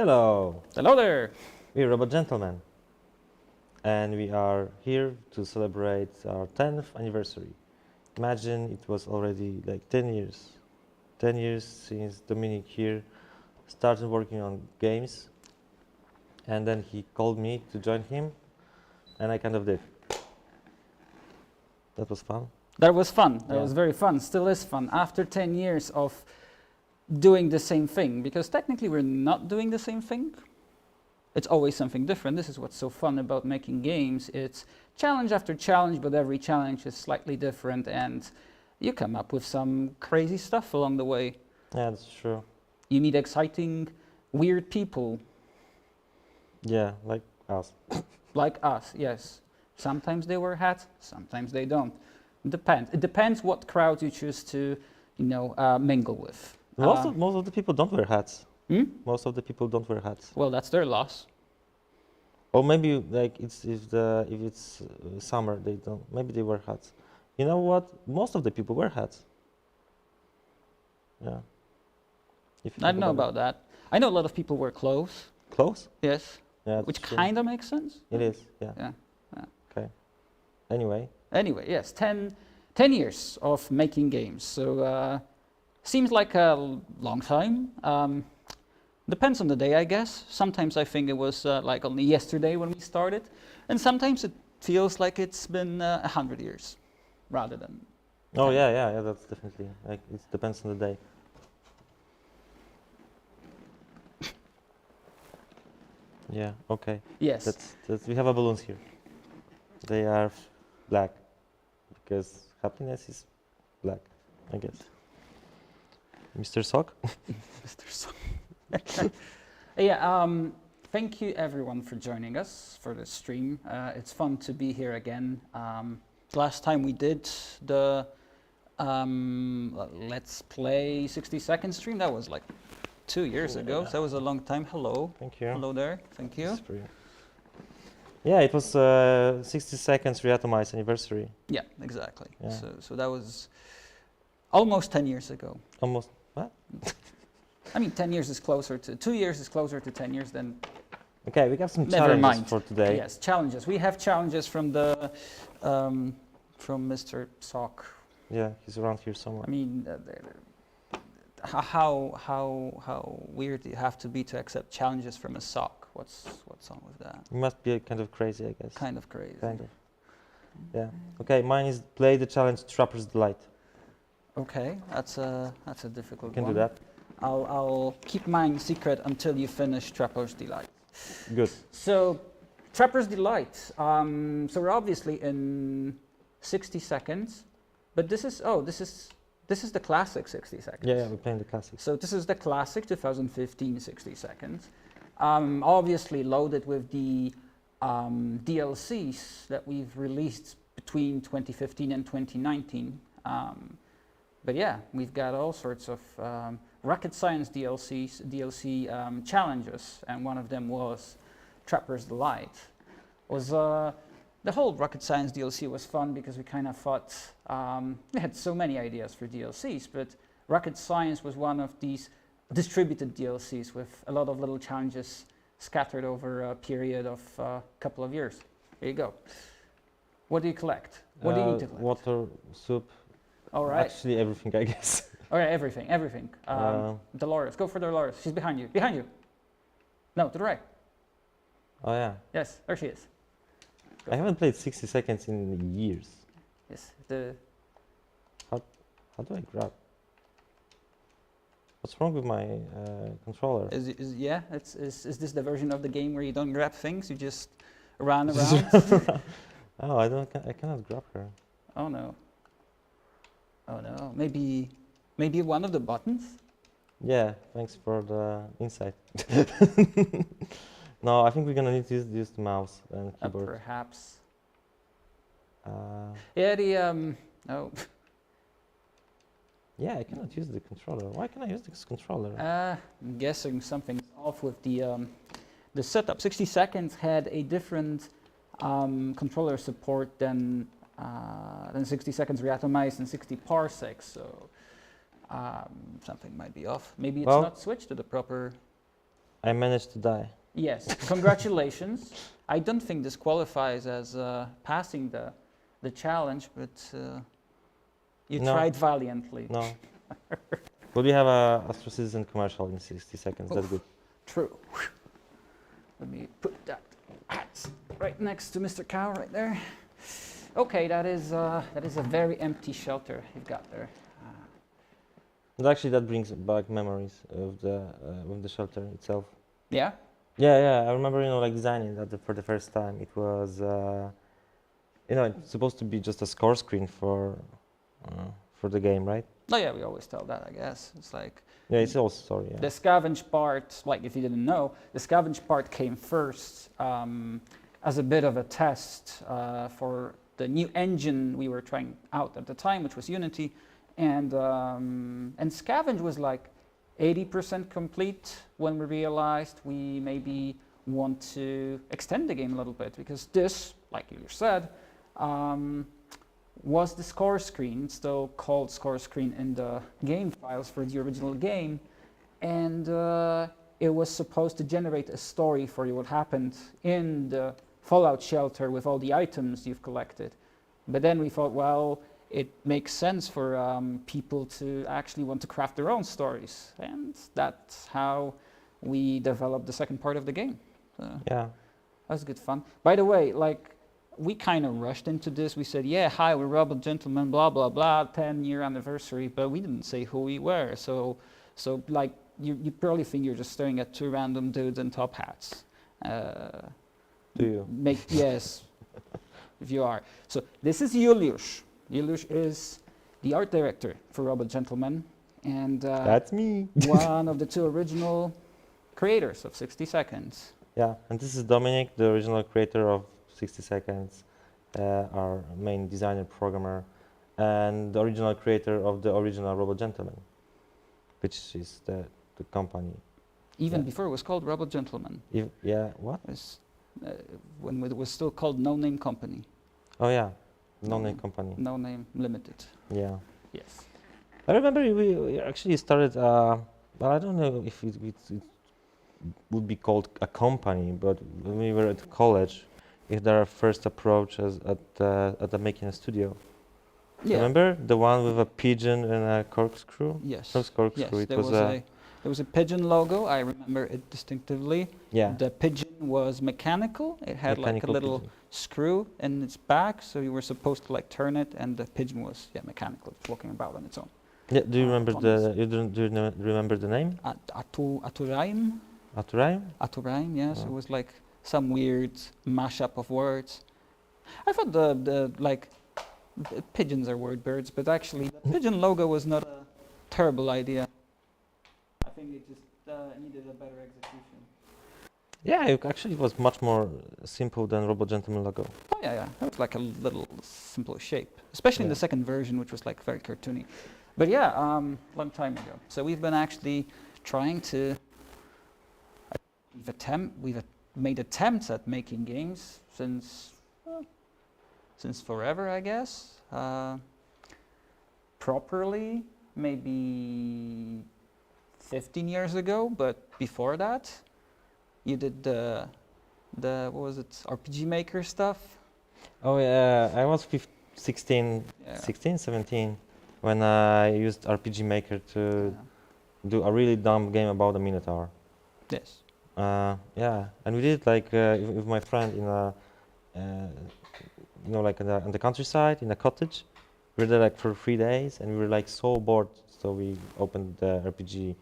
Hello, Hello there! we're Robot Gentlemen, and we are here to celebrate our 10th anniversary. Imagine it was already like 10 years. 10 years since Dominic here started working on games, and then he called me to join him, and I kind of did. That was fun. That was fun. That Yeah. was very fun. Still is fun. After 10 years of doing the same thing, because technically we're not doing the same thing. It's always something different. This is what's so fun about making games. It's challenge after challenge, but every challenge is slightly different, and you come up with some crazy stuff along the way. Yeah, that's true. You meet exciting, weird people Yeah, like us. like us, yes. Sometimes they wear hats, sometimes they don't. Depends. It depends what crowd you choose to, mingle with. Most of the people don't wear hats. Hmm? Most of the people don't wear hats. Well, that's their loss. Or maybe like if it's summer they don't. Maybe they wear hats. You know what? Most of the people wear hats. Yeah. If you I think don't know about that. I know a lot of people wear clothes. clothes. Yes, Yeah, that's which true. kind of makes sense. It is. Yeah. Yeah. Okay. Anyway, Anyway, yes, 10 years of making games. So seems like a long time. Depends on the day, I guess. Sometimes I think it was like only yesterday when we started, and sometimes it feels like it's been 100 years, rather than. oh 10. yeah. That's definitely like it depends on the day. Yeah. Okay. Yes. That's we have a balloons here. They are black because happiness is black, I guess. Mr. Sock. Mr. Son. Yeah, thank you everyone for joining us for the stream. It's fun to be here again. Last time we did the Let's Play 60-second stream, that was like 2 years ago, so that was a long time. Hello. Thank you. Hello there, thank you. This is for you. Yeah, it was 60 seconds reatomized anniversary. Yeah, exactly. Yeah. So that was almost 10 years ago. Almost. What? I mean, 10 years is closer to, 2 years is closer to 10 years than. Okay, we got some Never challenges mind. for today. Yes, challenges. We have challenges from the from Mr. Sock. Yeah, he's around here somewhere. I mean, how weird do you have to be to accept challenges from a sock? What's wrong with that? He must be kind of crazy, I guess. Kind of crazy. Kind of. Yeah. Okay, mine is play the challenge Trapper's Delight. Okay, that's a difficult You can one. do that. I'll keep mine secret until you finish Trapper's Delight. Good. So, Trapper's Delight. So we're obviously in 60 seconds, but this is the classic 60 seconds. Yeah, we're playing the classics. So this is the classic 2015 60 seconds. Obviously loaded with the DLCs that we've released between 2015 and 2019. But yeah, we've got all sorts of rocket science DLC challenges, and one of them was Trapper's Delight. The whole rocket science DLC was fun because we kind of thought we had so many ideas for DLCs, but rocket science was one of these distributed DLCs with a lot of little challenges scattered over a period of a couple of years. There you go. What do you collect? What do you need to collect? Water, soup. All right. Actually, everything, I guess. All right, everything. Dolores, go for Dolores. She's behind you. Behind you. No, to the right. Oh yeah. Yes, there she is. Go. I haven't played 60 seconds in years. Yes. How do I grab? What's wrong with my controller? Is this the version of the game where you don't grab things? You just run around? Oh, I cannot grab her. Oh no. Oh no. Maybe one of the buttons? Yeah, thanks for the insight. No, I think we're gonna need to use the mouse and keyboard. Perhaps. Uh, Yeah, oh. yeah, I cannot use the controller. Why can I use this controller? I'm guessing something's off with the setup. 60 seconds had a different controller support than 60 seconds reatomized and 60 parsecs. So something might be off. Maybe it's Well, not switched to the proper. I managed to die. Yes, congratulations. I don't think this qualifies as passing the challenge, but you No. tried valiantly. No. But we have a Astro Citizen commercial in 60 seconds. That's Oof. good. True. Let me put that hat right next to Mr. Cow right there. Okay, that is a very empty shelter you've got there. And actually, that brings back memories of the shelter itself. Yeah. Yeah. I remember, like designing that for the first time. It was, it's supposed to be just a score screen for the game, right? Oh yeah, we always tell that. I guess it's like Yeah, it's also sorry. Yeah. the scavenge part. Like if you didn't know, the scavenge part came first as a bit of a test for the new engine we were trying out at the time, which was Unity, and scavenge was like 80% complete when we realized we maybe want to extend the game a little bit, because this, like you said, was the score screen, still called score screen in the game files for the original game, and it was supposed to generate a story for you, what happened in the Fallout shelter with all the items you've collected. But then we thought, well, it makes sense for people to actually want to craft their own stories, and that's how we developed the second part of the game. So Yeah. that was good fun. By the way, like, we kind of rushed into this. We said, yeah, hi, we're Rebel Gentlemen, blah, blah, blah, 10-year anniversary, but we didn't say who we were. So like, you probably think you're just staring at two random dudes in top hats. Do you? Yes, if you are. So this is Juliusz. Juliusz is the art director for Rebel Gentlemen, and That's me. one of the two original creators of 60 Seconds. Yeah, and this is Dominic, the original creator of 60 Seconds, our main designer, programmer, and the original creator of the original Rebel Gentleman, which is the company. Even Yeah. before it was called Rebel Gentlemen. What? When it was still called No Name Company, Oh yeah, No non-name name. company. No Name Limited. Yeah. Yes. I remember we actually started, well, I don't know if it would be called a company, but when we were at college, it our first approach at the making a studio. Yeah. Remember the one with a pigeon and a corkscrew? Yes. Not corkscrew. Yes. It There was was a pigeon logo. I remember it distinctively. yeah. The pigeon was mechanical. It had like a mechanical little pigeon. screw in its back, so you were supposed to like turn it, and the pigeon was mechanical, just walking about on its own. Yeah. Do you remember on remember the name? Aturaim. Aturaim? Aturaim. Yes, Oh. it was like some weird mashup of words. I thought the pigeons are word birds, but actually the pigeon logo was not a terrible idea. I think it just needed a better execution. Yeah. It actually was much more simple than Rebel Gentleman logo. Oh yeah, it was like a little simpler shape, especially in Yeah. the second version, which was like very cartoony. But yeah, long time ago. So we've been actually trying to. We've made attempts at making games since forever, I guess. Properly, maybe 15 years ago, but before that, you did the what was it, RPG Maker stuff? Oh yeah. I was 16, Yeah. 16, 17 when I used RPG Maker to Yeah. do a really dumb game about a Minotaur. Yes. Yeah, and we did like with my friend in a, like in the countryside in a cottage. We were there like for 3 days, and we were like so bored. So we opened the RPG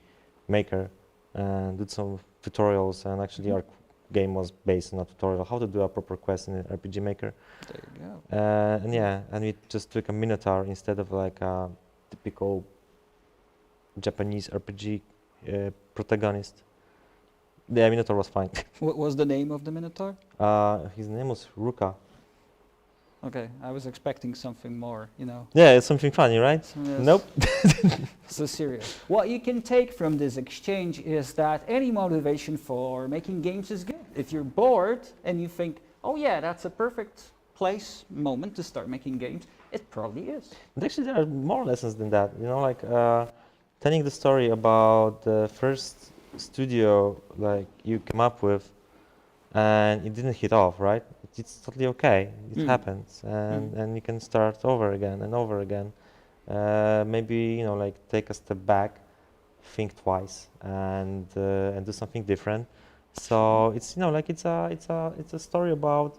Maker and did some tutorials. And actually, our game was based on a tutorial how to do a proper quest in an RPG Maker. There you go. And yeah, and we just took a Minotaur instead of like a typical Japanese RPG protagonist. The Minotaur was fine. What was the name of the Minotaur? His name was Ruka. Okay, I was expecting something more, Yeah, it's something funny, right? Yes. Nope. So serious. What you can take from this exchange is that any motivation for making games is good. If you're bored and you think, oh yeah, that's a perfect moment to start making games, it probably is. But actually, there are more lessons than that. Like telling the story about the first studio like you come up with and it didn't hit off, right? It's totally okay. It Mm. happens, and you can start over again and over again. Maybe like take a step back, think twice, and do something different. So it's like it's a story about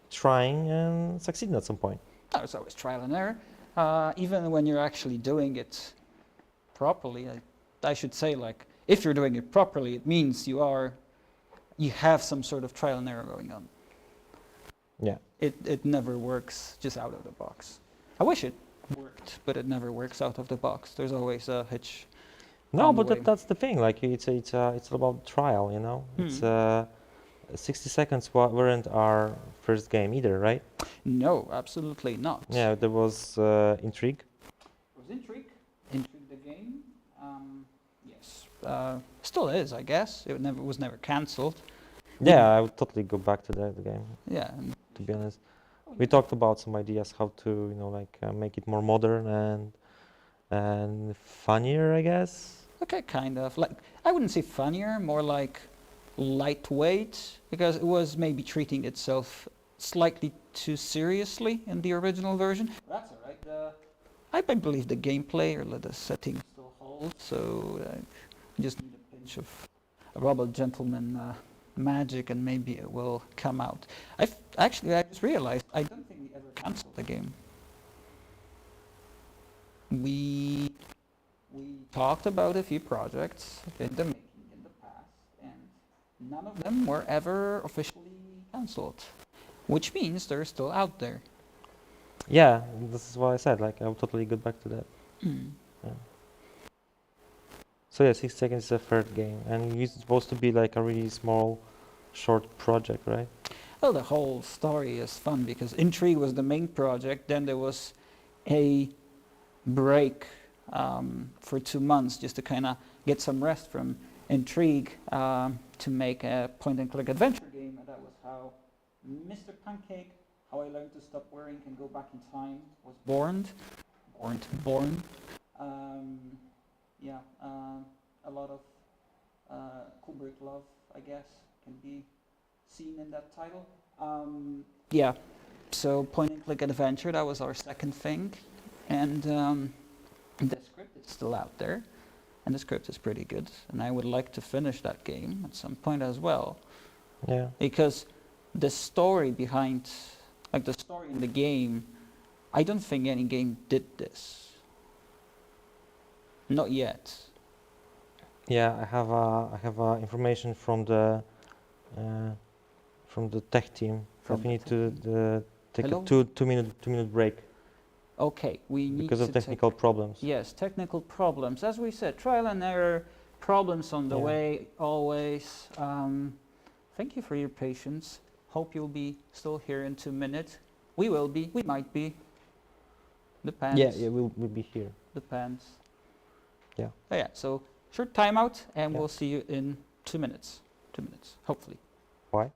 trying and succeeding at some point. Oh, it's always trial and error. Even when you're actually doing it properly, I should say, like, if you're doing it properly, it means you have some sort of trial and error going on. Yeah. It never works just out of the box. I wish it worked, but it never works out of the box. There's always a hitch. No, On the but way. that's the thing. Like it's all about trial. It's 60 seconds weren't our first game either, right? No, absolutely not. Yeah, there was Intrigue. It was Intrigue. Intrigue the game. Yes. Still is, I guess. It was never cancelled. Yeah, I would totally go back to the game, Yeah. to be honest. We talked about some ideas how to, make it more modern and funnier, I guess. Okay, kind of. Like, I wouldn't say funnier, more like lightweight, because it was maybe treating itself slightly too seriously in the original version. That's all right. I believe the gameplay or the settings still hold, so you just need a pinch of Robot Gentleman magic, and maybe it will come out. I just realized I don't think we ever cancelled the game. We talked about a few projects in the making in the past, and none of them were ever officially cancelled, which means they're still out there. Yeah, this is what I said. Like, I would totally go back to that. Mm. Yeah. So yeah, 6 seconds is a third game, and it's supposed to be like a really small, short project, right? Well, the whole story is fun because Intrigue was the main project. Then there was a break for 2 months just to kind of get some rest from Intrigue to make a point-and-click adventure game, and that was how Mr. Pancake, How I Learned to Stop Worrying and Go Back in Time, was born. Yeah, a lot of Kubrick love, I guess, can be seen in that title. Yeah, so point-and-click adventure, that was our second thing, and the script is still out there, and the script is pretty good, and I would like to finish that game at some point as well. Yeah. Because the story behind, like the story in the game, I don't think any game did this. Not yet. Yeah, I have information from the tech team. From That we the need tech to team. take Hello? a 2 minute break Okay, we need because of to technical problems. yes, technical problems. As we said, trial and error, problems on the Yeah. way, always. Thank you for your patience. Hope you'll be still here in 2 minutes. We will be, we might be. Depends. Yeah, we'll be here. Depends. Yeah. Oh, yeah, so short timeout, and Yeah. we'll see you in 2 minutes. 2 minutes, hopefully. Why?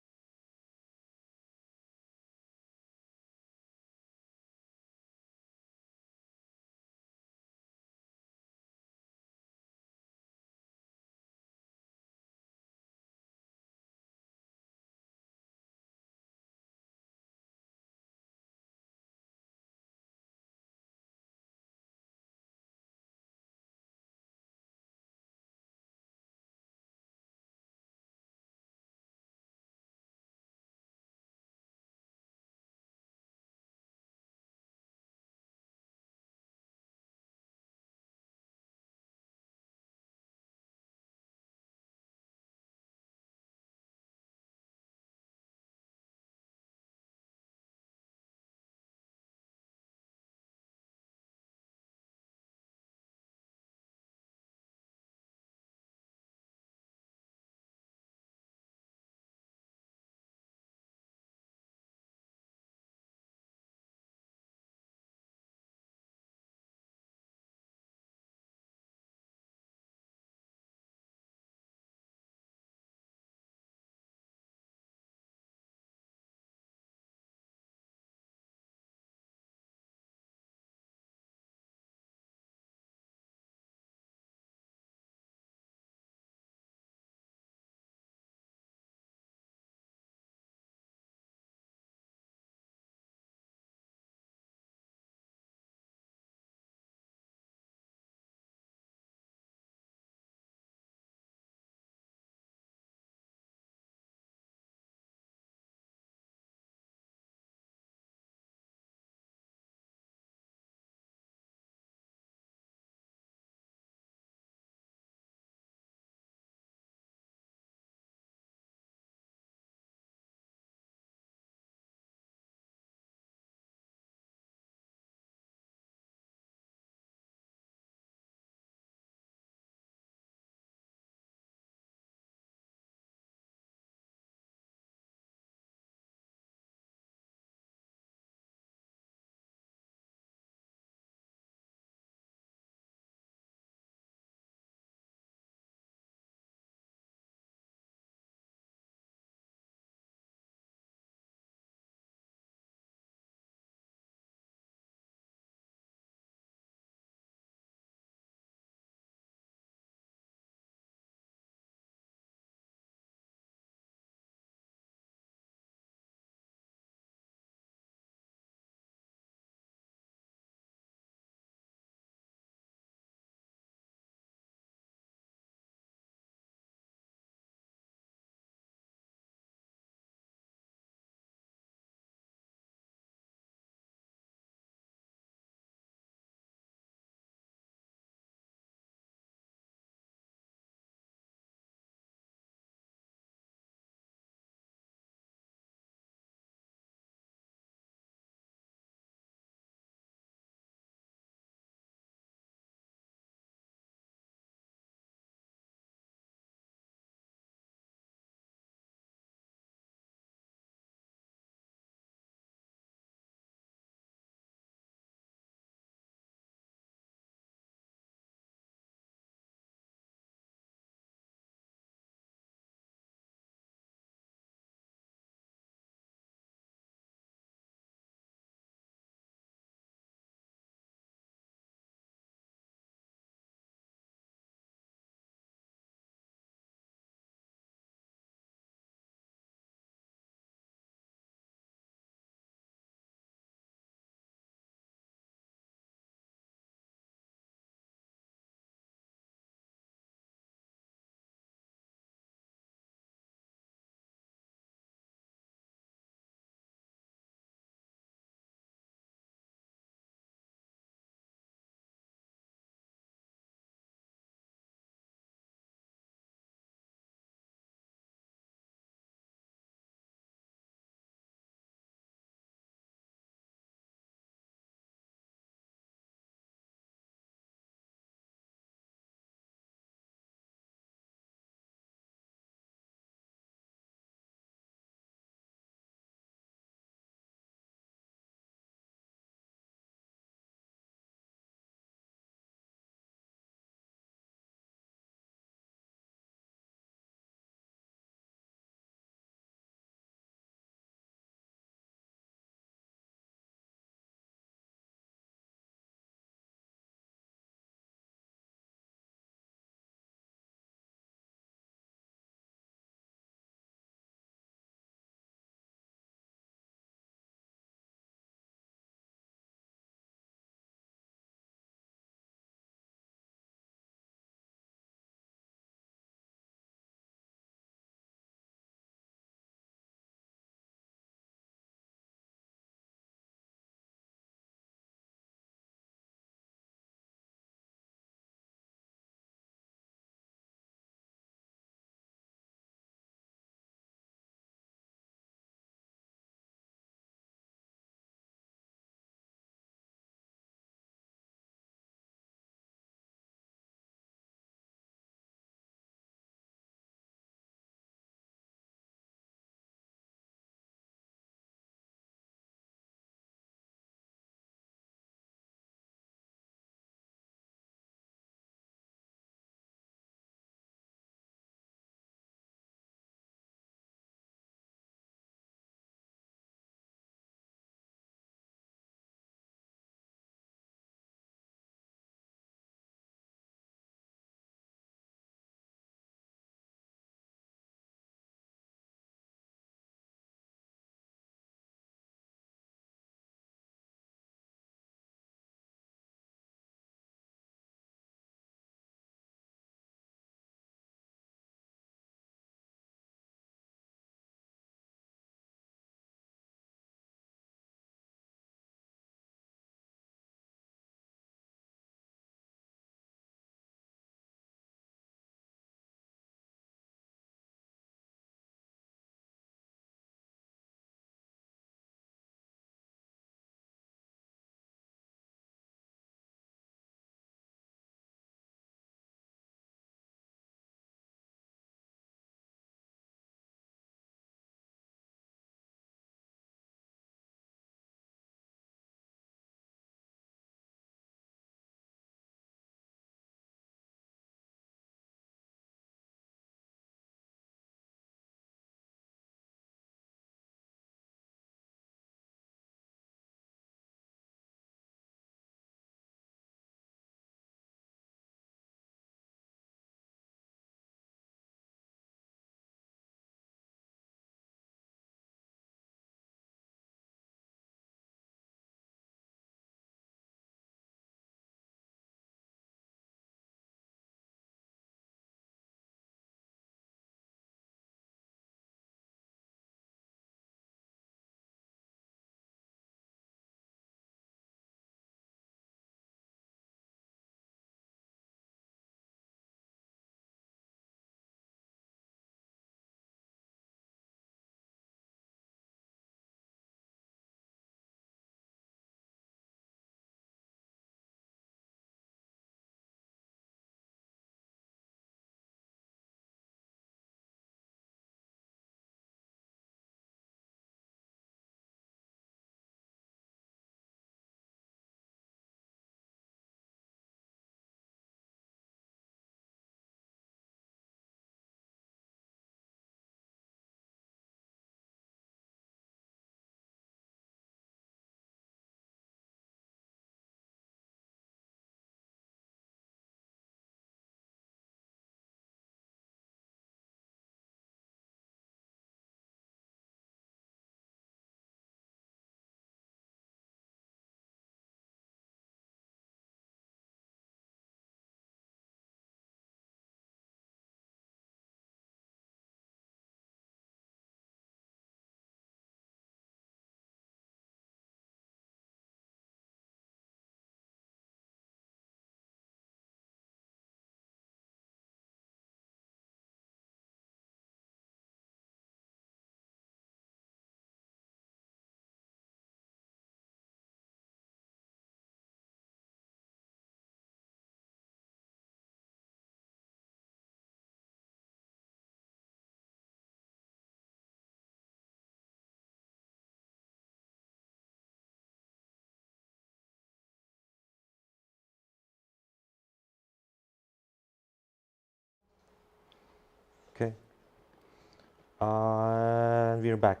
And we're back.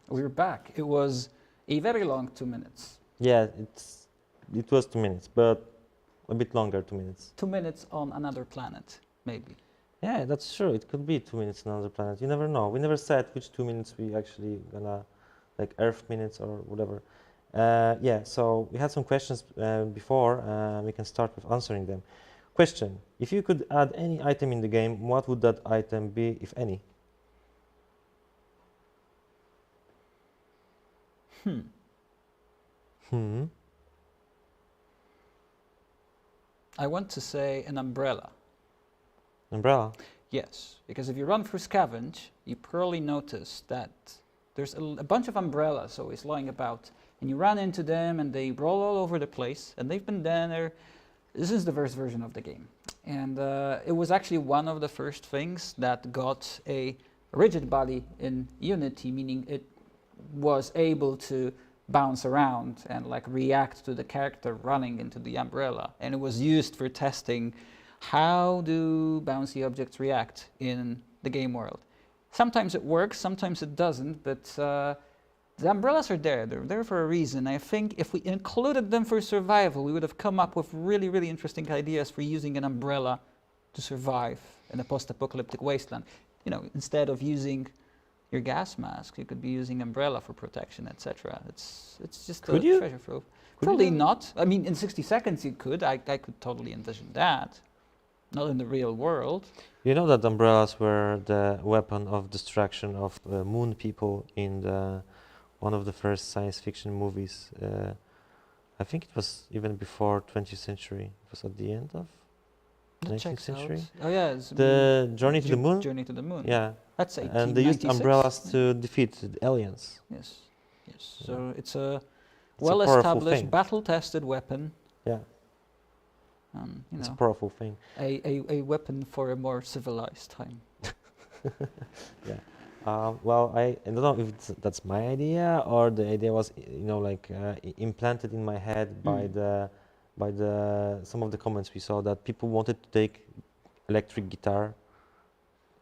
We're back. It was a very long 2 minutes. Yeah, it was 2 minutes, but a bit longer 2 minutes. 2 minutes on another planet, maybe. Yeah, that's true. It could be 2 minutes on another planet. You never know. We never said which 2 minutes we actually gonna, like Earth minutes or whatever. Yeah, so we had some questions before. We can start with answering them. Question: if you could add any item in the game, what would that item be, if any? I want to say an umbrella. Umbrella? Yes, because if you run through Scavenge, you probably notice that there's a bunch of umbrellas always lying about, and you run into them and they roll all over the place, and they've been there. This is the first version of the game, and it was actually one of the first things that got a rigid body in Unity, meaning it was able to bounce around and like react to the character running into the umbrella, and it was used for testing how do bouncy objects react in the game world. Sometimes it works, sometimes it doesn't, but the umbrellas are there. They're there for a reason. I think if we included them for survival, we would have come up with really, really interesting ideas for using an umbrella to survive in a post-apocalyptic wasteland. You know, instead of using your gas mask, you could be using umbrella for protection, etc. It's just Could a you? treasure trove. Could Probably you? not. I mean, in 60 seconds you could. I could totally envision that. Not in the real world. You know that umbrellas were the weapon of destruction of moon people in one of the first science fiction movies. I think it was even before 20th century. It was at the end of That 19th checks out. century. Oh yeah, it's The Journey to the Moon? Journey to the Moon. Yeah. That's And they used 1896. umbrellas to defeat the aliens. Yes, yes. Yeah. So it's a It's a powerful well-established, thing. battle-tested weapon. Yeah, You it's a know, powerful thing. a weapon for a more civilized time. Yeah. Well, I don't know if that's my idea or the idea was, like implanted in my head by the some of the comments we saw that people wanted to take electric guitar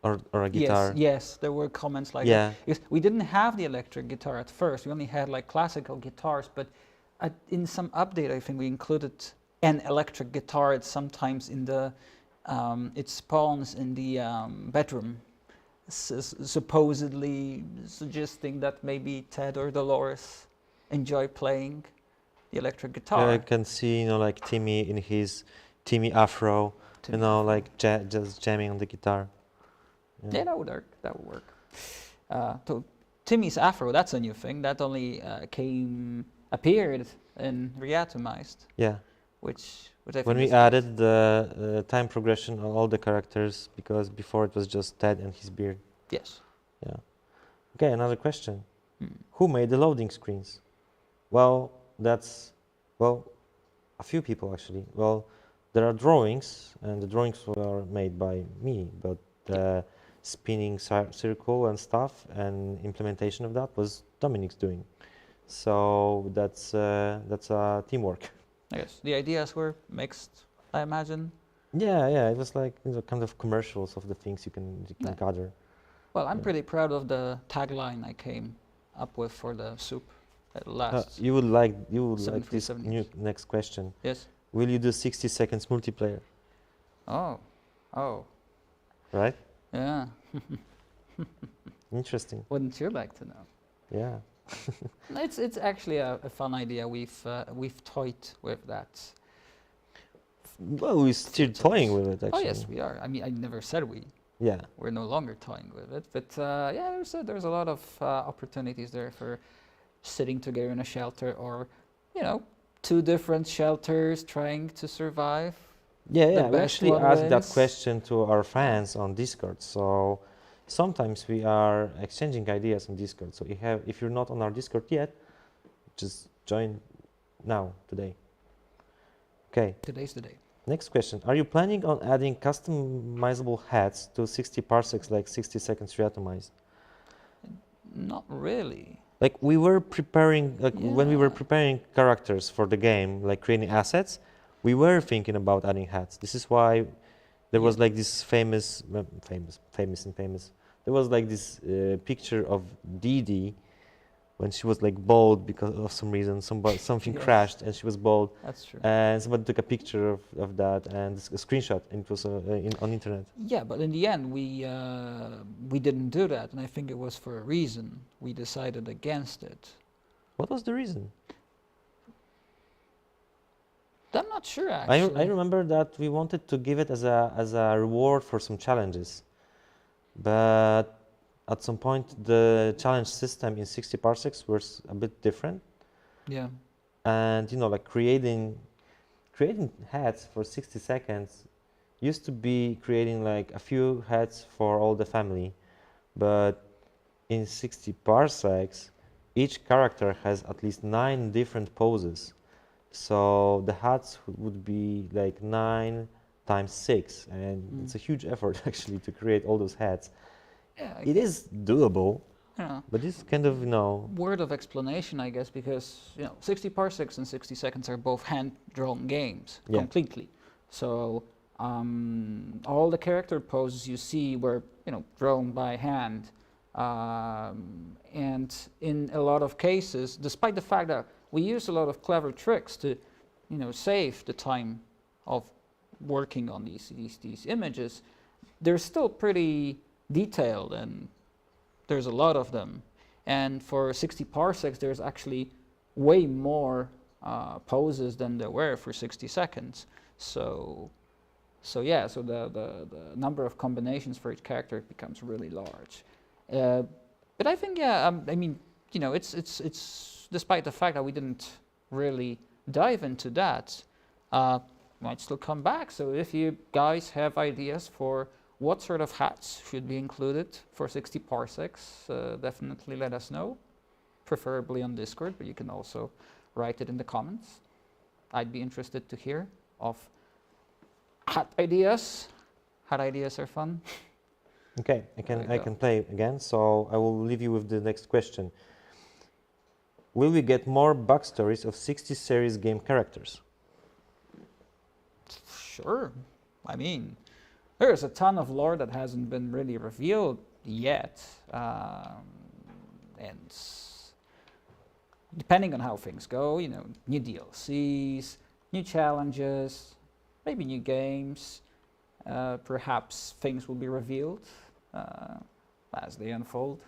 or a guitar. Yes, there were comments like that. Yeah. Because we didn't have the electric guitar at first. We only had like classical guitars, but in some update, I think we included an electric guitar. It's sometimes in the, it spawns in the bedroom, supposedly suggesting that maybe Ted or Dolores enjoy playing the electric guitar. I can see, like Timmy in his Timmy afro, like just jamming on the guitar. Yeah, that would work. That would work. So Timmy's afro, that's a new thing. That only appeared in Reatomized. Yeah. Which I think When we is added the time progression on all the characters, because before it was just Ted and his beard. yes. Yeah. Okay, another question. Hmm. Who made the loading screens? Well, a few people actually. Well, there are drawings, and the drawings were made by me, but the spinning circle and stuff and implementation of that was Dominic's doing. So that's teamwork. I guess the ideas were mixed, I imagine. Yeah, it was like kind of commercials of the things you can Yeah. gather. Well, I'm Yeah. pretty proud of the tagline I came up with for the soup at last. You would like this 737 new years. next question. Yes. Will you do 60 seconds multiplayer? Oh, Right? yeah. Interesting. Wouldn't you like to know? Yeah. It's actually a fun idea. We've toyed with that. Well, we're still toying with it, actually. Oh yes, we are. I mean, I never said we. Yeah. We're no longer toying with it, but yeah, there's a lot of opportunities there for sitting together in a shelter, or two different shelters trying to survive. Yeah. We best actually one asked that wins. question to our fans on Discord. So sometimes we are exchanging ideas on Discord. So if you're not on our Discord yet, just join now, today. Okay. Today's the day. Next question. Are you planning on adding customizable hats to 60 parsecs, like 60 seconds reatomized? Not really. Like we were preparing, when we were Yeah. preparing characters for the game, like creating assets, we were thinking about adding hats. This is why there was like this famous, there was like this picture of Dee Dee when she was like bald because of some reason, something Yes. crashed and she was bald, That's true. and somebody took a picture of that and a screenshot, and it was on internet. Yeah, but in the end, we didn't do that, and I think it was for a reason. We decided against it. What was the reason? I'm not sure I actually. remember that we wanted to give it as a reward for some challenges, but at some point the challenge system in 60 parsecs was a bit different, Yeah. and like creating heads for 60 seconds used to be creating like a few heads for all the family, but in 60 parsecs each character has at least 9 different poses. So the hats would be like 9 times 6, and it's a huge effort actually to create all those hats. Yeah. It is doable, Yeah. but it's kind of, Word of explanation, I guess, because 60 parsecs and 60 seconds are both hand-drawn games Yeah. completely. So all the character poses you see were drawn by hand, and in a lot of cases, despite the fact that we use a lot of clever tricks to save the time of working on these images, they're still pretty detailed, and there's a lot of them. And for 60 parsecs, there's actually way more poses than there were for 60 seconds. So yeah, so the number of combinations for each character becomes really large. But I think, yeah, I mean, it's despite the fact that we didn't really dive into that, might still come back. So if you guys have ideas for what sort of hats should be included for 60 parsecs, definitely let us know, preferably on Discord, but you can also write it in the comments. I'd be interested to hear of hat ideas. Hat ideas are fun. Okay, I can play again, so I will leave you with the next question. Will we get more backstories of 60 series game characters? Sure. I mean, there's a ton of lore that hasn't been really revealed yet, and depending on how things go, new DLCs, new challenges, maybe new games, perhaps things will be revealed as they unfold.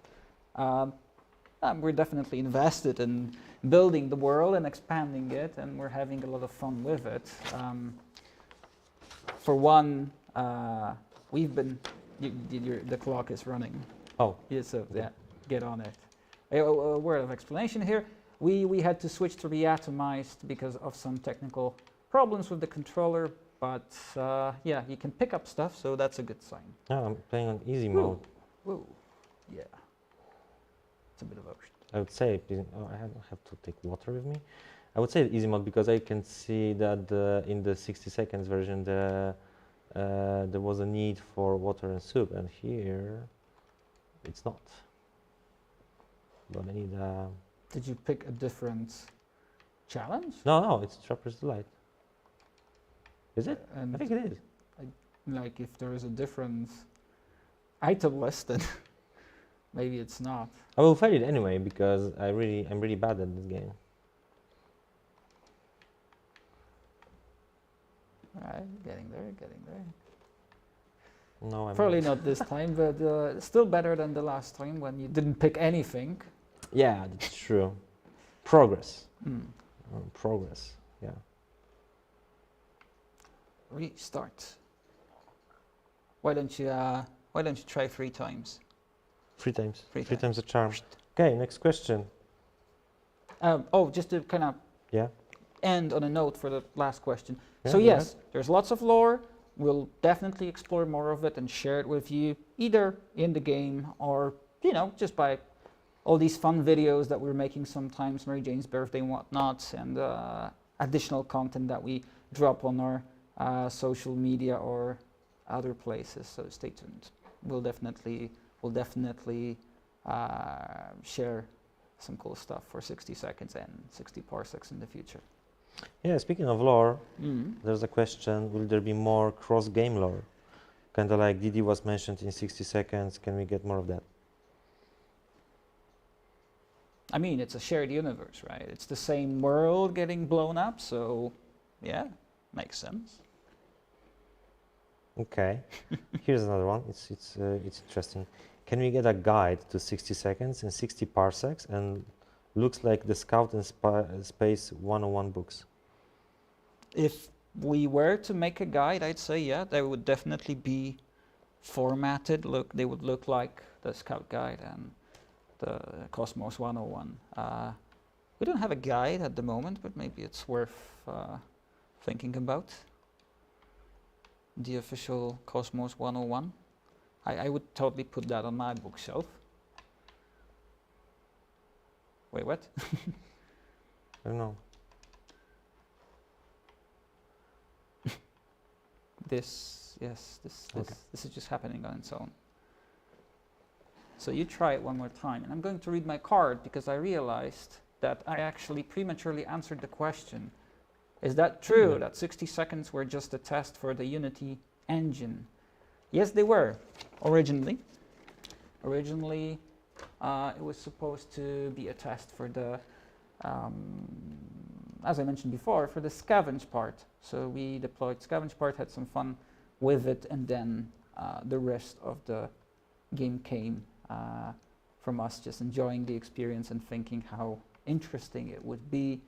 We're definitely invested in building the world and expanding it, and we're having a lot of fun with it. For one, we've been, the clock is running. Oh. Yeah, so yeah, get on it. A word of explanation here. We had to switch to reatomized because of some technical problems with the controller, but yeah, you can pick up stuff, so that's a good sign. Oh, I'm playing on easy mode. Whoa, yeah. It's a bit of ocean. I would say, I have to take water with me. I would say easy mode because I can see that in the 60 seconds version there was a need for water and soup, and here it's not. But I need a... Did you pick a different challenge? No, it's Trapper's Delight. Is it? And I think it is. like if there is a different item list, then maybe it's not. I will fight it anyway because I'm really bad at this game. Alright, getting there. No, I'm Probably not. not this time, but still better than the last time when you didn't pick anything. Yeah, that's true. Progress. Mm. Progress. Yeah. Restart. Why don't you try 3 times? 3 times. Three 3 times. times a charm. Okay, next question. Just to kind of Yeah. end on a note for the last question. Yeah, So go yes, ahead. there's lots of lore. We'll definitely explore more of it and share it with you, either in the game or just by all these fun videos that we're making sometimes, Mary Jane's birthday and whatnot, and additional content that we drop on our social media or other places. So stay tuned. We'll definitely share some cool stuff for 60 seconds and 60 parsecs in the future. Yeah, speaking of lore, there's a question, will there be more cross-game lore? Kind of like DD was mentioned in 60 seconds. Can we get more of that? I mean, it's a shared universe, right? It's the same world getting blown up, so yeah, makes sense. Okay. Here's another one. It's interesting. Can we get a guide to 60 seconds and 60 parsecs and looks like the Scout and Space 101 books? If we were to make a guide, I'd say yeah, they would definitely be formatted. They would look like the Scout guide and the Cosmos 101. We don't have a guide at the moment, but maybe it's worth thinking about. The official Cosmos 101. I would totally put that on my bookshelf. Wait, what? I don't know. This Okay. is just happening on its own. So you try it one more time, and I'm going to read my card because I realized that I actually prematurely answered the question. Is that true, Yeah. that 60 seconds were just a test for the Unity engine? Yes, they were, originally. Originally, it was supposed to be a test for the, as I mentioned before, for the scavenge part. So we deployed scavenge part, had some fun with it, and then the rest of the game came from us just enjoying the experience and thinking how interesting it would be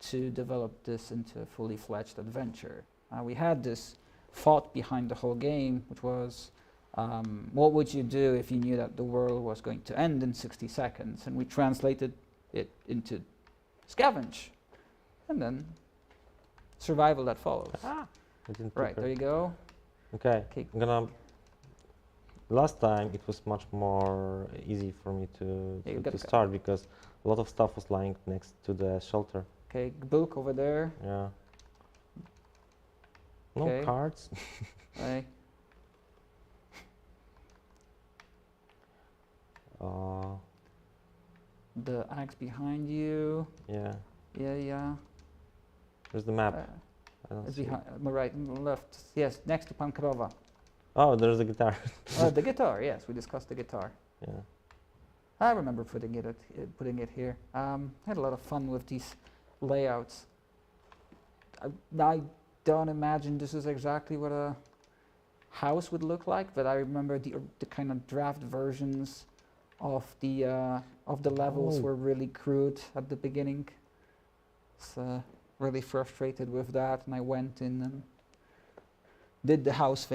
to develop this into a fully fledged adventure. We had this thought behind the whole game, which was, what would you do if you knew that the world was going to end in 60 seconds? And we translated it into scavenge, and then survival that follows. I didn't Right, prepare. there you go. Okay. Okay. I'm gonna. Last time it was much more easy for me Yeah, you to gotta go. start because a lot of stuff was lying next to the shelter. Okay, book over there. Yeah. No Okay. cards. Right. Uh, The axe behind you. yeah. Yeah. There's the map. I don't It's see it. behind, right and left. Yes, next to Pankrova. Oh, there's the guitar. The guitar. Yes, we discussed the guitar. Yeah. I remember putting it here. Had a lot of fun with these layouts. I don't imagine this is exactly what a house would look like, but I remember the kind of draft versions of the levels Oh. were really crude at the beginning. So really frustrated with that, and I went in and did the house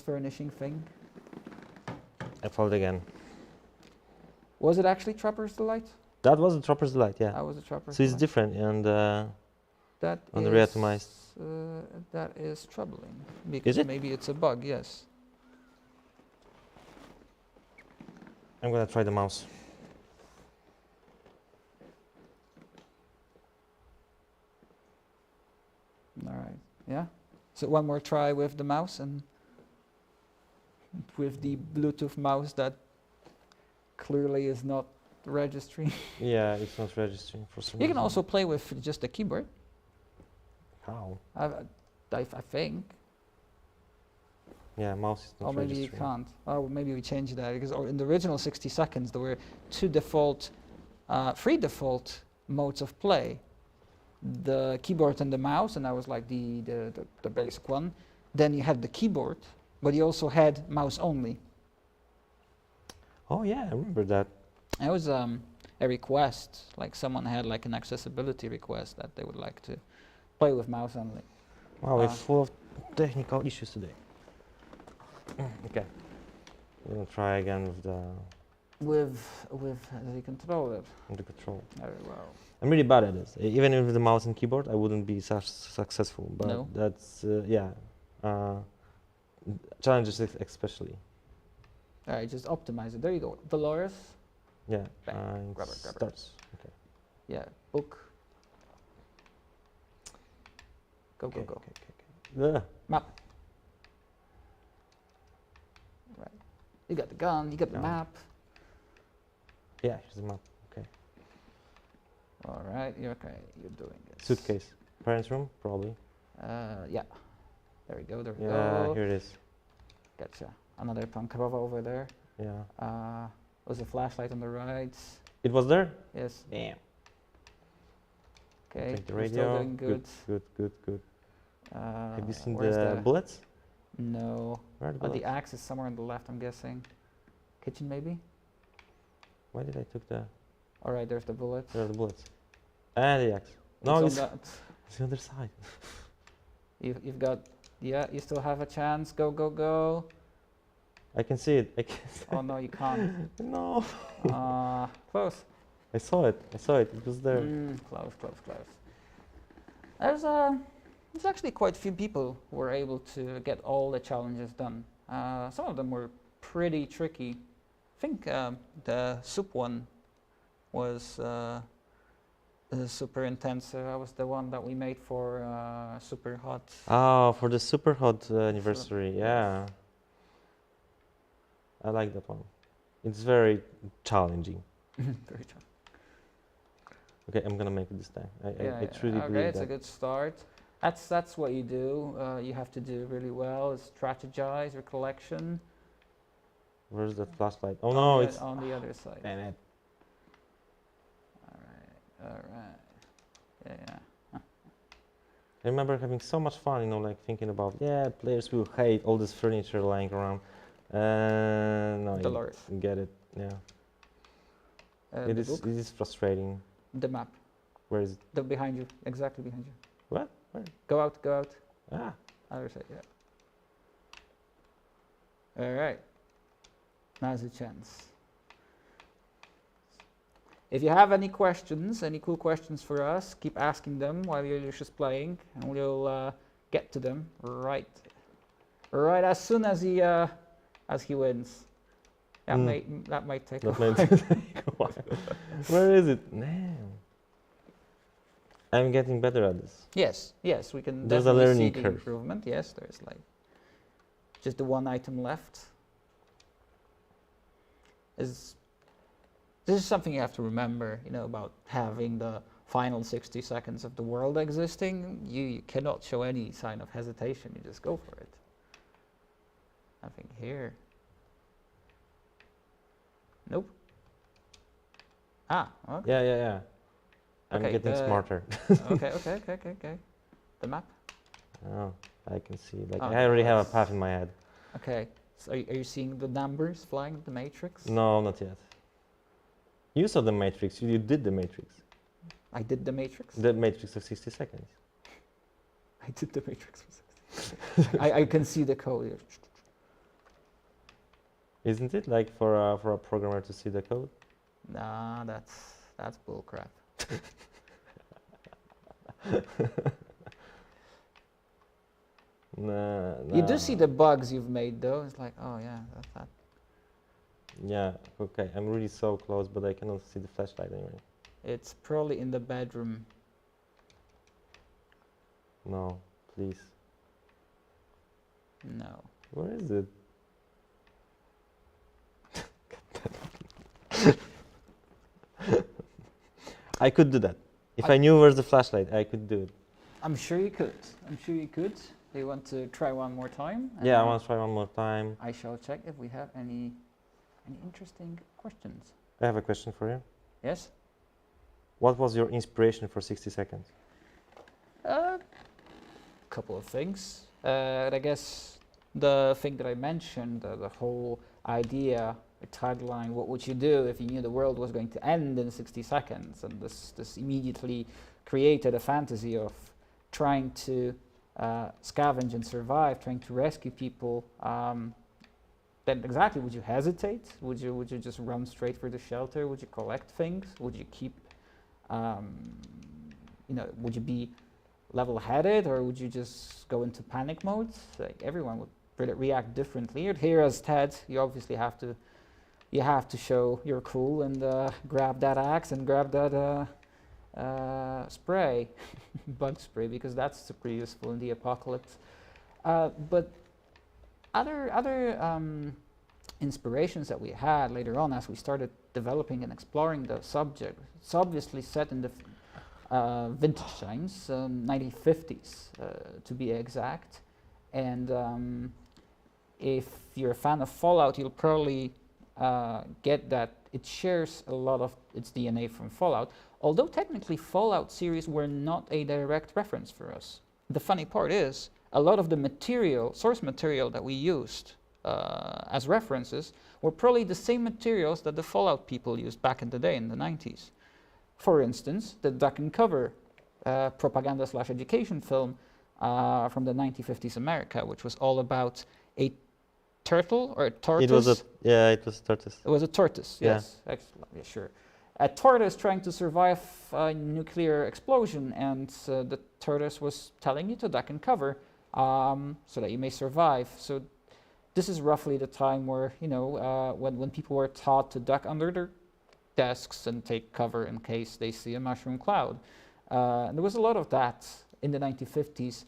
furnishing thing. I followed again. Was it actually Trapper's Delight? That was the Trapper's Delight, yeah. I was a Trapper's So it's Delight. different and That on the is, reatomized. that is troubling because it? maybe it's a bug. Yes. I'm gonna try the mouse. All right. Yeah. So one more try with the mouse and with the Bluetooth mouse that clearly is not registering. Yeah, it's not registering for some You reason. can also play with just the keyboard. How? I think. Yeah, mouse is not Or maybe you registering. can't. Oh, maybe we change that because in the original 60 seconds there were two default, three default modes of play: the keyboard and the mouse, and that was like the basic one. Then you had the keyboard, but you also had mouse only. Oh yeah, I remember that. It was a request, like someone had like an accessibility request that they would like to play with mouse only. Wow, we're Uh, full of technical issues today. Okay. We're gonna try again with With the controller. the control. Very well. I'm really bad at this. Even with the mouse and keyboard, I wouldn't be successful. But No? that's yeah, challenges especially. All right, just optimize it. There you go. Dolores. Yeah. Bang. And Grab it. starts. Okay. Yeah. Book. Go. Okay. Go. Ugh. Map. Right. You got the gun. You got the Yeah. map. Yeah, here's the map. Okay. All right. You're okay. You're doing it. Suitcase. Parents' room, probably. Yeah. There we go. There we Yeah, go. here it is. Gotcha. Another Pankrova over there. Yeah. Was a flashlight on the right. It was there? Yes. Damn. Okay. Take the We're still radio. doing good. Good. Have you seen Where's the bullets? No. Where are the The bullets? axe is somewhere on the left, I'm guessing. Kitchen, maybe? Why did I took the... All right, there's the bullets. There are the bullets. And the axe. No, on it's that. the other side. You've got, yeah, you still have a chance. Go, go, go. I can see it. I can see Oh, no, you can't. No. Close. I saw it. It was there. Close. There's actually quite a few people who were able to get all the challenges done. Some of them were pretty tricky. I think the soup one was super intense. That was the one that we made for Super Hot. Oh, for the super hot anniversary. Yeah. I like that one. It's very challenging. Very tough. Okay, I'm gonna make it this time. I truly okay, believe it's that. a good start. That's what you do. You have to do really well. Is strategize your collection. Where's that flashlight? Oh no, it's on the other side. damn it. All right. Yeah. I remember having so much fun, like thinking about, players will hate all this furniture lying around. No, Dolores. you get it, yeah. It is frustrating. The map. Where is it? Behind you, exactly behind you. What? Where? Go out. Ah. Other side, yeah. All right. Now's the chance. If you have any questions, any cool questions for us, keep asking them while Julius playing, and we'll get to them right as soon as he wins. That might take a while. Where is it? Damn. I'm getting better at this. Yes, we can There's a definitely learning see the curve. improvement. Yes, there's like just the one item left. This is something you have to remember, about having the final 60 seconds of the world existing. You cannot show any sign of hesitation. You just go for it. Nothing here. Nope. Okay. Yeah. I'm Okay, getting smarter. Okay. The map? Oh, I can see. Oh, I already have a nice. path in my head. Okay. So are you seeing the numbers flying in the matrix? No, not yet. You saw the matrix. You did the matrix. I did the matrix? The matrix of 60 seconds. I did the matrix. I can see the code here. Isn't it like for a programmer to see the code? Nah, that's bullcrap. Nah. You do see the bugs you've made though. It's like, oh yeah, that's that. Yeah, okay. I'm really so close, but I cannot see the flashlight anyway. It's probably in the bedroom. No, please. No. Where is it? I could do that. If I knew where's the flashlight, I could do it. I'm sure you could. Do you want to try one more time? Yeah, I want to try one more time. I shall check if we have any interesting questions. I have a question for you. Yes? What was your inspiration for 60 seconds? A couple of things. I guess the thing that I mentioned, the whole idea, the tagline, what would you do if you knew the world was going to end in 60 seconds? And this immediately created a fantasy of trying to scavenge and survive, trying to rescue people. Then exactly, would you hesitate? Would you just run straight for the shelter? Would you collect things? Would you keep, would you be level-headed, or would you just go into panic mode? Like everyone would react differently. Here as Ted, you obviously have to show you're cool and grab that axe and grab that spray, bug spray, because that's super useful in the apocalypse. But other inspirations that we had later on as we started developing and exploring the subject, it's obviously set in the vintage times, 1950s to be exact, and if you're a fan of Fallout, you'll probably get that it shares a lot of its DNA from Fallout, although technically Fallout series were not a direct reference for us. The funny part is, a lot of the material, source material that we used as references were probably the same materials that the Fallout people used back in the day in the 90s. For instance, the Duck and Cover propaganda/education film from the 1950s America, which was all about a turtle or a tortoise. It was a tortoise. It was a tortoise, Yeah. yes. Yeah, sure. A tortoise trying to survive a nuclear explosion, and the tortoise was telling you to duck and cover so that you may survive. So this is roughly the time where, when people were taught to duck under their desks and take cover in case they see a mushroom cloud. And there was a lot of that in the 1950s.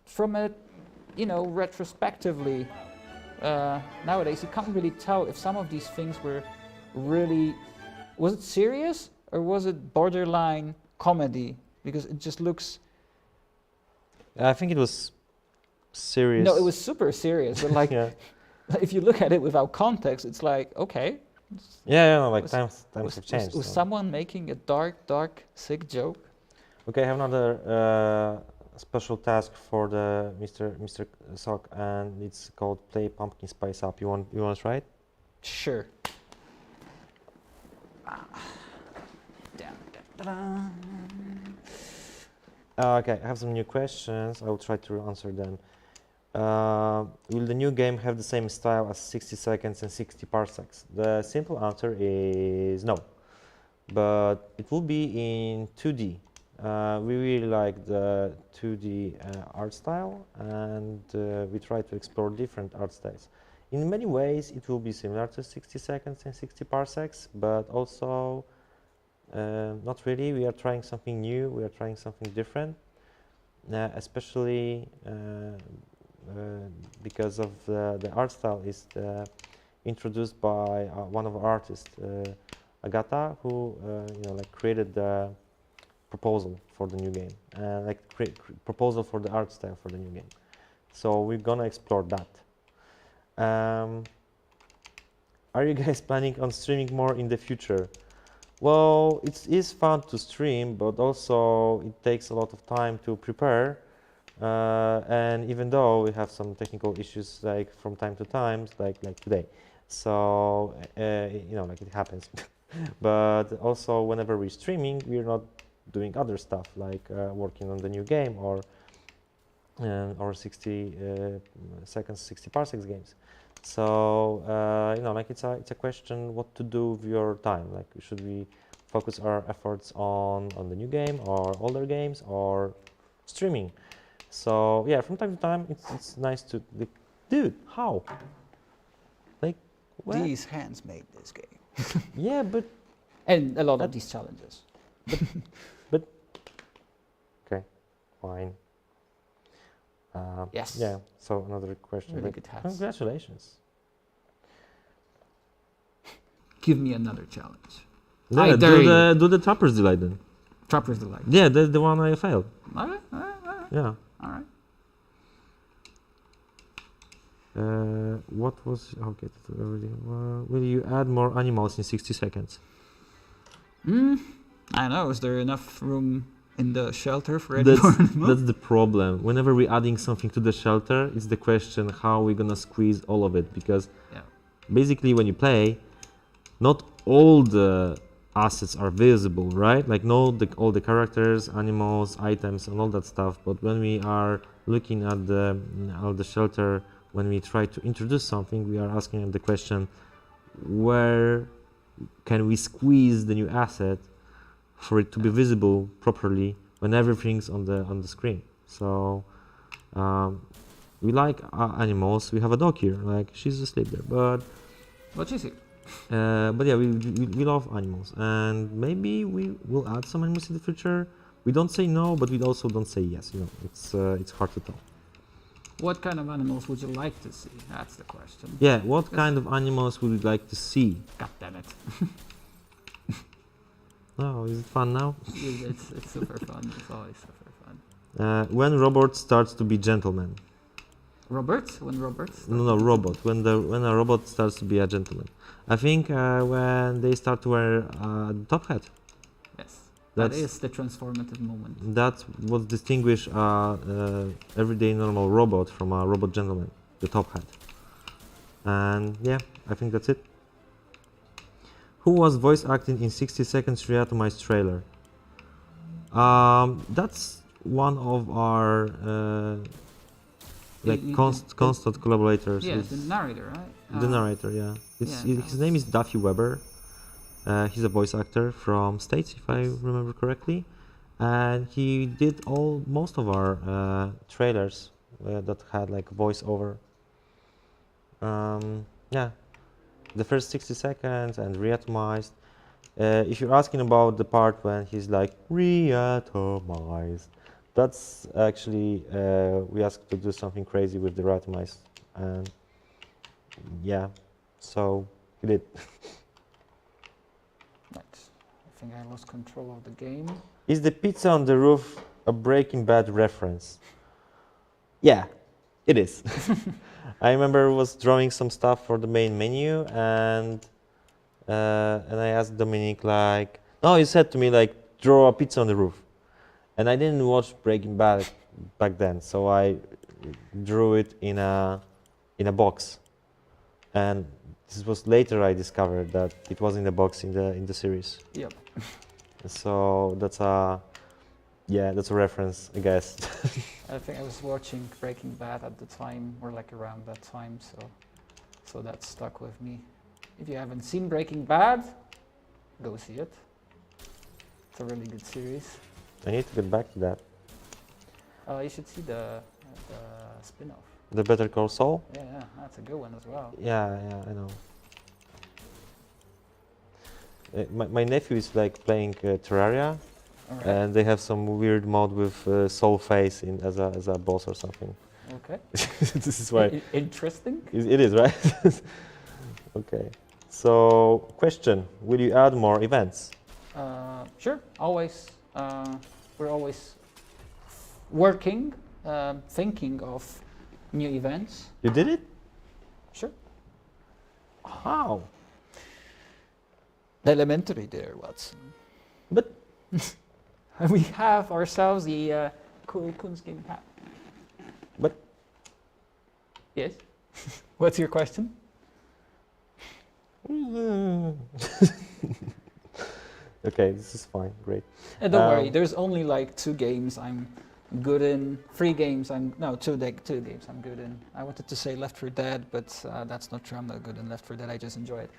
From a, retrospectively, nowadays you can't really tell if some of these things were really, was it serious or was it borderline comedy? Because it just looks. I think it was serious. No, it was super serious. But like, Yeah. if you look at it without context, it's like, okay. Times have changed. Was so. someone making a dark, sick joke? Okay, I have another special task for the Mr. Sock, and it's called Play Pumpkin Spice Up. You want to try it? Sure. Okay, I have some new questions. I will try to answer them. Will the new game have the same style as 60 seconds and 60 parsecs? The simple answer is no, but it will be in 2D. We really like the 2D art style, and we try to explore different art styles. In many ways, it will be similar to 60 seconds and 60 parsecs, but also not really. We are trying something new. We are trying something different, especially because of the art style is introduced by one of our artists, Agata, who created the proposal for the new game, proposal for the art style for the new game. So we're gonna explore that. Are you guys planning on streaming more in the future? Well, it is fun to stream, but also it takes a lot of time to prepare. And even though we have some technical issues, like from time to time, like today, so it happens. But also, whenever we're streaming, we're not doing other stuff like working on the new game or 60 seconds, 60 parsecs games. So it's a question what to do with your time. Like, should we focus our efforts on the new game or older games or streaming? So yeah, from time to time, it's nice to dude, how? Like, what? These hands made this game. Yeah, but and a lot of these challenges. but okay, fine. Yes. Yeah. So another question. Really good hats. Congratulations. Give me another challenge. Yeah, I dare you. do the Trapper's Delight then. Trapper's Delight. Yeah, that's the one I failed. All right. Yeah. All right. What was okay? Will you add more animals in 60 seconds? I don't know. Is there enough room in the shelter for any more animals? That's the problem. Whenever we're adding something to the shelter, it's the question how we're gonna squeeze all of it, because basically when you play, not all the assets are visible, right? Like all the characters, animals, items, and all that stuff. But when we are looking at the shelter, when we try to introduce something, we are asking the question, where can we squeeze the new asset for it to be visible properly when everything's on the screen? So we like animals. We have a dog here, like she's asleep there, but What is it? but yeah, we love animals, and maybe we will add some animals in the future. We don't say no, but we also don't say yes. It's hard to tell. What kind of animals would you like to see? That's the question. Yeah, what kind of animals would you like to see? God damn it. Oh, is it fun now? It's super fun. It's always super fun. When robots start to be gentlemen? Robert? When Robert? No, robot. When a robot starts to be a gentleman. I think when they start to wear a top hat. Yes. That That's is the transformative moment. that's what distinguish everyday normal robot from a robot gentleman. The top hat. And yeah, I think that's it. Who was voice acting in 60 Seconds Reatomized trailer? That's one of our like constant collaborators. Yeah, It's the narrator, right? the narrator, yeah. yeah, His name is Duffy Weber. He's a voice actor from States, if I remember correctly, and he did most of our trailers that had like voiceover. Yeah, the first 60 seconds and reatomized. If you're asking about the part when he's like reatomized, that's actually we asked to do something crazy with the reatomized, and yeah, so he did. Right. I think I lost control of the game. Is the pizza on the roof a Breaking Bad reference? Yeah, it is. I remember was drawing some stuff for the main menu, and I asked Dominic like, no, he said to me like, draw a pizza on the roof, and I didn't watch Breaking Bad back then, so I drew it in a box, and this was later I discovered that it was in the box in the series. Yep. So that's a reference, I guess. I think I was watching Breaking Bad at the time, or like around that time, so that stuck with me. If you haven't seen Breaking Bad, go see it. It's a really good series. I need to get back to that. You should see the spin-off. The Better Call Saul? Yeah, that's a good one as well. Yeah, I know. My nephew is like playing Terraria, All right. and they have some weird mode with Soul Face as a boss or something. Okay. This is why Interesting. it is, right? Okay. So, question: will you add more events? Sure. Always. We're always working, thinking of new events. You did it? Sure. How? Elementary there, Watson. But We have ourselves the cool Kunstgame hat. But Yes. What's your question? okay, this is fine. Great. Don't worry. There's only like 2 games I'm good in. 3 games two games I'm good in. I wanted to say Left 4 Dead, but that's not true. I'm not good in Left 4 Dead. I just enjoy it.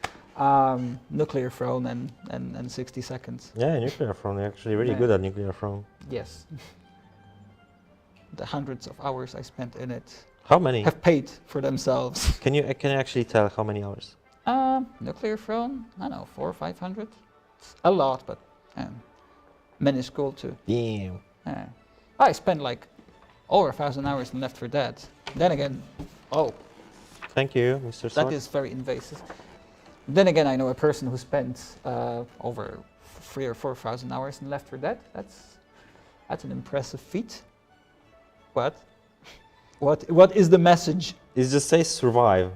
Nuclear Throne and 60 Seconds. Yeah, Nuclear Throne. You're actually really Yeah. good at Nuclear Throne. Yes. The hundreds of hours I spent in it How many? have paid for themselves. Can you actually tell how many hours? Nuclear Throne, I don't know, 400 or 500. It's a lot, but minuscule too. Damn. I spent like over 1,000 hours in Left 4 Dead. Then again, Thank you, Mr. that Sword. is very invasive. Then again, I know a person who spent over 3,000 or 4,000 hours in Left 4 Dead. That's an impressive feat. But what is the message? It just says survive.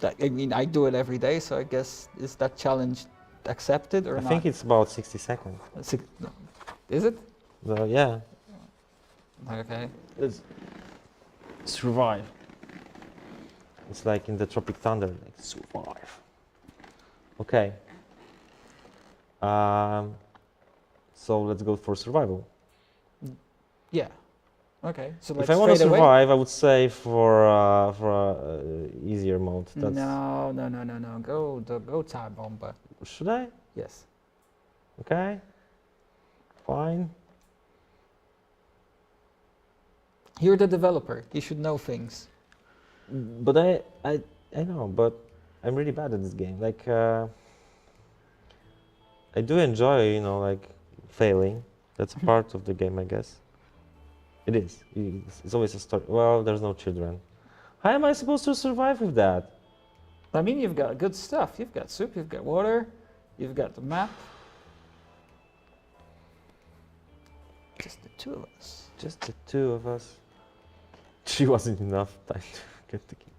I mean, I do it every day, so I guess is that challenge accepted or I not? think it's about 60 seconds. No. Is it? Yeah. Okay. It's survive. It's like in the Tropic Thunder, like survive. Okay. So let's go for survival. Yeah. Okay. So If let's I want to straight away. survive, I would say for easier mode. That's No. Go Time Bomber. Should I? Yes. Okay. Fine. You're the developer. You should know things. But I know, but I'm really bad at this game. Like I do enjoy, like failing. That's part of the game, I guess. It is. It's always a story. Well, there's no children. How am I supposed to survive with that? I mean, you've got good stuff. You've got soup. You've got water. You've got the map. Just the 2 of us. Just the 2 of us. She wasn't enough time to get the kids.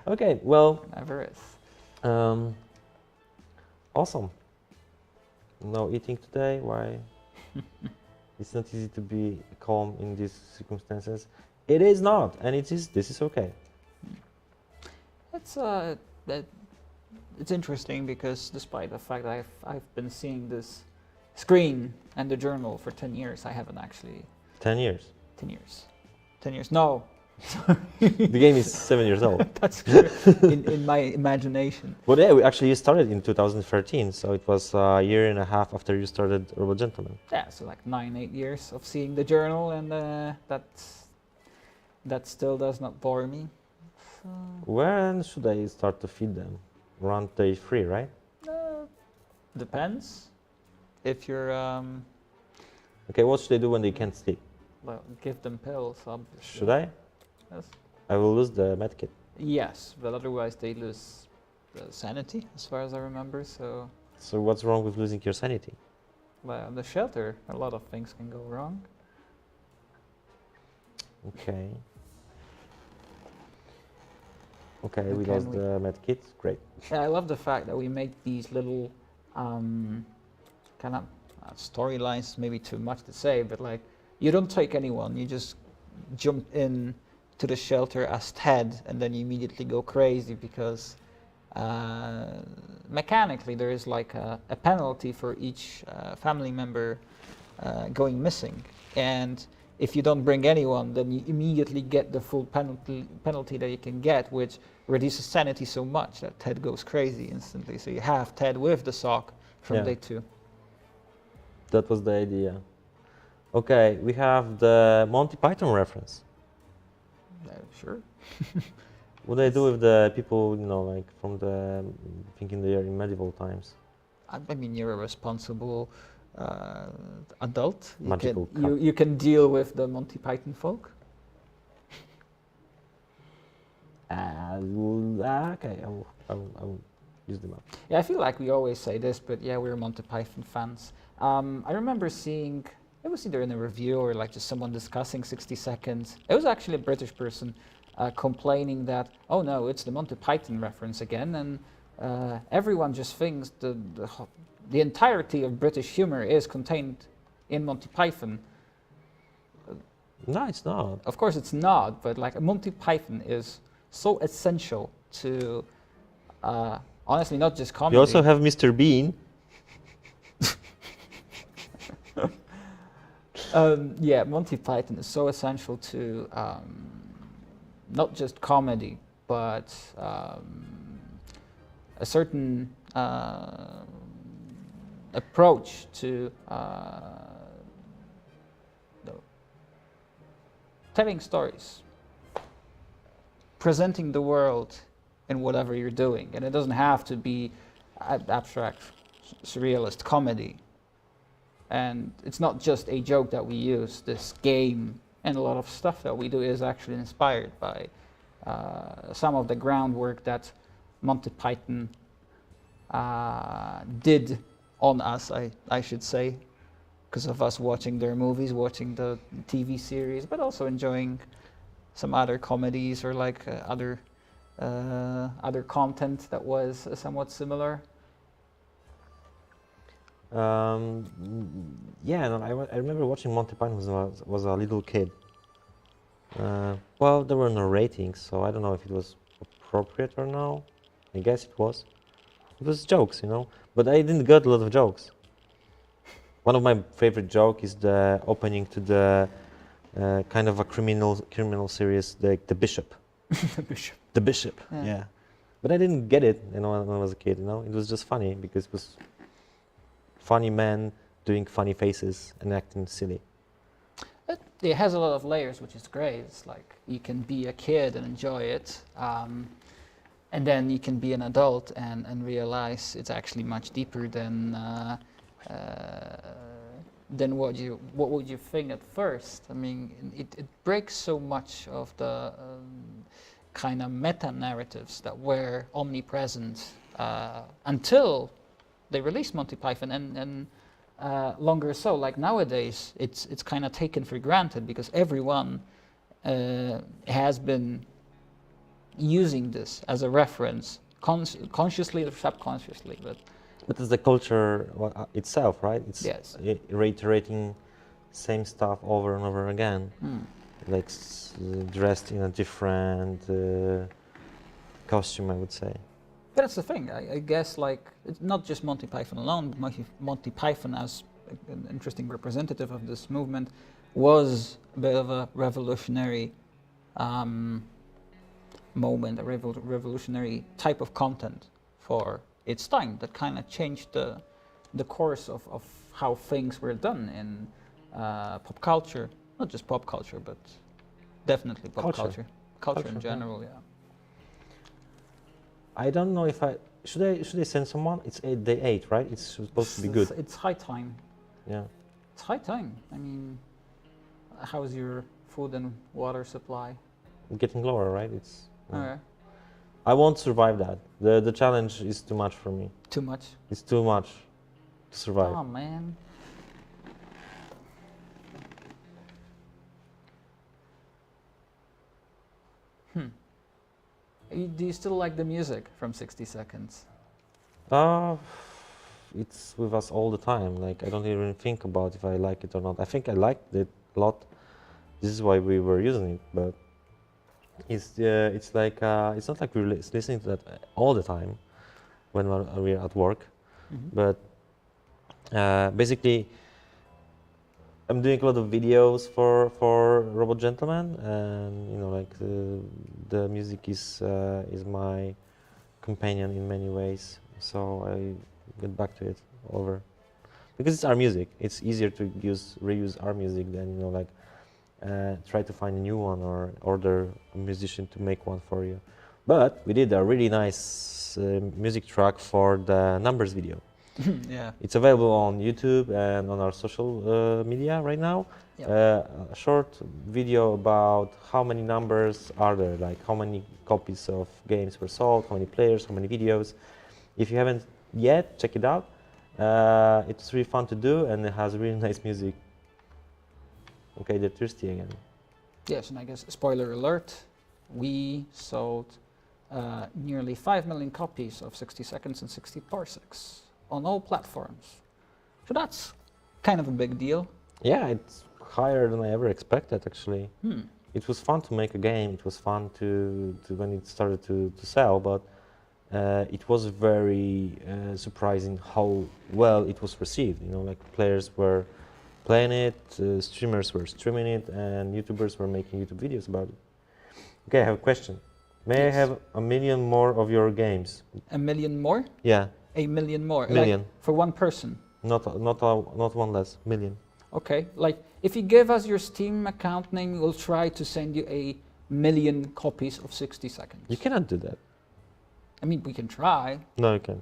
Okay, well, Never is. awesome. No eating today. Why? It's not easy to be calm in these circumstances. It is not, and it is. This is okay. It's it's interesting because despite the fact that I've been seeing this screen and the journal for 10 years, I haven't actually 10 years. 10 years. 10 years. No. The game is 7 years old. That's true. in my imagination. Well, yeah, we actually started in 2013, so it was a year and a half after you started Robot Gentleman. Yeah, so like 9-8 years of seeing the journal, and that still does not bore me. So, When should I start to feed them? Around day 3, right? depends. If you're Okay, what should I do when they can't sleep? well, give them pills, obviously. Should I? Yes. I will lose the medkit. Yes, but otherwise they lose sanity, as far as I remember. So, So what's wrong with losing your sanity? well, in the shelter, a lot of things can go wrong. Okay. Okay, we Okay, lost the medkit. Great. Yeah, I love the fact that we make these little kind of storylines. Maybe too much to say, but like you don't take anyone. You just jump in to the shelter as Ted, and then you immediately go crazy because mechanically there is like a penalty for each family member going missing, and if you don't bring anyone, then you immediately get the full penalty that you can get, which reduces sanity so much that Ted goes crazy instantly. So you have Ted with the sock from Yeah. day 2. That was the idea. Okay, we have the Monty Python reference. Sure. What do I do with the people, you know, like from the thinking they are in medieval times? I mean, you're a responsible adult. Magical You can deal with the Monty Python folk. Okay, I will use them up. Yeah, I feel like we always say this, but yeah, we're Monty Python fans. I remember seeing, it was either in a review or like just someone discussing 60 Seconds. It was actually a British person complaining that, oh no, it's the Monty Python reference again, and everyone just thinks the entirety of British humor is contained in Monty Python. No, it's not. Of course it's not, but like Monty Python is so essential to, honestly, not just comedy. You also have Mr. Bean. Yeah, Monty Python is so essential to not just comedy, but a certain approach to telling stories, presenting the world in whatever you're doing. And it doesn't have to be abstract, surrealist comedy. And it's not just a joke that we use. This game and a lot of stuff that we do is actually inspired by some of the groundwork that Monty Python did on us, I should say, because of us watching their movies, watching the TV series, but also enjoying some other comedies or like other content that was somewhat similar. Yeah, no, I remember watching Monty Python when I was a little kid. Well, there were no ratings, so I don't know if it was appropriate or no. I guess it was. It was jokes, you know, but I didn't get a lot of jokes. One of my favorite joke is the opening to the kind of a criminal series, the Bishop. The Bishop. The Bishop, Yeah. yeah. But I didn't get it, you know, when I was a kid. You know, it was just funny because it was funny men doing funny faces and acting silly. It has a lot of layers, which is great. It's like you can be a kid and enjoy it, and then you can be an adult and realize it's actually much deeper than what would you think at first. I mean, it breaks so much of the kind of meta narratives that were omnipresent until they released Monty Python, and longer so. Like nowadays, it's kind of taken for granted because everyone has been using this as a reference, consciously or subconsciously, but it's the culture itself, right? It's yes. reiterating same stuff over and over again, like dressed in a different costume, I would say. But that's the thing. I guess like it's not just Monty Python alone. But Monty Python, as an interesting representative of this movement, was a bit of a revolutionary moment, a revolutionary type of content for its time that kind of changed the course of how things were done in pop culture. Not just pop culture, but definitely pop culture. Culture in general, yeah. I don't know if I should I send someone. It's day 8, right? It's supposed to be good. It's high time. Yeah. It's high time. I mean, how's your food and water supply? Getting lower, right? It's. Okay. I won't survive that. The challenge is too much for me. Too much? It's too much to survive. Oh man. Do you still like the music from 60 Seconds? It's with us all the time. Like I don't even think about if I like it or not. I think I liked it a lot. This is why we were using it. But it's like it's not like we're listening to that all the time when we're at work. But basically, I'm doing a lot of videos for Robot Gentleman, and like the music is my companion in many ways. So I get back to it over because it's our music. It's easier to reuse our music than like try to find a new one or order a musician to make one for you. But we did a really nice music track for the numbers video. Yeah. It's available on YouTube and on our social media right now. Yep. A short video about how many numbers are there, like how many copies of games were sold, how many players, how many videos. If you haven't yet, check it out. It's really fun to do and it has really nice music. Okay, they're thirsty again. Yes, and I guess, spoiler alert, we sold nearly 5 million copies of 60 Seconds and 60 Parsecs on all platforms. So that's kind of a big deal. Yeah, it's higher than I ever expected, actually. It was fun to make a game. It was fun to when it started to sell, but it was very surprising how well it was received. Like players were playing it, streamers were streaming it, and YouTubers were making YouTube videos about it. Okay, I have a question. May I have 1 million more of your games? 1 million more? Yeah. 1 million more? Million. Like for one person? Not one less. Million. Okay, like if you give us your Steam account name, we'll try to send you 1 million copies of 60 Seconds. You cannot do that. I mean, we can try. No, you can.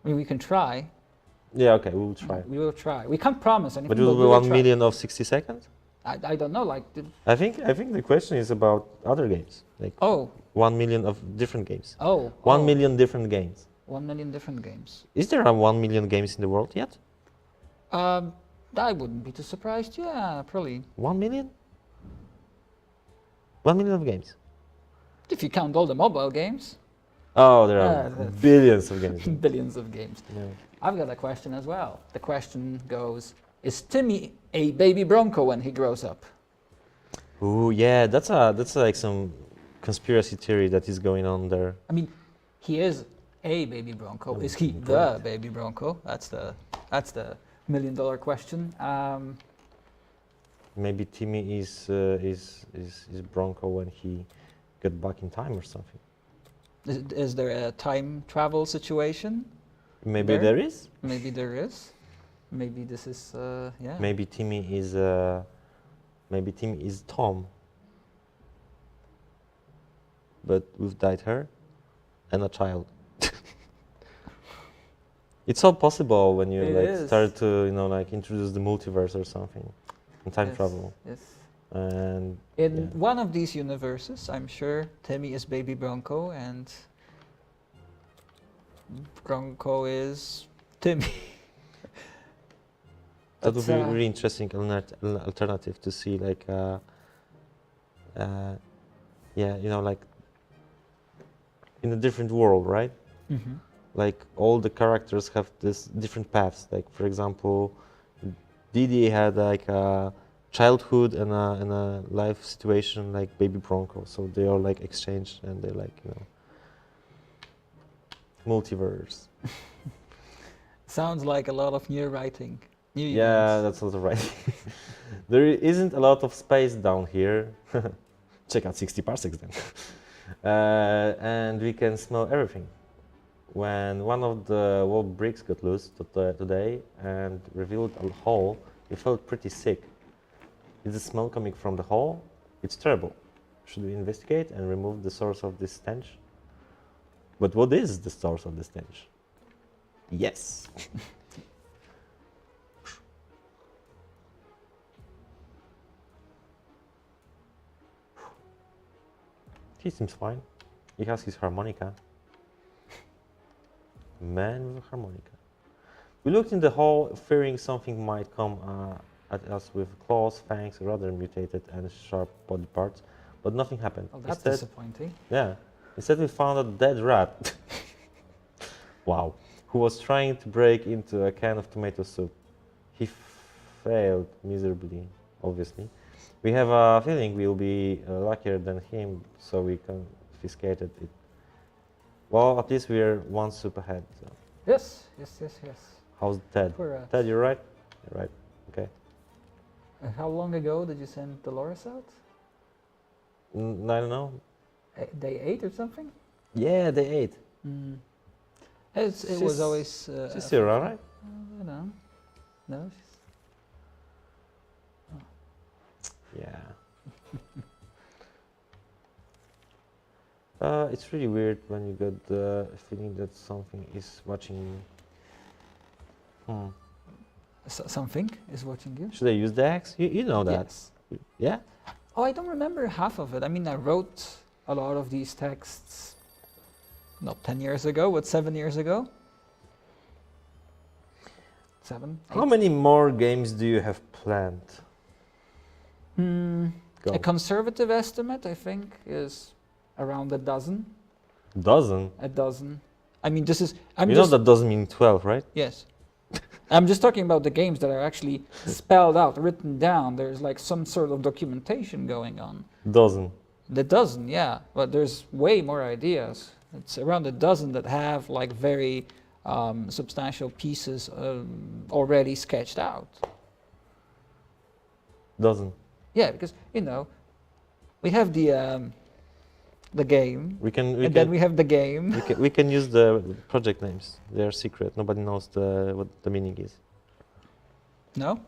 I mean, we can try. Yeah, okay, we will try. We will try. We can't promise anything. But it will be 1 million of 60 seconds? I don't know, like... I think the question is about other games. Like 1 million of different games. 1 million different games. 1 million different games. Is there a 1 million games in the world yet? I wouldn't be too surprised. Yeah, probably. 1 million? 1 million of games. If you count all the mobile games. Oh, there are billions of games. Billions of games. Yeah. I've got a question as well. The question goes, is Timmy a baby Bronco when he grows up? Ooh, yeah, that's like some conspiracy theory that is going on there. I mean, he is a baby Bronco. Is he the baby Bronco? That's the $1 million question. Maybe Timmy is Bronco when he got back in time or something. Is there a time travel situation? Maybe there is. Maybe there is. Maybe this is yeah. Maybe Timmy is Tom, but with dyed hair and a child. It's all possible when you start to introduce the multiverse or something, and time travel. Yes. And in one of these universes, I'm sure Timmy is baby Bronco and Bronco is Timmy. That would be a really interesting alternative to see, like yeah, you know, like in a different world, right? Mm-hmm. Like all the characters have this different paths. Like for example, Didi had like a childhood and a life situation like Baby Bronco. So they all like exchange and they like, you know, multiverse. Sounds like a lot of new writing. New Yeah, events. that's also right. There isn't a lot of space down here. Check out 60 parsecs then. And we can smell everything. When one of the wall bricks got loose today and revealed a hole, we felt pretty sick. Is the smell coming from the hole? It's terrible. Should we investigate and remove the source of this stench? But what is the source of the stench? Yes. He seems fine. He has his harmonica. Man with a harmonica. We looked in the hole, fearing something might come at us with claws, fangs, or other mutated and sharp body parts, but nothing happened. Well, that's Instead, disappointing. yeah. Instead, we found a dead rat. Wow. Who was trying to break into a can of tomato soup. He failed miserably, obviously. We have a feeling we'll be luckier than him, so we confiscated it. Well, at least we're one soup ahead. So. Yes. How's Ted? Poor rat. Ted, you're right? You're right. Okay. How long ago did you send Dolores out? I don't know. Day 8 or something? Yeah, they ate. Mm. It She's- was always. She's still around, right? I don't know. No. Yeah. It's really weird when you get the feeling that something is watching you. Something is watching you. Should I use the axe? You know that. Yes. Yeah? Oh, I don't remember half of it. I mean, I wrote a lot of these texts not 10 years ago, but 7 years ago. 7. How many more games do you have planned? Go. A conservative estimate, I think, is around a dozen. Dozen? A dozen. I mean, this is. I'm You know just. that doesn't mean 12, right? Yes. I'm just talking about the games that are actually spelled out, written down. There's like some sort of documentation going on. Dozen. The dozen, yeah, but there's way more ideas. It's around a dozen that have like very substantial pieces already sketched out. Dozen. Yeah, because we have the game, and then we have the game. we can use the project names. They're secret. Nobody knows what the meaning is. No,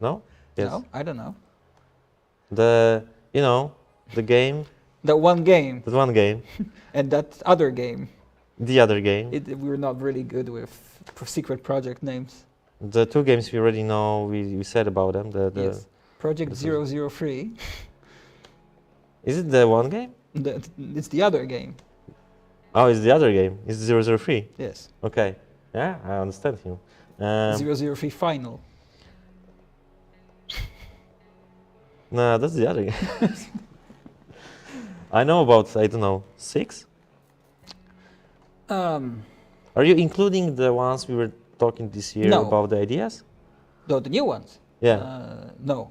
No? Yes. no, I don't know. The game, The one game that one game, and that other game. the other game, We're not really good with secret project names. the two games we already know. We said about them. Yes. Project this 003. Is it the one game? It's the other game. Oh, it's the other game. It's 003. Yes. Okay. Yeah, I understand you. 003 final. No, that's the other game. I know about, I don't know, 6? Are you including the ones we were talking this year No. about the ideas? No, the new ones. Yeah. No.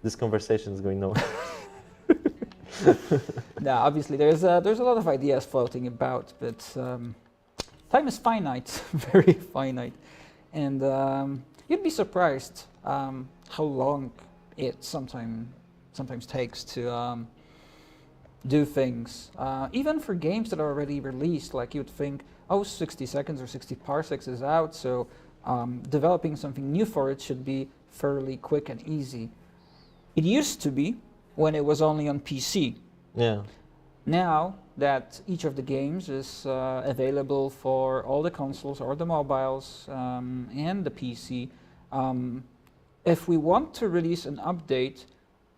This conversation is going nowhere. No, obviously there's a lot of ideas floating about, but time is finite, very finite, and you'd be surprised how long it sometimes takes to do things. Even for games that are already released, like you'd think, oh, 60 seconds or 60 parsecs is out, so developing something new for it should be fairly quick and easy. It used to be when it was only on PC. Yeah. Now that each of the games is available for all the consoles or the mobiles and the PC, if we want to release an update,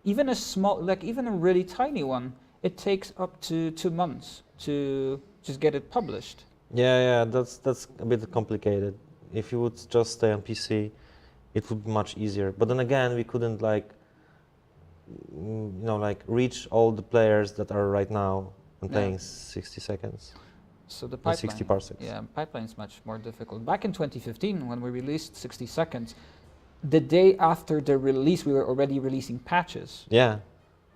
even a really tiny one, it takes up to 2 months to just get it published. Yeah, that's a bit complicated. If you would just stay on PC, it would be much easier. But then again, we couldn't like reach all the players that are right now and Yeah. playing 60 seconds So the and 60 pipeline, parsecs. yeah, pipeline is much more difficult. Back in 2015, when we released 60 seconds, the day after the release, we were already releasing patches Yeah,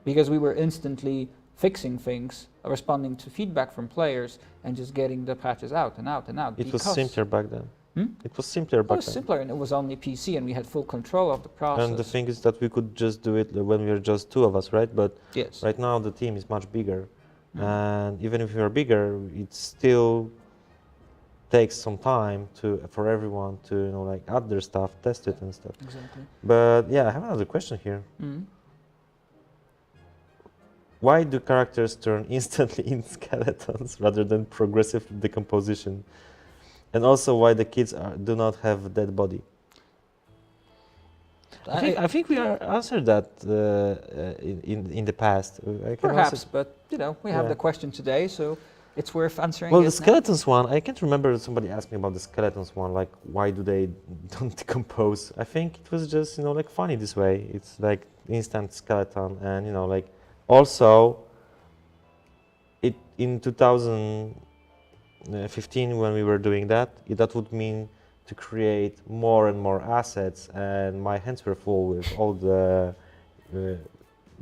because we were instantly fixing things, responding to feedback from players, and just getting the patches out and out and out. it was simpler back then. It was simpler It back was then. simpler, and it was only PC, and we had full control of the process. And the thing is that we could just do it when we were just two of us, right? But yes, right now the team is much bigger. Mm. And even if we are bigger, it still takes some time for everyone to like add their stuff, test it and stuff. Exactly. But yeah, I have another question here. Mm. Why do characters turn instantly in skeletons rather than progressive decomposition? And also why the kids do not have a dead body? I think we answered that in the past. I can Perhaps, answer- but we have Yeah. the question today, so it's worth answering. Well, it the skeletons one, I can't remember somebody asked me about the skeletons one, like why do they don't decompose? I think it was just, like funny this way. It's like instant skeleton and, like also it in 2015 when we were doing that, that would mean to create more and more assets, and my hands were full with all the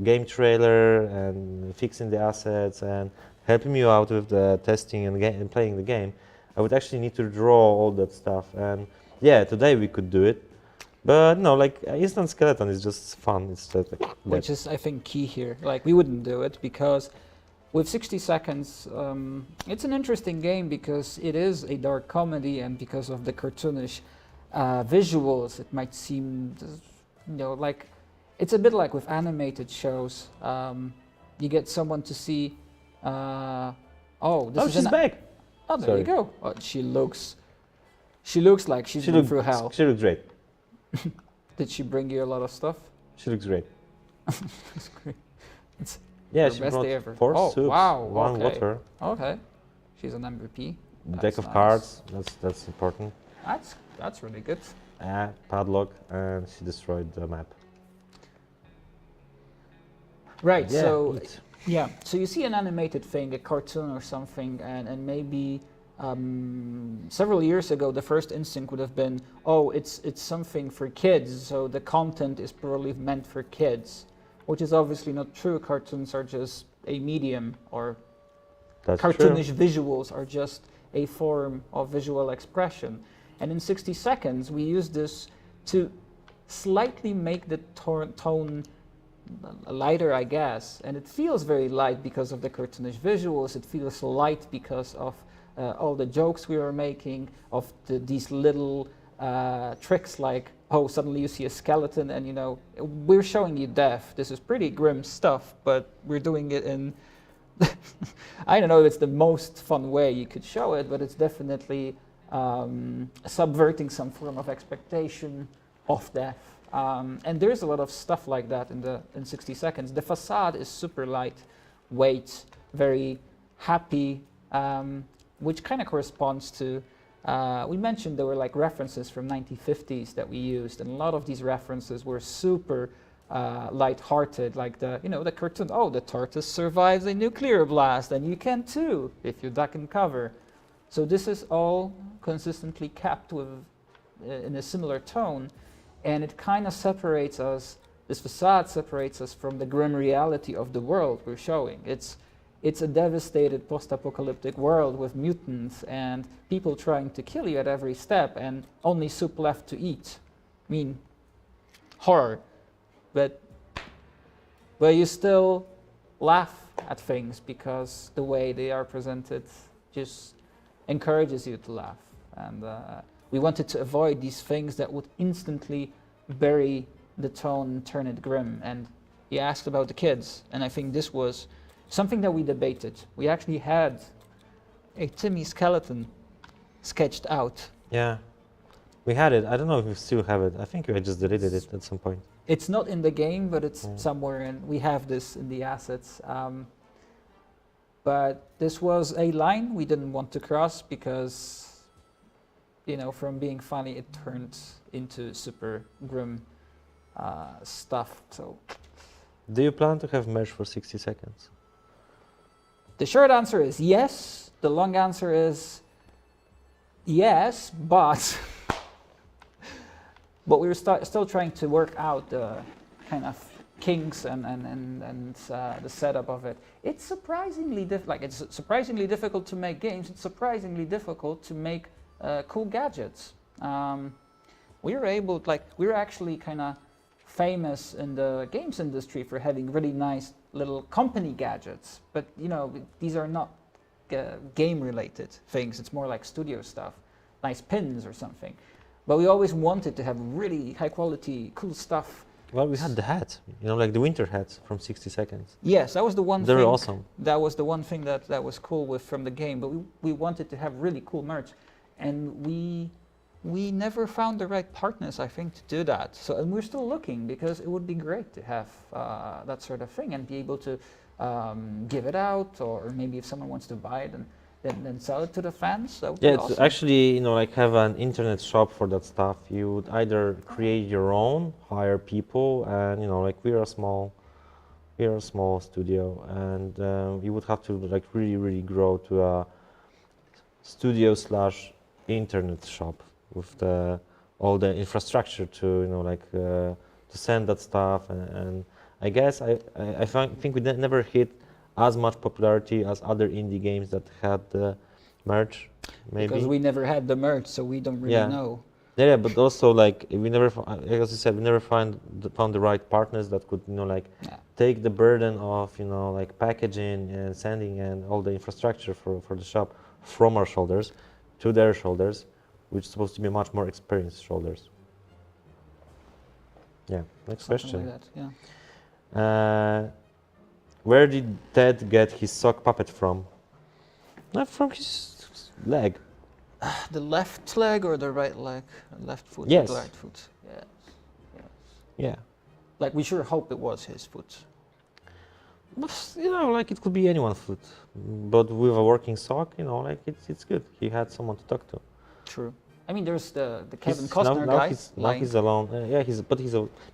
game trailer and fixing the assets and helping you out with the testing and playing the game. I would actually need to draw all that stuff, and yeah, today we could do it, but no, like instant skeleton is just fun. It's just like which is, I think, key here. Like, we wouldn't do it because with 60 seconds, it's an interesting game because it is a dark comedy, and because of the cartoonish visuals, it might seem, like it's a bit like with animated shows. You get someone to see, oh, this is she's back. Oh, there Sorry. you go. Oh, she looks like she's been through hell. She looks great. Did she bring you a lot of stuff? She looks great. That's great. Yeah, Her she best brought day ever. 4 Oh, soups, wow, 1 okay. water, Okay, she's an MVP. deck That's of nice. cards. That's important. That's really good. Padlock, and she destroyed the map. Right. Yeah, So eat. yeah. So you see an animated thing, a cartoon or something, and maybe several years ago, the first instinct would have been, oh, it's something for kids, so the content is probably meant for kids, which is obviously not true. Cartoons are just a medium, or That's cartoonish true. visuals are just a form of visual expression. And in 60 seconds, we use this to slightly make the tone lighter, I guess. And it feels very light because of the cartoonish visuals. It feels light because of all the jokes we were making, of these little tricks like, oh, suddenly you see a skeleton and, we're showing you death. This is pretty grim stuff, but we're doing it in I don't know if it's the most fun way you could show it, but it's definitely subverting some form of expectation of death. And there's a lot of stuff like that in 60 seconds. The facade is super lightweight, very happy, which kind of corresponds to, we mentioned there were like references from 1950s that we used, and a lot of these references were super light-hearted, like the cartoon, oh, the tortoise survives a nuclear blast, and you can too if you duck and cover. So this is all consistently kept with in a similar tone, and it kind of separates us, this facade separates us from the grim reality of the world we're showing. It's a devastated post-apocalyptic world with mutants and people trying to kill you at every step and only soup left to eat. I mean, horror. But you still laugh at things because the way they are presented just encourages you to laugh. And we wanted to avoid these things that would instantly bury the tone and turn it grim. And he asked about the kids, and I think this was something that we debated. We actually had a Timmy skeleton sketched out. Yeah, we had it. I don't know if we still have it. I think I just deleted it at some point. It's not in the game, but it's somewhere, and we have this in the assets. But this was a line we didn't want to cross because, from being funny, it turned into super grim stuff. So Do you plan to have merch for 60 seconds? The short answer is yes. The long answer is yes, but but we're still trying to work out the kind of kinks and the setup of it. It's surprisingly it's surprisingly difficult to make games. It's surprisingly difficult to make cool gadgets. We're actually kind of famous in the games industry for having really nice little company gadgets, but these are not game related things. It's more like studio stuff, nice pins or something. But we always wanted to have really high quality cool stuff. Well, we had the hats, like the winter hats from 60 seconds. Yes, that was the one They thing. were awesome. That was the one thing that was cool from the game. But we wanted to have really cool merch, and we never found the right partners, I think, to do that. And we're still looking, because it would be great to have that sort of thing and be able to give it out, or maybe if someone wants to buy it and then sell it to the fans. That would be It's awesome. actually, have an internet shop for that stuff. You would either create your own, hire people, and we're a small studio, and you would have to really grow to a studio / internet shop with all the infrastructure to to send that stuff, and I guess I think we never hit as much popularity as other indie games that had the merch, maybe. Because we never had the merch, so we don't really know. Yeah, but also we never, as you said, we never found the right partners that could take the burden of packaging and sending and all the infrastructure for the shop from our shoulders to their shoulders, which is supposed to be much more experienced shoulders. Yeah, next Something question. like that, yeah. Where did Ted get his sock puppet from? From his leg. The left leg or the right leg? Left foot Yes. or the right foot? Yes. Yes. Yeah. Like, we sure hope it was his foot. It could be anyone's foot, but with a working sock, it's good. He had someone to talk to. True. I mean, there's the Kevin Costner now guy. he's alone.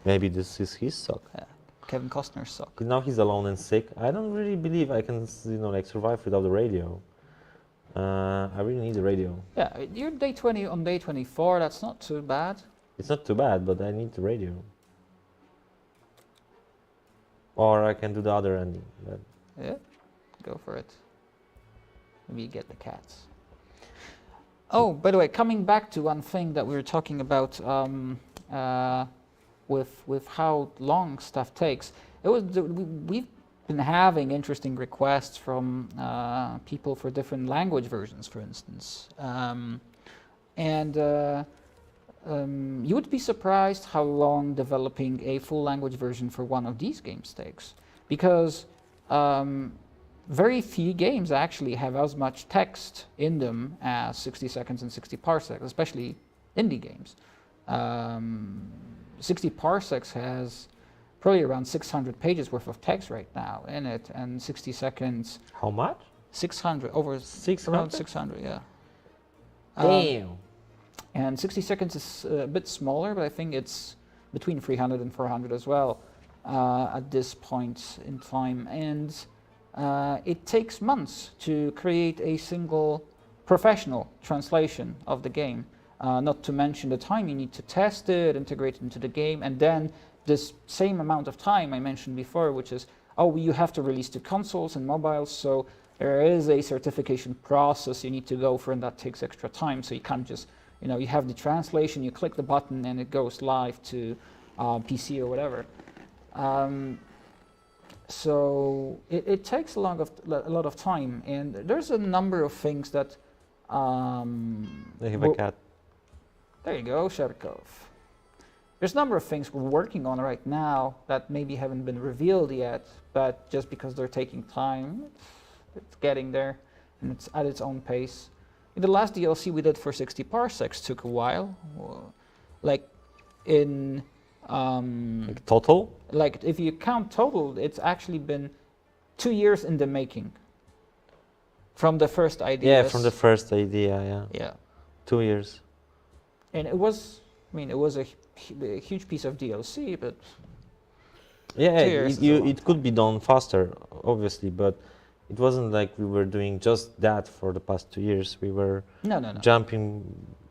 Maybe this is his sock. Yeah, Kevin Costner's sock. Now he's alone and sick. I don't really believe I can, survive without the radio. I really need the radio. Yeah, you're day 20 on day 24. That's not too bad. It's not too bad, but I need the radio. Or I can do the other ending. Yeah, go for it. Maybe you get the cats. Oh, by the way, coming back to one thing that we were talking about with how long stuff takes. We've been having interesting requests from people for different language versions, for instance, you would be surprised how long developing a full language version for one of these games takes, because very few games actually have as much text in them as 60 seconds and 60 parsecs, especially indie games. 60 parsecs has probably around 600 pages worth of text right now in it, and 60 seconds. How much? 600, over 600? around 600, yeah. Damn. And 60 seconds is a bit smaller, but I think it's between 300 and 400 as well at this point in time. And it takes months to create a single professional translation of the game, not to mention the time you need to test it, integrate it into the game, and then this same amount of time I mentioned before, which is, you have to release to consoles and mobiles, so there is a certification process you need to go through, and that takes extra time, so you can't just, you have the translation, you click the button, and it goes live to PC or whatever. So it takes a lot of time, and there's a number of things that... They have a cat. There you go, Sharkov. There's a number of things we're working on right now that maybe haven't been revealed yet, but just because they're taking time, it's getting there, and it's at its own pace. The last DLC we did for 60 parsecs took a while. Total? Like, if you count total, it's actually been 2 years in the making. From the first idea. Yeah, from the first idea, yeah. Yeah. 2 years. And it was a huge piece of DLC, but Yeah, 2 years is a long it could time. be done faster, obviously, but it wasn't like we were doing just that for the past 2 years. We were No, no, no. jumping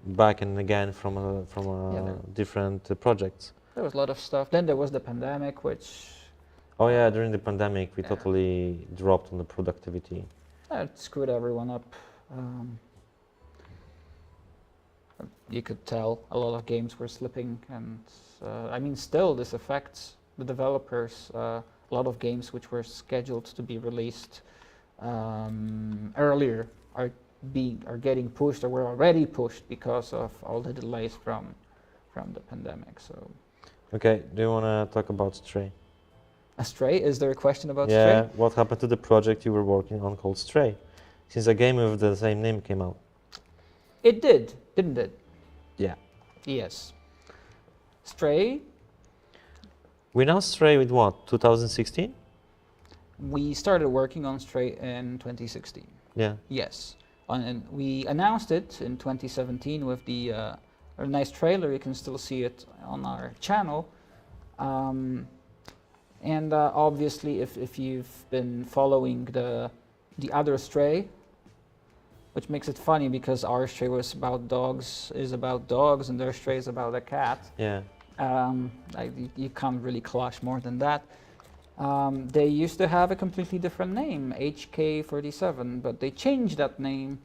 back and again from Yeah, different projects. there was a lot of stuff. Then there was the pandemic, which Oh yeah, uh, during the pandemic, we yeah, totally dropped on the productivity. it screwed everyone up. You could tell a lot of games were slipping, and I mean, still this affects the developers. A lot of games which were scheduled to be released earlier are getting pushed, or were already pushed because of all the delays from the pandemic. So, Okay, do you want to talk about Stray? Stray, is there a question about Yeah, Stray? what happened to the project you were working on called Stray? Since a game with the same name came out. It did, didn't it? Yeah. Yes. Stray, We now Stray with what? 2016? we started working on Stray in 2016. Yeah. Yes. And we announced it in 2017 with a nice trailer. You can still see it on our channel. And obviously, if you've been following the other Stray, which makes it funny because our Stray is about dogs, and their Stray is about a cat. Yeah. You can't really clash more than that. They used to have a completely different name, HK47, but they changed that name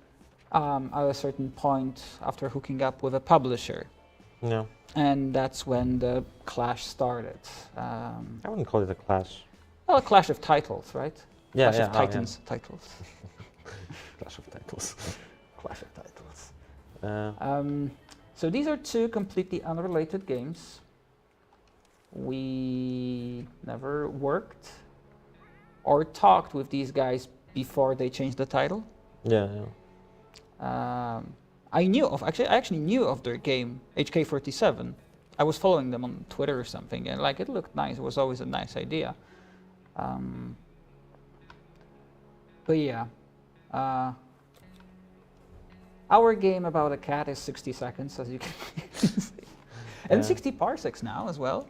at a certain point after hooking up with a publisher. Yeah. And that's when the clash started. I wouldn't call it a clash. Well, a clash of titles, right? Yeah, Clash yeah. of Titans titles. Clash of titles. Clash of titles. Uh, So these are two completely unrelated games. We never worked or talked with these guys before they changed the title. yeah, yeah. I actually knew of their game HK47. I was following them on Twitter or something, and like it looked nice. It was always a nice idea. But yeah, our game about a cat is 60 seconds, as you can see, and Yeah. 60 parsecs now as well.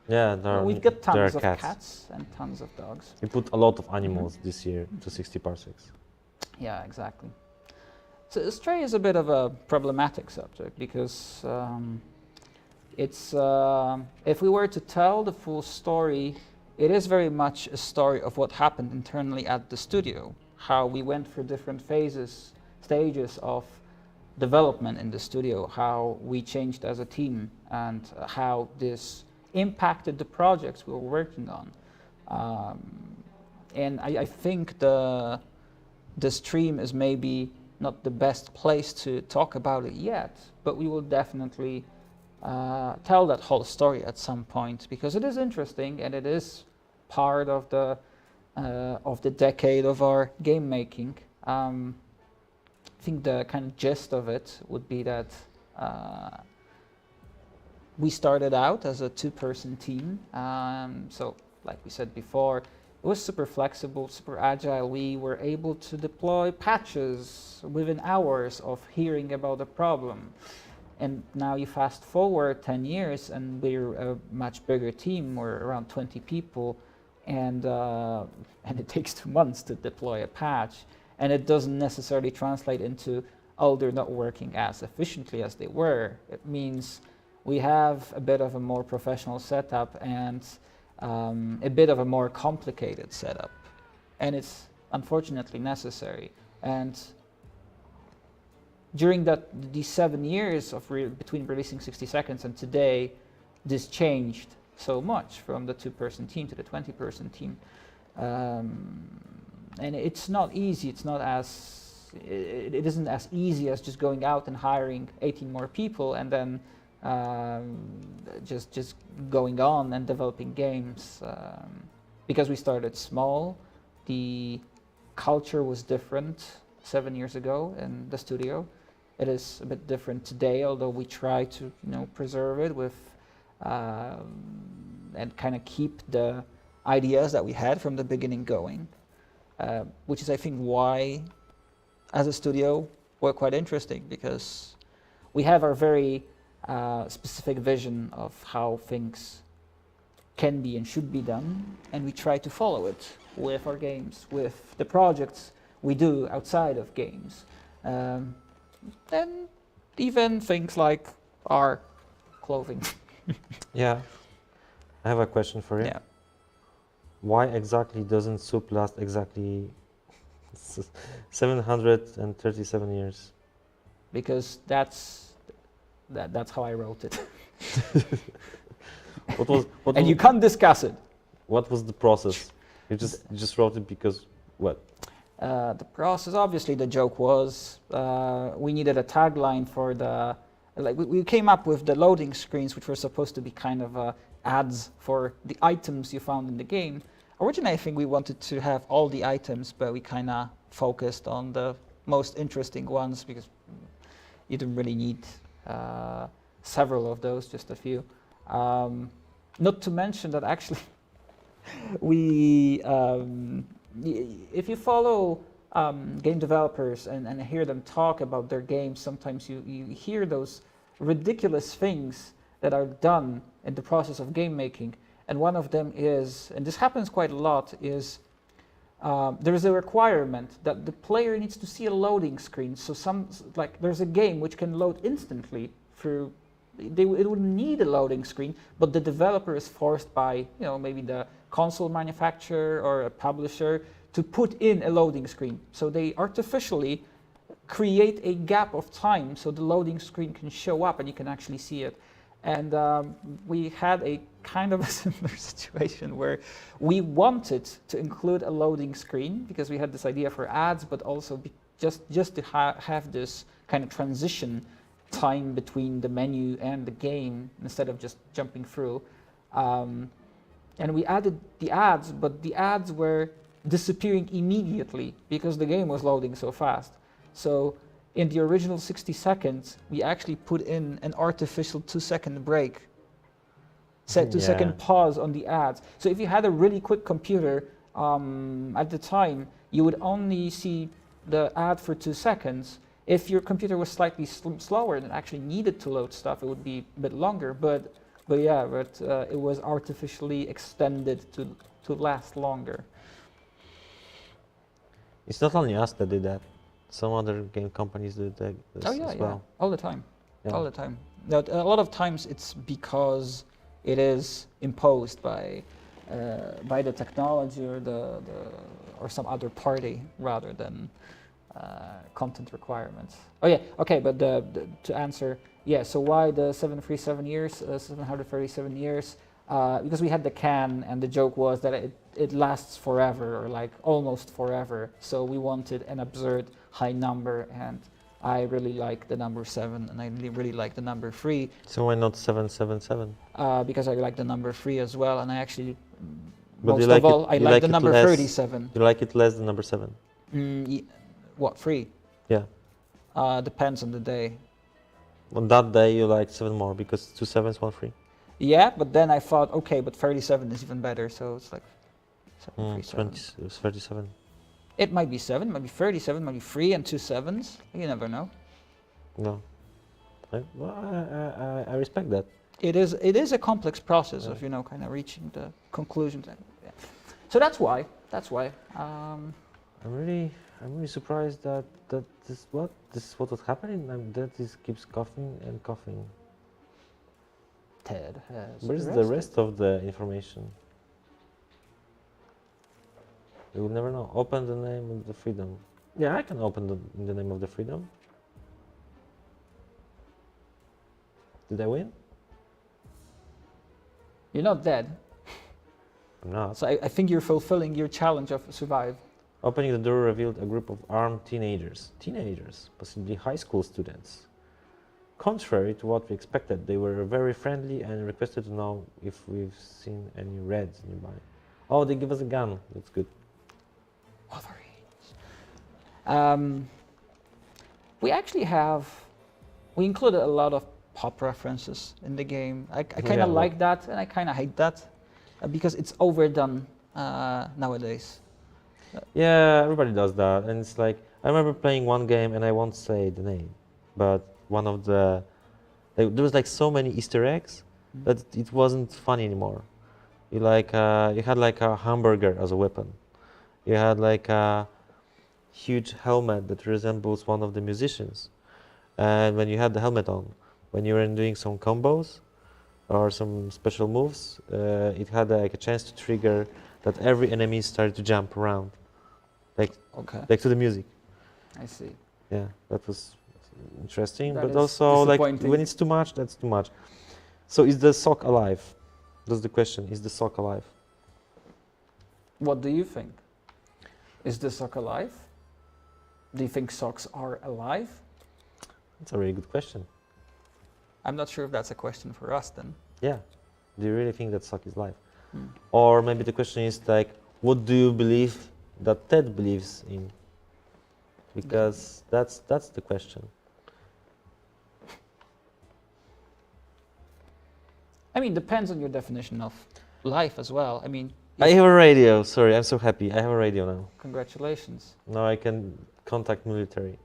Yeah, We've got there are tons of cats. cats and tons of dogs. We put a lot of animals this year to 60 parsecs. Yeah, exactly. So Stray is a bit of a problematic subject because it's if we were to tell the full story, it is very much a story of what happened internally at the studio, how we went through different stages of development in the studio, how we changed as a team, and how this impacted the projects we were working on. And I think the stream is maybe not the best place to talk about it yet, but we will definitely tell that whole story at some point because it is interesting and it is part of the decade of our game making. I think the kind of gist of it would be that we started out as a two-person team. So, like we said before, it was super flexible, super agile. We were able to deploy patches within hours of hearing about a problem. And now you fast forward 10 years and we're a much bigger team. We're around 20 people, and it takes 2 months to deploy a patch. And it doesn't necessarily translate into, oh, they're not working as efficiently as they were. It means we have a bit of a more professional setup and a bit of a more complicated setup. And it's unfortunately necessary. And during these 7 years of between releasing 60 seconds and today, this changed so much from the 2-person team to the 20-person team. And it's not easy. It's not it isn't as easy as just going out and hiring 18 more people and then just going on and developing games. Because we started small, the culture was different 7 years ago in the studio. It is a bit different today, although we try to preserve it with and kind of keep the ideas that we had from the beginning going. Which is, I think, why, as a studio, we're quite interesting because we have our very specific vision of how things can be and should be done, and we try to follow it with our games, with the projects we do outside of games. And even things like our clothing. Yeah. I have a question for you. Yeah. Why exactly doesn't soup last exactly 737 years? Because that's how I wrote it. And you can't discuss it. What was the process? You just wrote it because what? The process, obviously, the joke was we needed a tagline for the. Like we came up with the loading screens, which were supposed to be kind of ads for the items you found in the game. Originally, I think we wanted to have all the items, but we kind of focused on the most interesting ones because you didn't really need several of those, just a few. Not to mention that actually we, if you follow game developers and hear them talk about their games, sometimes you hear those ridiculous things that are done in the process of game making. And one of them is, and this happens quite a lot, is there is a requirement that the player needs to see a loading screen. So there's a game which can load instantly through. It would need a loading screen, but the developer is forced by maybe the console manufacturer or a publisher to put in a loading screen. So they artificially create a gap of time so the loading screen can show up and you can actually see it. And we had a kind of a similar situation where we wanted to include a loading screen because we had this idea for ads, but also just to have this kind of transition time between the menu and the game instead of just jumping through. And we added the ads, but the ads were disappearing immediately because the game was loading so fast. So in the original 60 seconds, we actually put in an artificial 2-second break, set 2-second pause on the ads. So if you had a really quick computer at the time, you would only see the ad for 2 seconds. If your computer was slightly slower and actually needed to load stuff, it would be a bit longer. But it was artificially extended to last longer. It's not only us that did that. Some other game companies did that as well. All the time, all the time. But a lot of times it's because it is imposed by the technology or some other party rather than content requirements. Oh yeah, okay. But to answer, so why the 737 years, 737 years? Because we had the can, and the joke was that it lasts forever, or like almost forever. So we wanted an absurd high number, and I really like the number 7, and I really like the number 3. So why not 777? Because I like the number 3 as well, and I actually, but most of all, I like the number 37. You like it less than number 7? What, 3? Yeah. Depends on the day. On that day you like 7 more because 2 7s, 1 3. Yeah, but then I thought, okay, but 37 is even better, so it's like 37. It might be 7, might be 37, might be 3 and 2 7s. You never know. No. I respect that. It is a complex process of kind of reaching the conclusions. So that's why. I'm really surprised that this is what was happening. That this keeps coughing and coughing. Ted has. Where's the rest of the information? We will never know. Open the name of the freedom. Yeah, I can open in the name of the freedom. Did I win? You're not dead. I'm not. So I think you're fulfilling your challenge of survive. Opening the door revealed a group of armed teenagers, possibly high school students. Contrary to what we expected, they were very friendly and requested to know if we've seen any reds nearby. Oh, they give us a gun. That's good. Wolverines. We included a lot of pop references in the game. I kind of like that, and I kind of hate that because it's overdone nowadays. Yeah, everybody does that, and it's like I remember playing one game, and I won't say the name, but one of there was like so many Easter eggs that it wasn't funny anymore. You had like a hamburger as a weapon. You had like a huge helmet that resembles one of the musicians. And when you had the helmet on, when you were doing some combos or some special moves, it had like a chance to trigger that every enemy started to jump around, Okay, like to the music. I see. Yeah, that was interesting. That But is also, like disappointing. when it's too much, that's too much. So is the sock alive? That's the question. Is the sock alive? What do you think? Is the sock alive? Do you think socks are alive? That's a really good question. I'm not sure if that's a question for us then. Yeah. Do you really think that sock is alive? Hmm. Or maybe the question is like, what do you believe that Ted believes in? Because that's the question. I mean, depends on your definition of life as well. I mean, I have a radio. Sorry, I'm so happy. I have a radio now. congratulations. Now I can contact military.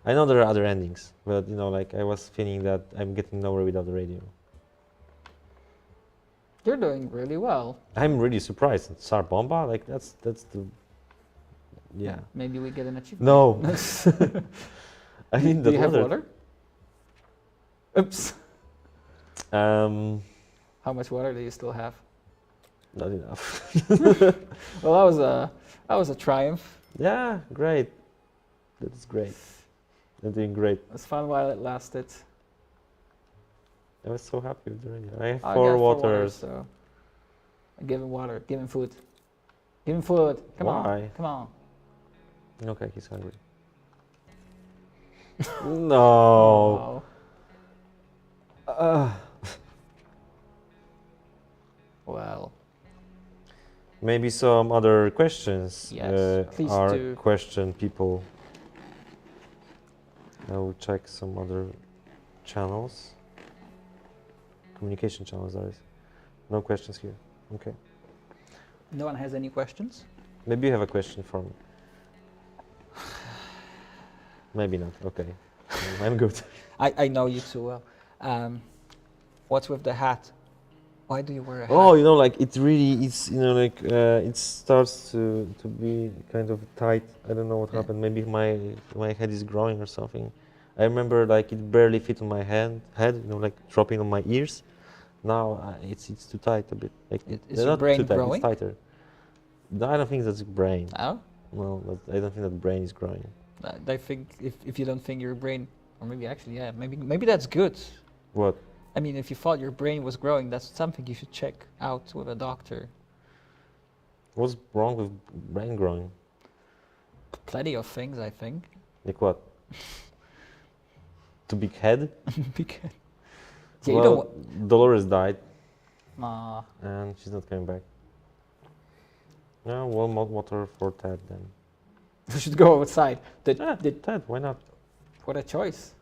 I know there are other endings, but like I was feeling that I'm getting nowhere without the radio. You're doing really well. I'm really surprised. Tsar Bomba, like that's the, yeah. Maybe we get an achievement. No, I need Do that you have water. water? Oops. Um, How much water do you still have? not enough. Well, that was a triumph. Yeah, great. That's great. They're doing great. It was fun while it lasted. I was so happy with the radio. I have I four got waters. so give him water. Give him food. Give him food. Come Why? on. Come on. Okay, he's hungry. No. Oh. Well, Maybe some other questions Yes, please are do. question people. I will check some other channels. Communication channels, that is. No questions here. Okay. no one has any questions? Maybe you have a question for me. Maybe not. Okay. I'm good. I know you too well. What's with the hat? Why do you wear a hat? Oh, like it really is, like it starts to be kind of tight. I don't know what Yeah. happened. Maybe my head is growing or something. I remember like it barely fit on my head, like dropping on my ears. Now it's too tight a bit. Like Is they're your not brain too tight, growing? it's tighter. No, I don't think that's brain. Oh? No, I don't think that brain is growing. I think if you don't think your brain, or maybe actually, yeah, maybe that's good. What? I mean, if you thought your brain was growing, that's something you should check out with a doctor. What's wrong with brain growing? Plenty of things, I think. Like what? Too big head? Because yeah, you don't. Well, Dolores died Aw. and she's not coming back. No, warm water for Ted then. We should go outside. Yeah, Ted, why not? What a choice.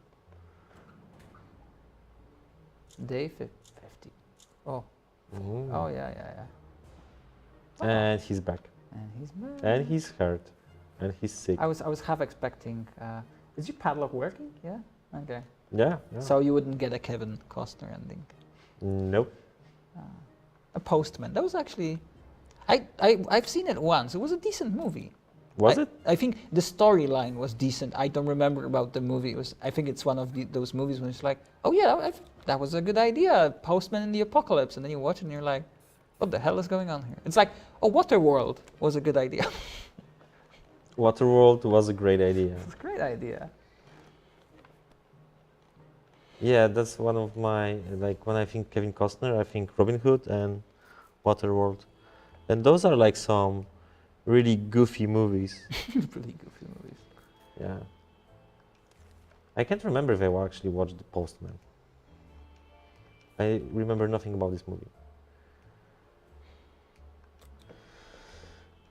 Day 50. Oh. Mm. Oh yeah. And he's back. And he's back. And he's hurt. And he's sick. I was half expecting. Is your padlock working? Yeah. Okay. Yeah. So you wouldn't get a Kevin Costner ending. Nope. A Postman. That was actually. I've seen it once. It was a decent movie. Was it? I think the storyline was decent. I don't remember about the movie. I think it's one of those movies when it's like, oh yeah, that was a good idea. Postman in the Apocalypse, and then you watch it and you're like, what the hell is going on here? It's like, oh, Waterworld was a good idea. Waterworld was a great idea. It's a great idea. Yeah, that's one of my, like, when I think Kevin Costner, I think Robin Hood and Waterworld. And those are like some really goofy movies. Really goofy movies. Yeah. I can't remember if I actually watched The Postman. I remember nothing about this movie.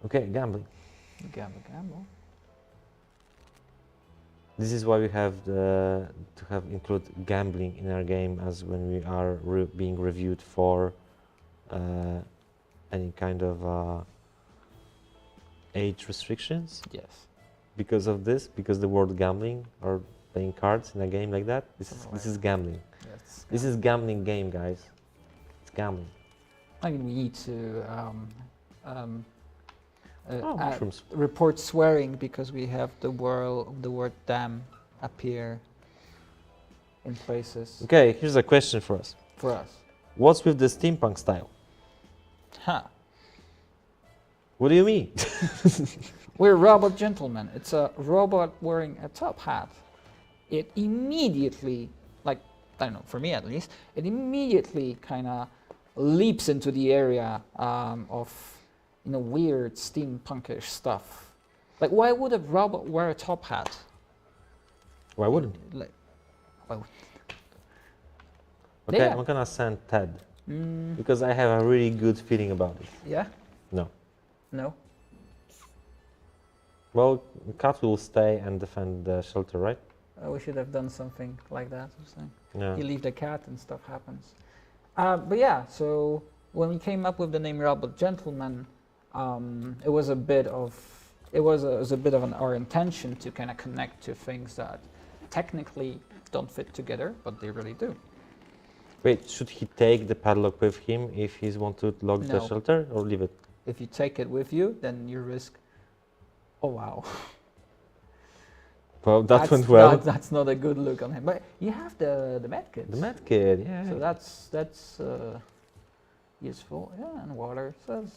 Okay, gambling. Gamble. This is why we have to include gambling in our game as when we are being reviewed for any kind of age restrictions. Yes. Because of this, because the word gambling or playing cards in a game like that, this is gambling. Yes. This is gambling game, guys. It's gambling. I mean, we need to Mushrooms. report swearing because we have the word damn appear in places Okay, here's a question for us. for us. What's with the steampunk style? Huh. What do you mean? We're robot gentlemen. It's a robot wearing a top hat. It immediately, like, I don't know, for me at least, it immediately kind of leaps into the area of, weird steampunkish stuff. Like, why would a robot wear a top hat? Why wouldn't? Like, well, Okay, yeah. I'm gonna send Ted because I have a really good feeling about it. Yeah? No. No? Well, Cat will stay and defend the shelter, right? We should have done something like that or something. Yeah. You leave the cat and stuff happens. But yeah, so when we came up with the name Robot Gentleman, it was a bit of our intention to kind of connect to things that technically don't fit together, but they really do. Wait, should he take the padlock with him if he's want to lock the No. shelter, or leave it? If you take it with you, then you risk. Oh wow, Well, that went That's well. that's not a good look on him. But you have the medkits. The med kit, yeah. So that's useful. Yeah, and water. So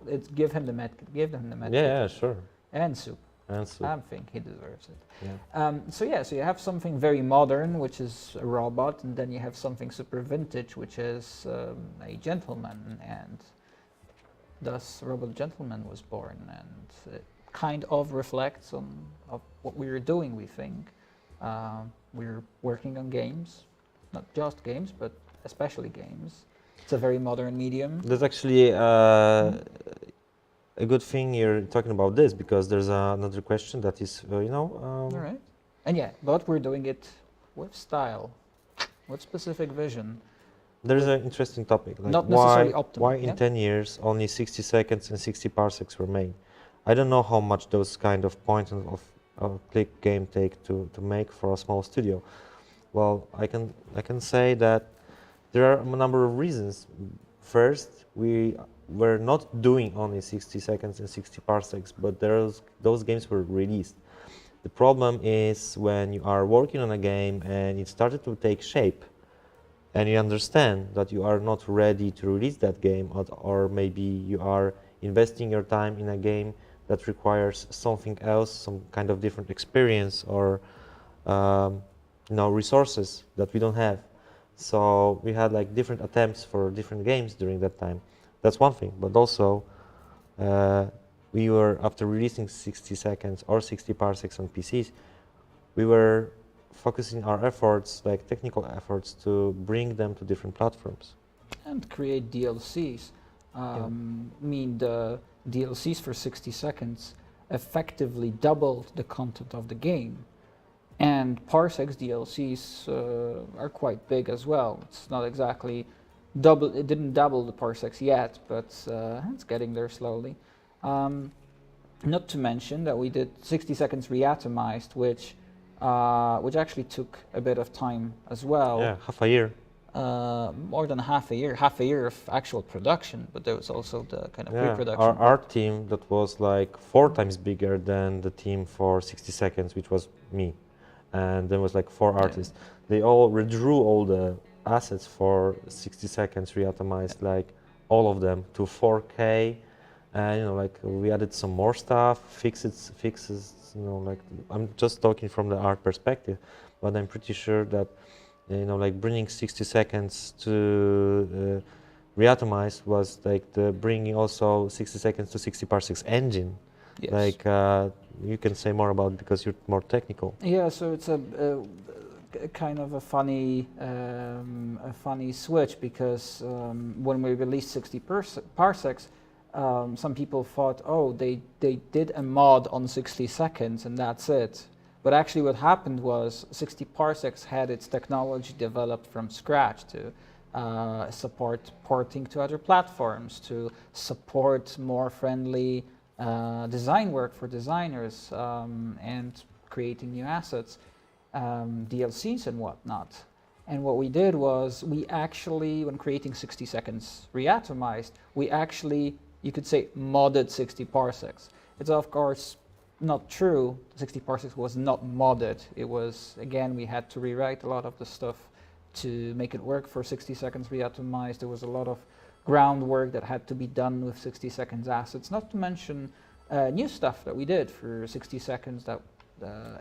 it's give him the medkit. Give him the medkit. Yeah, sure. And soup. And so, I think he deserves it. yeah. So you have something very modern, which is a robot, and then you have something super vintage, which is a gentleman, and thus Robot Gentleman was born, and it kind of reflects on of what we are doing. We think we're working on games, not just games, but especially games. It's a very modern medium. There's actually a good thing you're talking about this, because there's another question that is, All right. And yeah, but we're doing it with style, with specific vision. there's an interesting topic. Like Not necessarily why, optimal, why yeah? in 10 years only 60 seconds and 60 parsecs were made? I don't know how much those kind of point of click game take to make for a small studio. Well, I can say that there are a number of reasons. First, we were not doing only 60 seconds and 60 parsecs, but those games were released. The problem is when you are working on a game and it started to take shape, and you understand that you are not ready to release that game, or maybe you are investing your time in a game that requires something else, some kind of different experience, or resources that we don't have. So we had like different attempts for different games during that time. That's one thing, but also we were, after releasing 60 seconds or 60 parsecs on PCs, we were focusing our efforts, like technical efforts, to bring them to different platforms. And create DLCs. I mean, the DLCs for 60 seconds effectively doubled the content of the game. And Parsecs DLCs are quite big as well. It's not exactly double, it didn't double the Parsecs yet, but it's getting there slowly. Not to mention that we did 60 seconds reatomized, which actually took a bit of time as well. Yeah, half a year. More than half a year of actual production, but there was also the kind of pre-production. Our art team that was like 4 times bigger than the team for 60 seconds, which was me. And there was like 4 artists. They all redrew all the assets for 60 seconds reatomized, like all of them to 4K. And like we added some more stuff, fixes, like I'm just talking from the art perspective, but I'm pretty sure that like bringing 60 seconds to reatomize was like the bringing also 60 seconds to 60 parsecs engine. Yes. Like you can say more about it because you're more technical. Yeah, so it's a kind of a funny switch, because when we released 60 parsecs, some people thought, oh, they did a mod on 60 seconds and that's it. But actually what happened was 60 parsecs had its technology developed from scratch to support porting to other platforms, to support more friendly design work for designers, and creating new assets, DLCs and whatnot. And what we did was we actually, when creating 60 seconds reatomized, we actually, you could say, modded 60 parsecs. It's of course not true. 60 parsecs was not modded. It was, again, we had to rewrite a lot of the stuff to make it work for 60 seconds reatomized. There was a lot of groundwork that had to be done with 60 seconds assets, not to mention new stuff that we did for 60 seconds that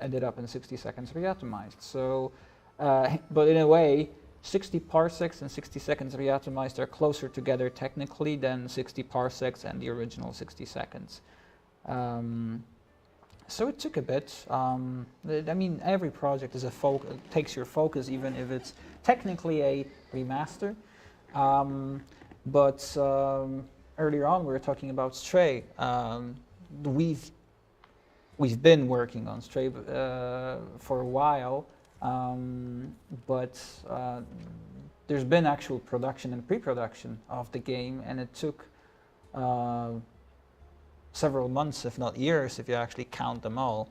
ended up in 60 seconds reatomized. So, but in a way, 60 parsecs and 60 seconds reatomized are closer together technically than 60 parsecs and the original 60 seconds. So it took a bit. I mean, every project is takes your focus, even if it's technically a remaster. But earlier on, we were talking about Stray. We've been working on Stray for a while, but there's been actual production and pre-production of the game, and it took several months, if not years, if you actually count them all.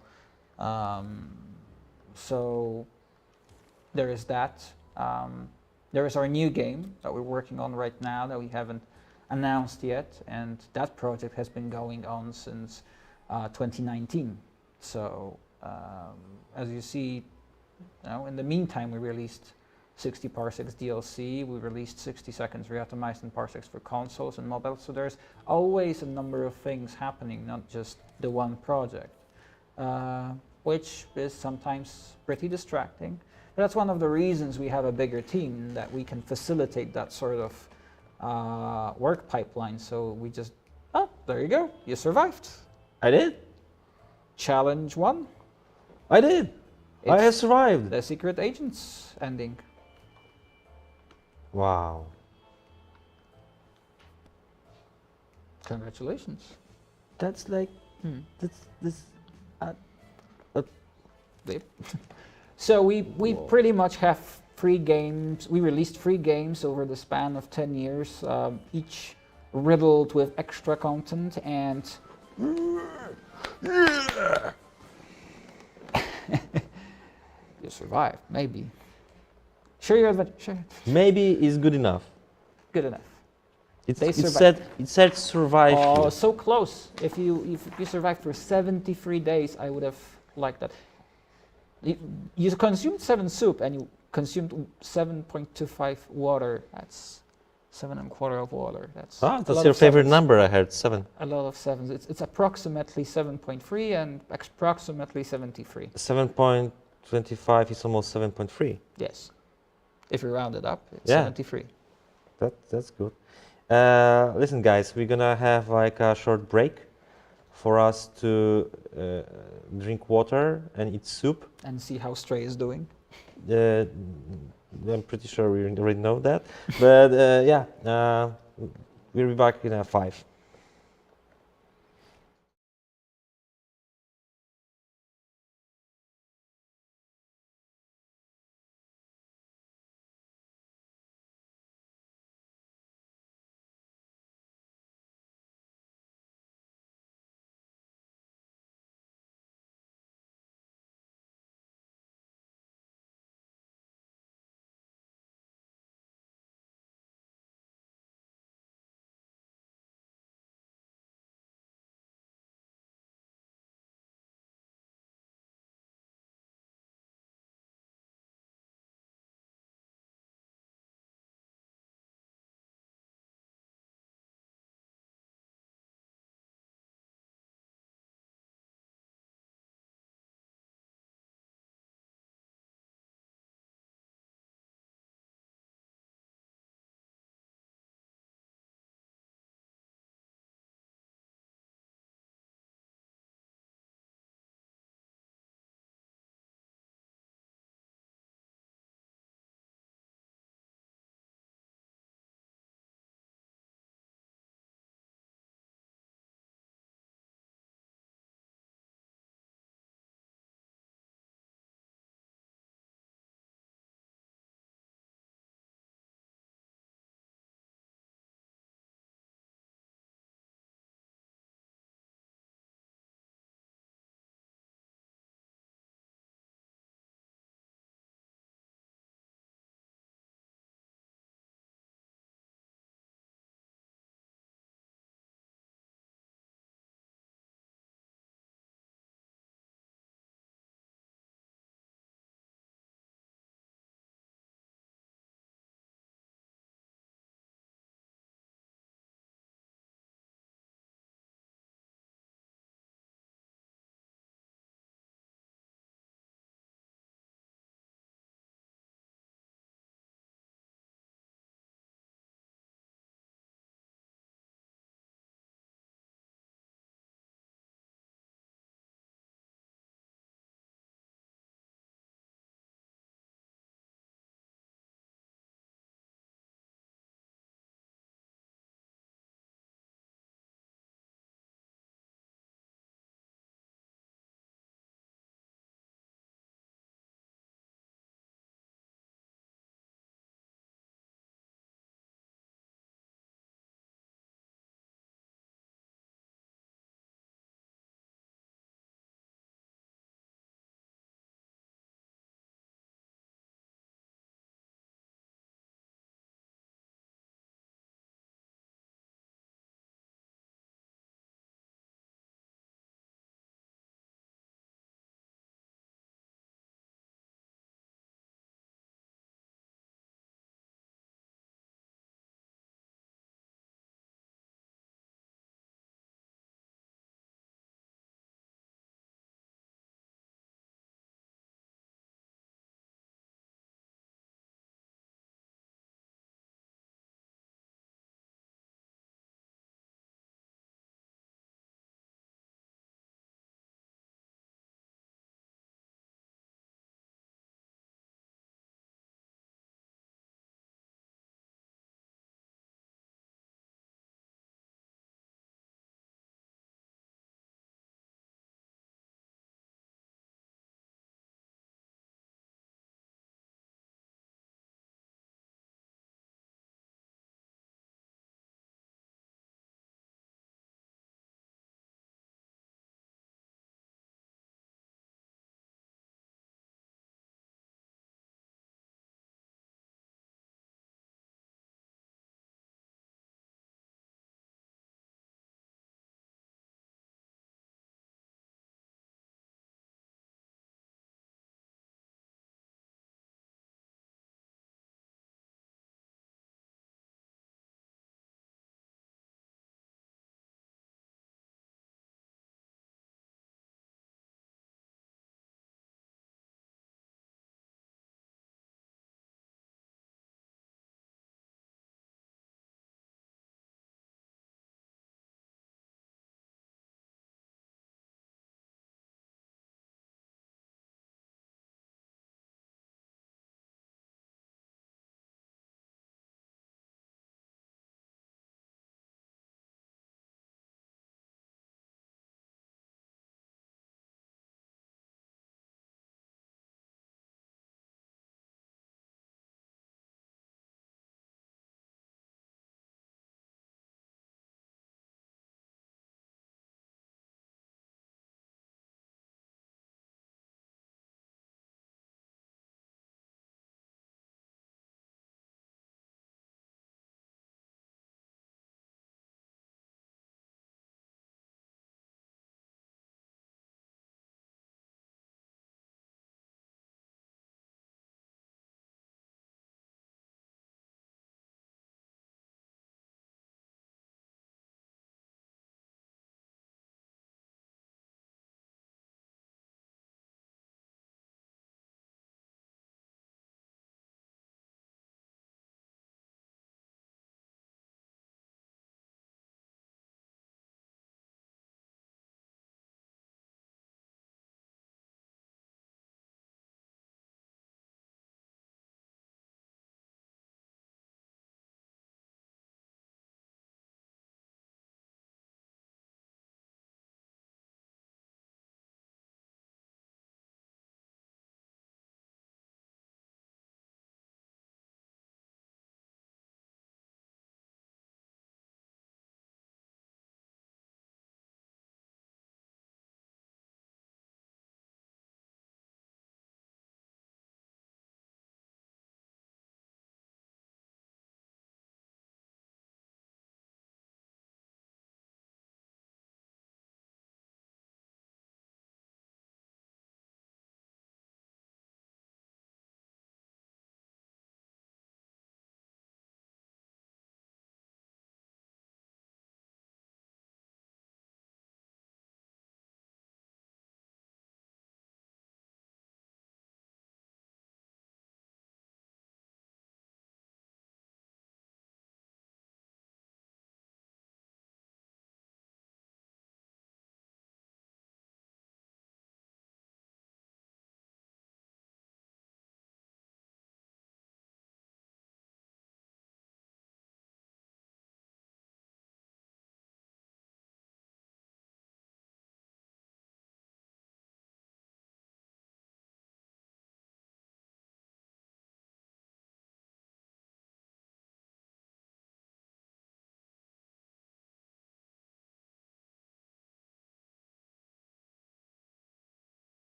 So there is that. There is our new game that we're working on right now that we haven't announced yet, and that project has been going on since 2019. So as you see, in the meantime, we released 60 parsecs DLC, we released 60 seconds reatomized in parsecs for consoles and mobile, so there's always a number of things happening, not just the one project, which is sometimes pretty distracting. But that's one of the reasons we have a bigger team, that we can facilitate that sort of work pipeline. So we just, oh, there you go, you survived. I did. Challenge 1. I did. I have survived. The Secret Agents ending. Wow. Congratulations. That's like, this. Yep. So we pretty much have free games. We released free games over the span of 10 years, each riddled with extra content, and you survived, maybe. Sure, sure. Maybe is good enough. Good enough. It said survive. Oh, here. so close. If you survived for 73 days, I would have liked that. You consumed 7 soup and you consumed 7.25 water. That's 7.25 of water. That's your favorite number. I heard 7. A lot of 7s. It's approximately 7.3 and approximately 73. 7.25 is almost 7.3. Yes. If you round it up, it's 73. That's good. Listen, guys, we're gonna have like a short break for us to drink water and eat soup. And see how Stray is doing. I'm pretty sure we already know that. But we'll be back in 5.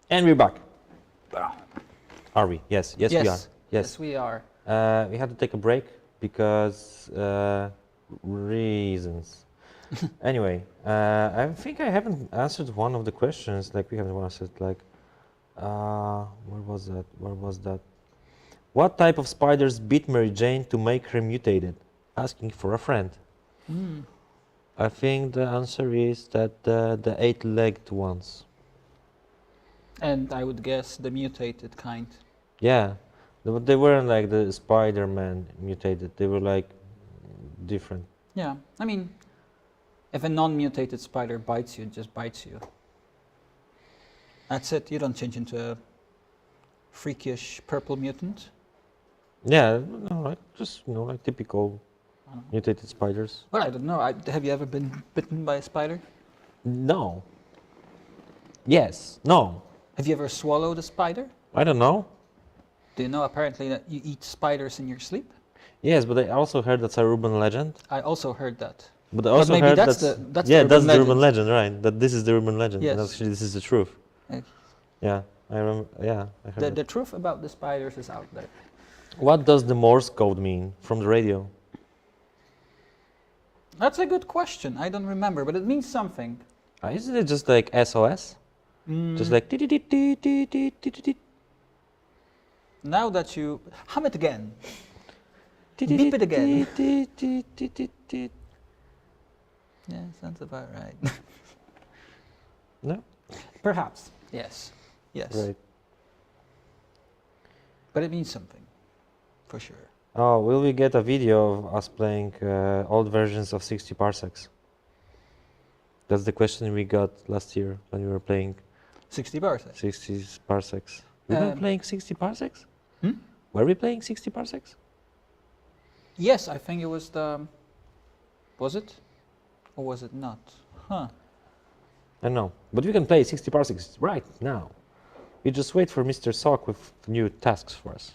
And we're back. Are we? Yes. Yes, we are. Yes, Yes. we are. We had to take a break because reasons. Anyway, I think I haven't answered one of the questions. Like we haven't answered. Like, where was that? Where was that? What type of spiders beat Mary Jane to make her mutated? Asking for a friend. I think the answer is that the 8-legged ones. And I would guess the mutated kind. Yeah, but they weren't like the Spider-Man mutated. They were like different. Yeah, I mean, if a non-mutated spider bites you, it just bites you. That's it. You don't change into a freakish purple mutant. Yeah, no, like just like typical mutated spiders. Well, I don't know. Have you ever been bitten by a spider? No. Yes. No. Have you ever swallowed a spider? I don't know. Do you know apparently that you eat spiders in your sleep? Yes, but I also heard that's a urban legend. I also heard that. But I also maybe heard that's that's the yeah, urban that's the legend. urban legend, right? That this is the urban legend. Yes. And actually, this is the truth. Okay. Yeah, I remember. Yeah, I heard that. The truth about the spiders is out there. What does the Morse code mean from the radio? That's a good question. I don't remember, but it means something. Isn't it just like SOS? Just like ti-ti-ti-ti-ti-ti-ti-ti. Now that you hum it again, beep it again. Ti-ti-ti-ti-ti-ti. Yeah, sounds about right. No? Perhaps. Yes. Yes. Right. But it means something, for sure. Oh, will we get a video of us playing old versions of 60 Parsecs? That's the question we got last year when we were playing 60 parsecs. 60 Parsecs. We were playing 60 Parsecs? Hmm? Were we playing 60 Parsecs? Yes, I think it was the. Was it? Or was it not? Huh. I don't know. But we can play 60 Parsecs right now. We just wait for Mr. Sock with new tasks for us.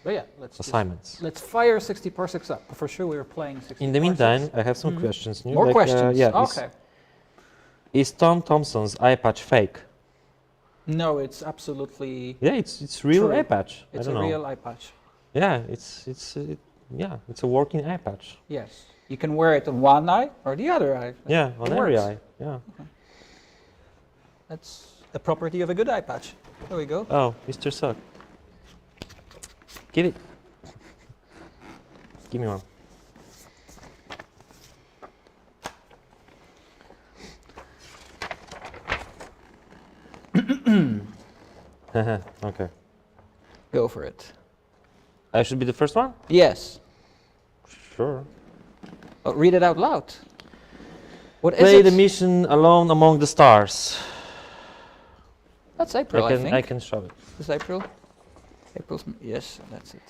But yeah, Assignments. let's fire 60 parsecs up. For sure, we were playing 60. In the meantime, parsecs. I have some questions. New, More like, questions. yeah, Okay. Is Tom Thompson's eye patch fake? No, it's absolutely. Yeah, it's real True. eye patch. It's I a don't know. real eye patch. Yeah, it's a working eye patch. Yes, you can wear it on one eye or the other eye. Yeah, on It every works. eye. Yeah. That's a property of a good eye patch. There we go. Oh, Mr. Sock. Give it. Give me one. Okay. Go for it. I should be the first one? Yes. Sure. Oh, read it out loud. What is Play it? the mission Alone Among the Stars. That's April, I think. I can show it. Is April? April's. Yes, that's it.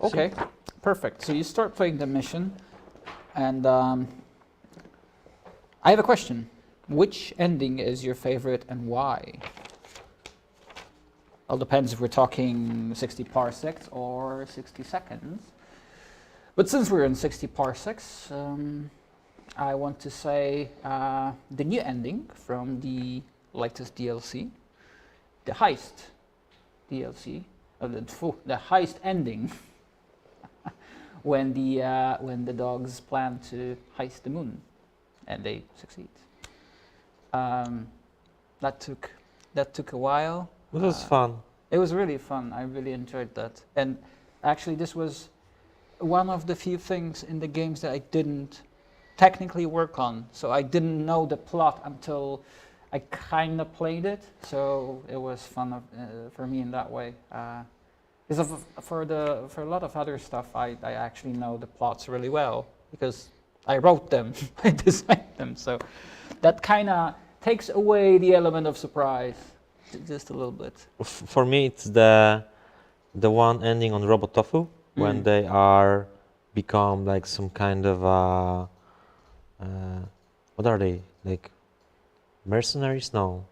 Okay, perfect. So you start playing the mission, and I have a question. Which ending is your favorite and why? Well, depends if we're talking 60 parsecs or 60 seconds. But since we're in 60 parsecs, I want to say the new ending from the latest DLC, the heist DLC, the heist ending, when the dogs plan to heist the moon, and they succeed. That took a while. It was fun. It was really fun. I really enjoyed that. And actually, this was one of the few things in the games that I didn't technically work on. So I didn't know the plot until I kind of played it. So it was fun for me in that way. Because for a lot of other stuff, I actually know the plots really well because I wrote them, I designed them. So that kind of takes away the element of surprise. Just a little bit. For me, it's the one ending on Robot Tofu when they are become like some kind of what are they, like mercenaries? No,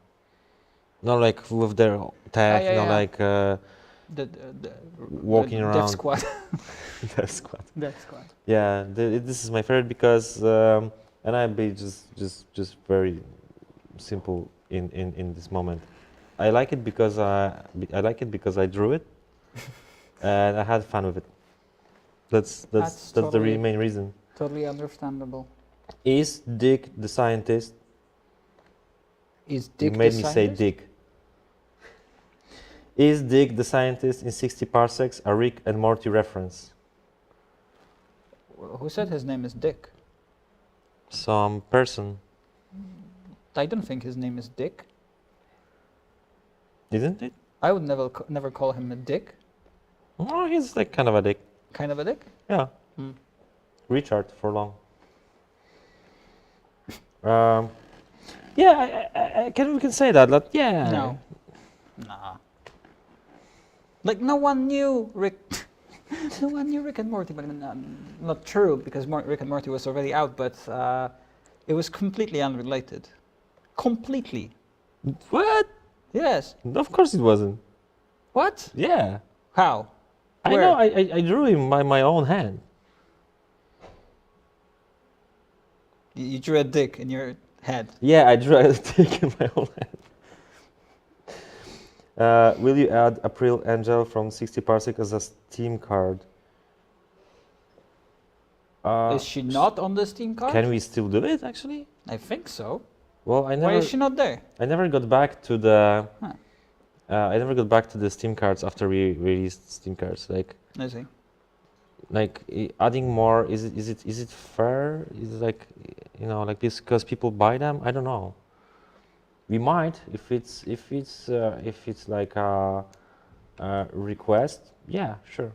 like with their tech. Yeah, yeah. Like The walking around. Death Squad. Death Squad. Death Squad. Yeah, this is my favorite because and I be just very simple in this moment. I like it because I drew it, and I had fun with it. That's the totally, main reason. totally understandable. Is Dick the scientist? Is You Dick made the me say scientist? Dick. Is Dick the scientist in 60 Parsecs a Rick and Morty reference? Who said his name is Dick? Some person, I don't think his name is Dick. isn't it? I would never call him a dick. Oh, he's like kind of a dick. Kind of a dick? Yeah. Hmm. Richard for long. Yeah, we can say that. Yeah. No. Nah. Like no one knew Rick. No one knew Rick and Morty, but not true because Rick and Morty was already out, but it was completely unrelated. Completely. What? Yes. Of course it wasn't. What? Yeah. How? I Where? know. I drew him by my own hand. You drew a dick in your head. Yeah, I drew a dick in my own hand. Will you add April Angel from 60 Parsec as a Steam card? Is she not on the Steam card? Can we still do it, actually? I think so. Well, Why is she not there? I never got back to the. Huh. I never got back to the Steam cards after we released Steam cards. I see. Adding more, is it fair? Is it like, like this because people buy them? I don't know. We might if it's like a request. Yeah, sure.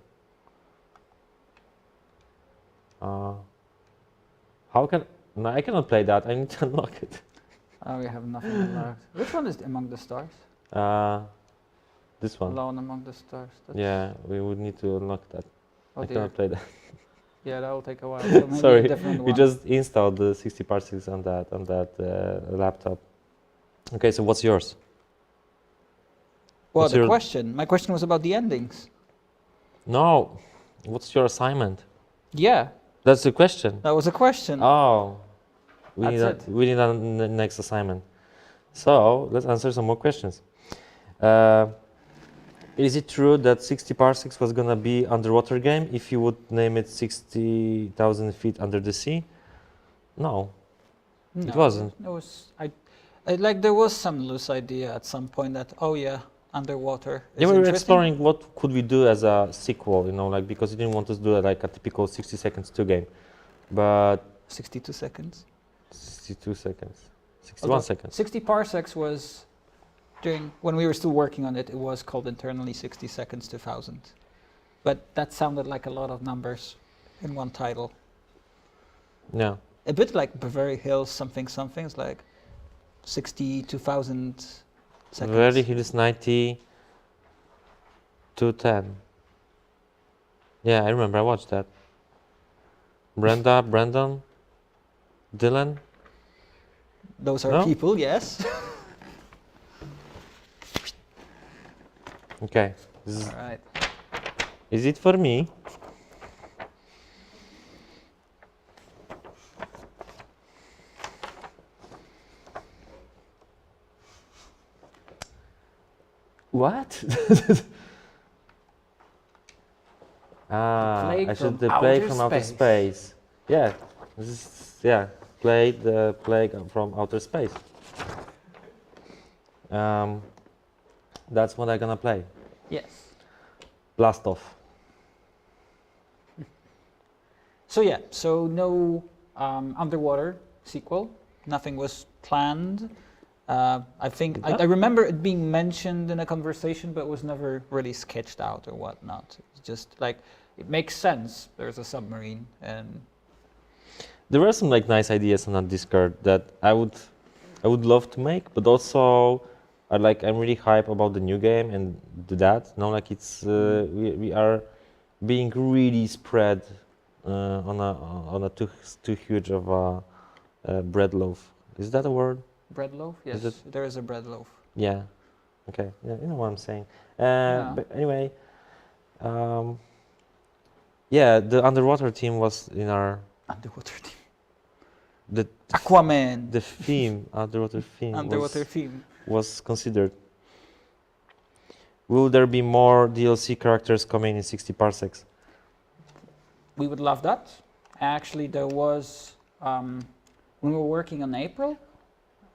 How can no? I cannot play that. I need to unlock it. Oh, we have nothing left. Which one is Among the Stars? This one. Alone Among the Stars. Yeah, we would need to unlock that. Oh I dear. cannot play that. Yeah, that will take a while. So maybe Sorry, a different we one. just installed the 60 Parsecs on that laptop. Okay, so what's yours? Well, what's the your- question. My question was about the endings. No, what's your assignment? Yeah, That's the question. that was a question. Oh, That's it. we need a next assignment. So let's answer some more questions. Is it true that 60 Parsecs was gonna be underwater game if you would name it 60,000 feet under the sea? No. No, It wasn't. It was. I like there was some loose idea at some point that underwater. Yeah, is we were interesting. exploring what could we do as a sequel, because we didn't want to do like a typical 60 seconds 2 game, but 62 seconds. 62 seconds, 61 Although seconds. 60 parsecs was when we were still working on it. It was called internally 60 seconds to 1000, but that sounded like a lot of numbers in one title. Yeah. A bit like Beverly Hills something. It's like 60 to 1000 seconds. Beverly Hills 90 to 10. Yeah, I remember. I watched that. Brandon, Dylan. Those are No? people, yes. Okay. All right. Is it for me? What? Plague I should from play outer from outer space. space. Yeah, play the plague from outer space. That's what I'm gonna play. Yes. Blast off. So no underwater sequel. Nothing was planned. I think I remember it being mentioned in a conversation, but was never really sketched out or whatnot. It's just like it makes sense. There's a submarine, and There were some like nice ideas on that Discord that I would love to make, but also I'm really hype about the new game and do that. No, like it's we are being really spread on a too huge of a bread loaf. Is that a word? bread loaf. Yes, Is there is a bread loaf. Yeah. Okay. Yeah, you know what I'm saying. Yeah. But anyway, yeah, the underwater team was in our Underwater team. the Aquaman. the theme, underwater theme, Underwater theme. was considered. Will there be more DLC characters coming in 60 parsecs? We would love that. Actually, there was, when we were working on April,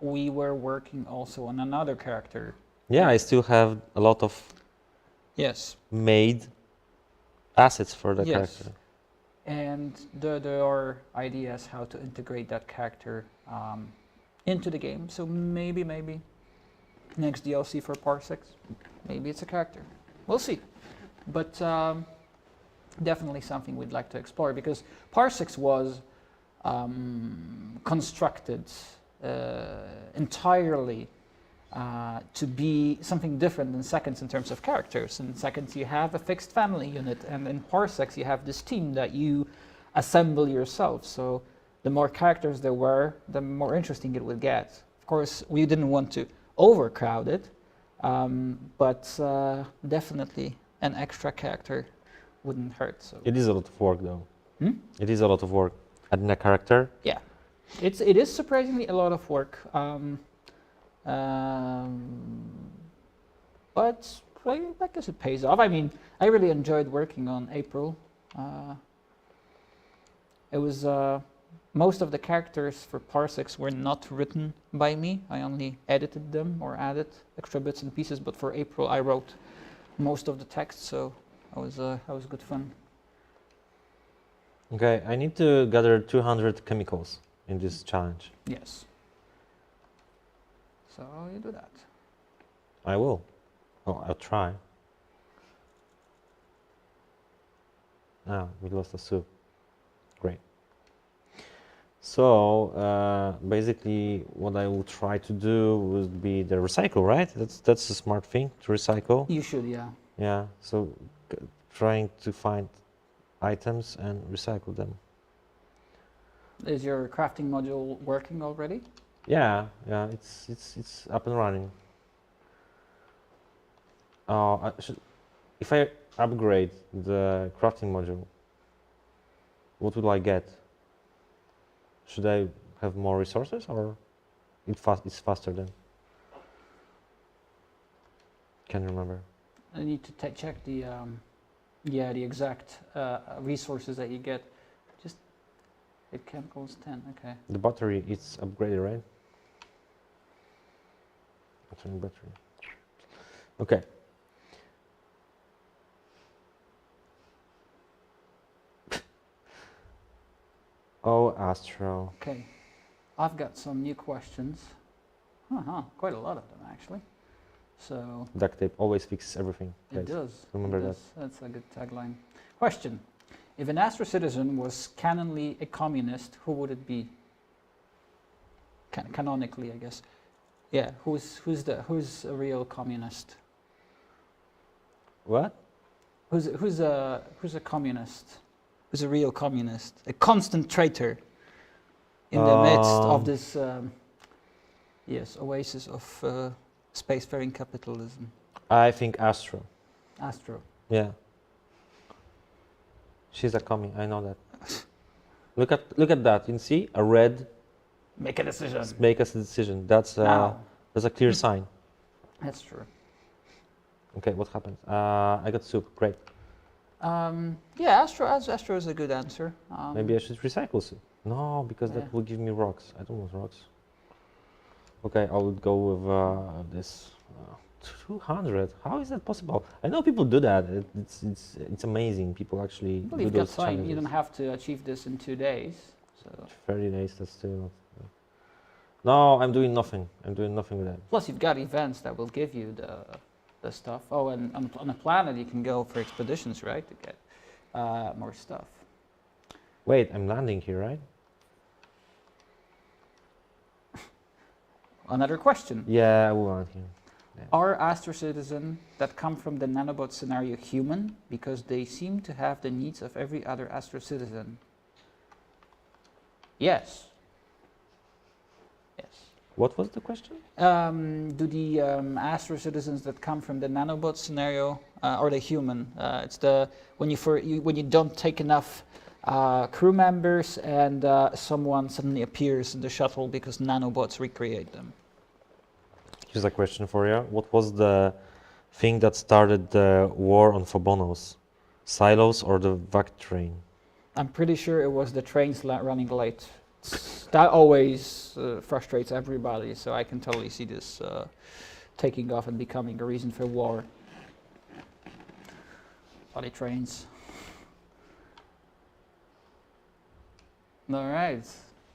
we were working also on another character. Yeah, I still have a lot of Yes. made assets for the Yes. character. And there are ideas how to integrate that character into the game. So maybe next DLC for Parsecs, maybe it's a character. We'll see. But definitely something we'd like to explore, because Parsecs was constructed entirely to be something different than Seconds in terms of characters. In Seconds you have a fixed family unit, and in Parsecs you have this team that you assemble yourself. So the more characters there were, the more interesting it would get. Of course, we didn't want to overcrowd it, but definitely an extra character wouldn't hurt. So It is a lot of work, though. Hmm? It is a lot of work. Adding a character. yeah, it is surprisingly a lot of work. But I guess it pays off. I mean, I really enjoyed working on April. It was most of the characters for Parsecs were not written by me. I only edited them or added extra bits and pieces. But for April, I wrote most of the text, so that was good fun. Okay, I need to gather 200 chemicals in this challenge. Yes. So you do that. I will. Oh, I'll try. Ah, we lost the soup. Great. So basically, what I will try to do would be the recycle, right? That's a smart thing to recycle. You should, yeah. Yeah. So trying to find items and recycle them. Is your crafting module working already? Yeah, it's up and running. If I upgrade the crafting module, what will I get? Should I have more resources, or it's faster then? Can't remember. I need to check the exact resources that you get. Just it chemicals 10. Okay. The battery is upgraded, right? Battery. Okay. Oh, Astro. Okay. I've got some new questions. Quite a lot of them actually. So Duct tape always fixes everything. it guys. does. Remember It that. does. That's a good tagline. Question: if an Astro citizen was canonly a communist, who would it be? Canonically, I guess. Yeah. Who's a real communist? What? Who's a communist? Who's a real communist? A constant traitor in the midst of this oasis of spacefaring capitalism. I think Astro. Astro. Yeah. She's a commie. I know that. Look at that. You can see a red. Make a decision. Make us a decision. That's Now. a clear sign. That's true. Okay, what happened? I got soup. Great. Astro is a good answer. Maybe I should recycle soup. No, because Yeah. that will give me rocks. I don't want rocks. Okay, I would go with this 200. How is that possible? I know people do that. It's amazing. People actually Well, do you've got those time. challenges. You don't have to achieve this in 2 days. So 30 days. That's still not. No, I'm doing nothing. I'm doing nothing with that. plus you've got events that will give you the stuff. Oh, and on a planet you can go for expeditions, right, to get more stuff. Wait, I'm landing here, right? Another question. Yeah, I will land here. Are Astro citizens that come from the nanobot scenario human because they seem to have the needs of every other Astro citizen? Yes. Yes. What was the question? Do the Astro citizens that come from the nanobot scenario, or the human? It's the when you don't take enough crew members, and someone suddenly appears in the shuttle because nanobots recreate them. Here's a question for you. What was the thing that started the war on Phobonos? Silos or the VAC train? I'm pretty sure it was the trains running late. That always frustrates everybody, so I can totally see this taking off and becoming a reason for war. Bloody trains. All right,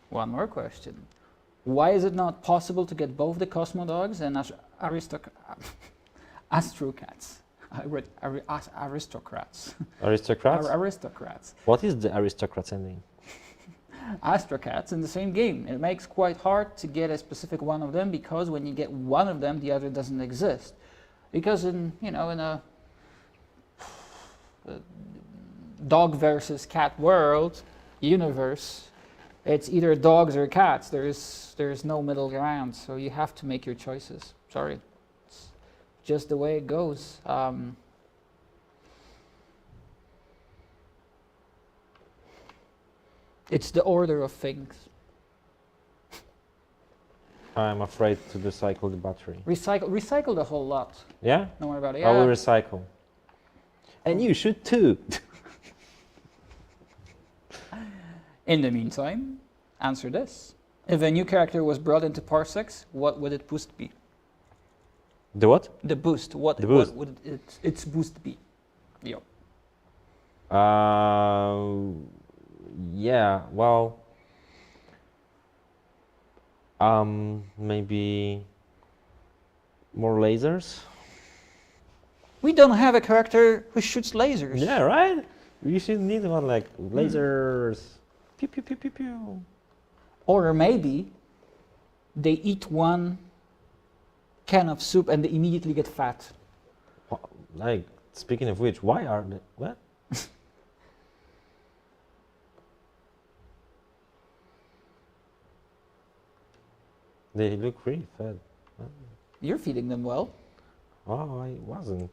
one more question. Why is it not possible to get both the Cosmodogs and Astrocats? Aristocrats. Aristocrats? Aristocrats. What is the aristocrats ending? Astrocats in the same game. It makes quite hard to get a specific one of them because when you get one of them, the other doesn't exist. Because in a dog versus cat world universe, it's either dogs or cats. There's no middle ground, so you have to make your choices. Sorry, it's just the way it goes. It's the order of things. I'm afraid to recycle the battery. Recycle the whole lot. Yeah? Don't worry about it. I will Yeah. recycle. And you should too. In the meantime, answer this. If a new character was brought into Parsecs, what would its boost be? The what? The boost. What The boost. would its boost be? Yo. Yeah, well, maybe more lasers? We don't have a character who shoots lasers. Yeah, right? We should need one like lasers. Pew, pew, pew, pew, pew. Or maybe they eat one can of soup and they immediately get fat. Like, speaking of which, why are they, what? They look really fat. You're feeding them well. Oh, I wasn't.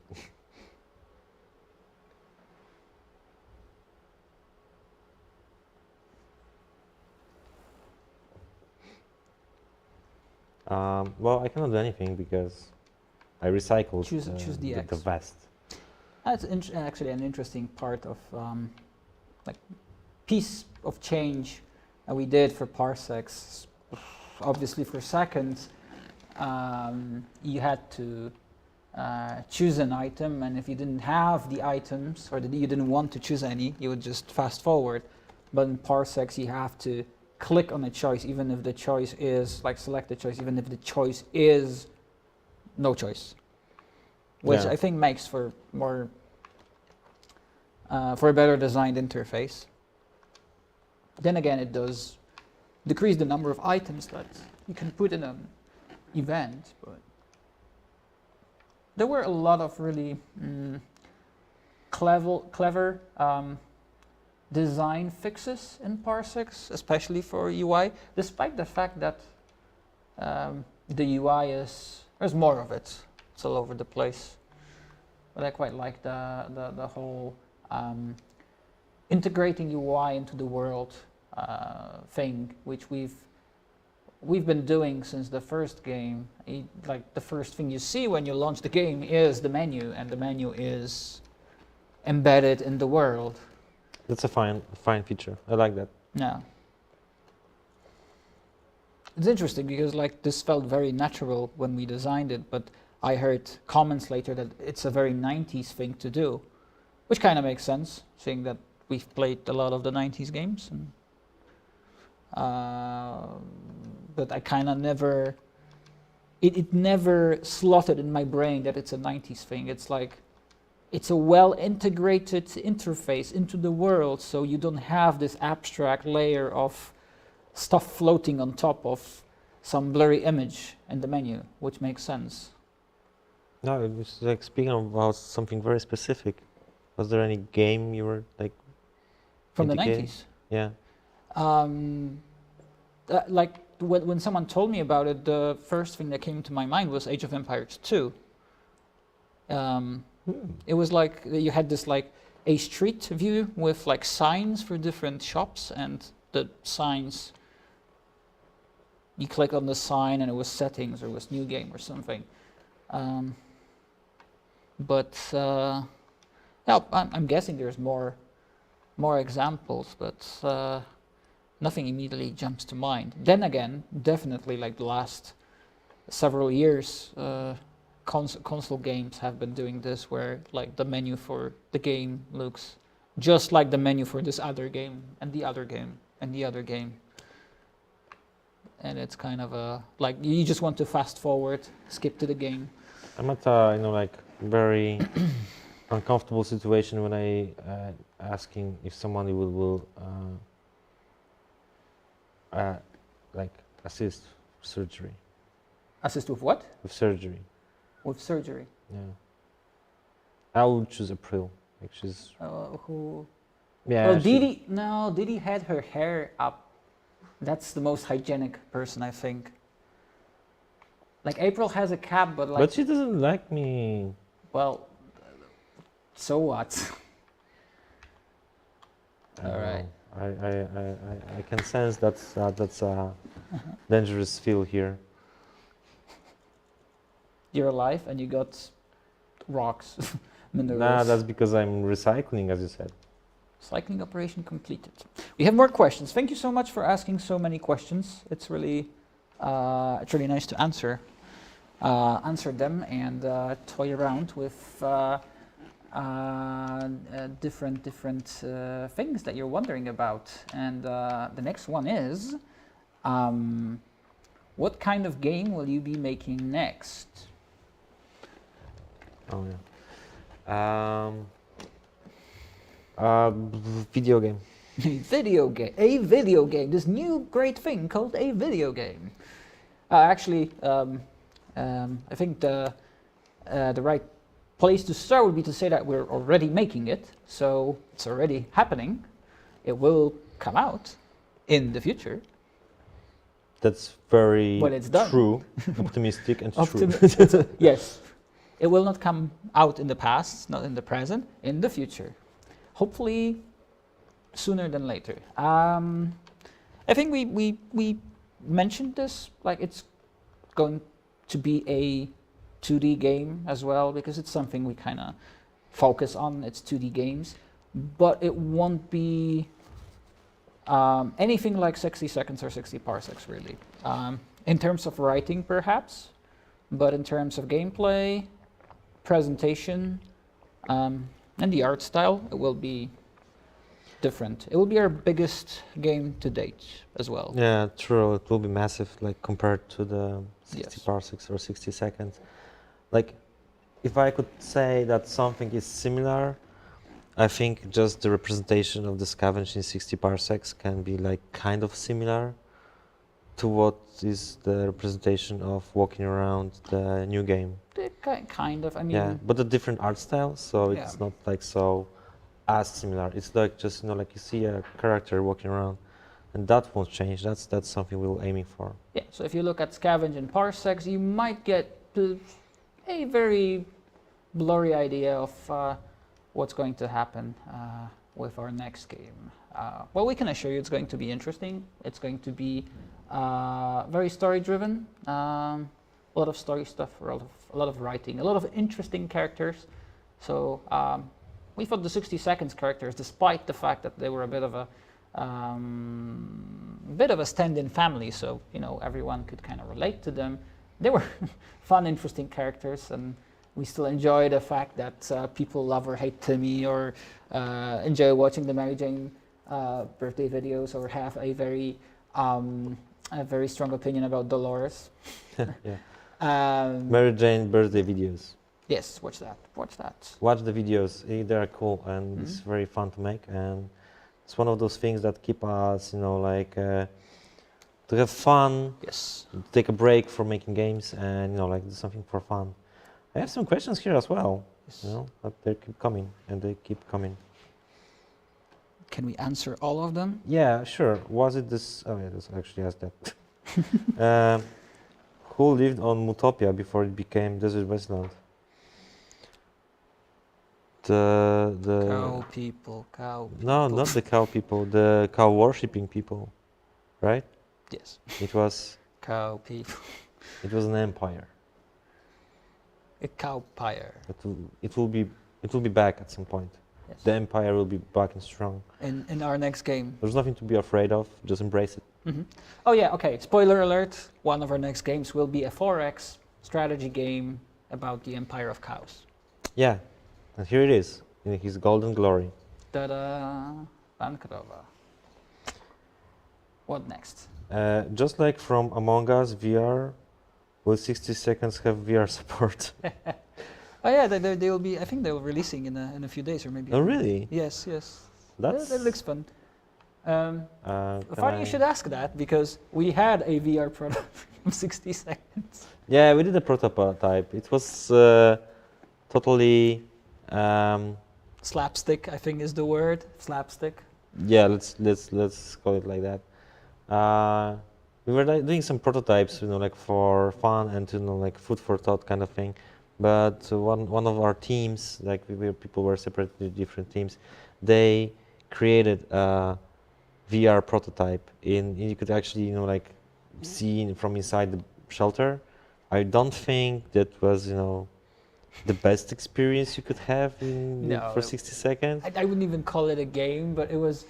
Well, I cannot do anything because I recycled Choose the X. the vest. That's actually an interesting part of like piece of change that we did for Parsecs. Obviously, for seconds, you had to choose an item, and if you didn't have the items or that you didn't want to choose any, you would just fast forward. But in Parsecs, you have to click on a choice, even if the choice is like select the choice, even if the choice is no choice, which Yeah. I think makes for more for a better designed interface. Then again, it does decrease the number of items that you can put in an event, but there were a lot of really clever design fixes in Parsecs, especially for UI, despite the fact that the UI there's more of it. It's all over the place. But I quite like the whole integrating UI into the world thing, which we've been doing since the first game. Like the first thing you see when you launch the game is the menu, and the menu is embedded in the world. That's a fine feature. I like that. Yeah. It's interesting because like this felt very natural when we designed it, but I heard comments later that it's a very 90s thing to do, which kind of makes sense, seeing that we've played a lot of the 90s games. And, but I kind of never, it never slotted in my brain that it's a 90s thing. It's like, it's a well-integrated interface into the world, so you don't have this abstract layer of stuff floating on top of some blurry image in the menu, which makes sense. No, it was like speaking about something very specific. Was there any game you were like From the indicating? 90s. Yeah. Like when someone told me about it, the first thing that came to my mind was Age of Empires 2. It was like you had this like a street view with like signs for different shops, and the signs, you click on the sign and it was settings or it was new game or something. Yeah, I'm guessing there's more examples, but nothing immediately jumps to mind. Then again, definitely like the last several years, console games have been doing this, where like the menu for the game looks just like the menu for this other game and the other game and the other game. And it's kind of a, like, you just want to fast forward, skip to the game. I'm at a, like very uncomfortable situation when I asking if somebody will like assist surgery. Assist with what? With surgery. With surgery. Yeah. I would choose April. Like she's. Who? Yeah. Well, Didi had her hair up. That's the most hygienic person, I think. Like April has a cap, but like. But she doesn't like me. Well, so what? All right. I can sense that's a dangerous feel here. You're alive and you got rocks, minerals. Nah, that's because I'm recycling, as you said. Cycling operation completed. We have more questions. Thank you so much for asking so many questions. It's really nice to answer them and toy around with different things that you're wondering about. And the next one is, what kind of game will you be making next? Oh yeah. Video game. A video game. This new great thing called a video game. Actually, I think the right place to start would be to say that we're already making it, so it's already happening. It will come out in the future. That's very When it's done. true, optimistic and true. Yes, it will not come out in the past, not in the present, in the future. Hopefully, sooner than later. I think we mentioned this, like it's going to be a 2D game as well, because it's something we kind of focus on. It's 2D games, but it won't be anything like 60 seconds or 60 parsecs, really. In terms of writing, perhaps, but in terms of gameplay, presentation, and the art style, it will be different. It will be our biggest game to date as well. Yeah, true. It will be massive, like compared to the 60 Yes. parsecs or 60 seconds. Like, if I could say that something is similar, I think just the representation of the scavenge in 60 parsecs can be like kind of similar to what is the representation of walking around the new game. Kind of. I mean, Yeah, but a different art style, so it's Yeah. not like so as similar. It's like just like you see a character walking around, and that won't change. That's something we're aiming for. yeah. So if you look at scavenge and parsecs, you might get a very blurry idea of what's going to happen with our next game. Well, we can assure you it's going to be interesting. It's going to be very story-driven. A lot of story stuff, a lot of writing, a lot of interesting characters. So we thought the 60 seconds characters, despite the fact that they were a bit of a stand-in family, so everyone could kind of relate to them. They were fun, interesting characters, and we still enjoy the fact that people love or hate Timmy, or enjoy watching the Mary Jane birthday videos, or have a very strong opinion about Dolores. Yeah. Mary Jane birthday videos. Yes, watch that. Watch the videos. They are cool, and it's very fun to make, and it's one of those things that keep us, to have fun. Yes. Take a break from making games, and do something for fun. I have some questions here as well. Yes. But they keep coming, and they keep coming. Can we answer all of them? Yeah, sure. Was it this? Oh, yeah, this actually has that. Who lived on Mutopia before it became Desert Wasteland? The Cow people, cow people. no, not the cow people, the cow worshipping people, right? Yes. It was Cow people. an empire. A cow pyre. It will be back at some point. Yes. The empire will be back and strong. In our next game. There's nothing to be afraid of. Just embrace it. Hmm. Oh yeah, okay. Spoiler alert. One of our next games will be a 4X strategy game about the Empire of Cows. Yeah, and here it is in his golden glory. Ta-da! Bankrova. What next? Just like from Among Us VR, will 60 seconds have VR support? Oh yeah, they will be. I think they will releasing in a few days or maybe. Oh really? Yes, yes. That's That looks fun. can Funny you I- should ask that because we had a VR product from 60 seconds. Yeah, we did a prototype. It was totally. Slapstick, I think, is the word. Slapstick. Yeah, let's call it like that. We were doing some prototypes, like for fun and like food for thought kind of thing. But one of our teams, like people were separated into different teams, they created a VR prototype. You could actually like see from inside the shelter. I don't think that was the best experience you could have No, for 60 seconds. I wouldn't even call it a game, but it was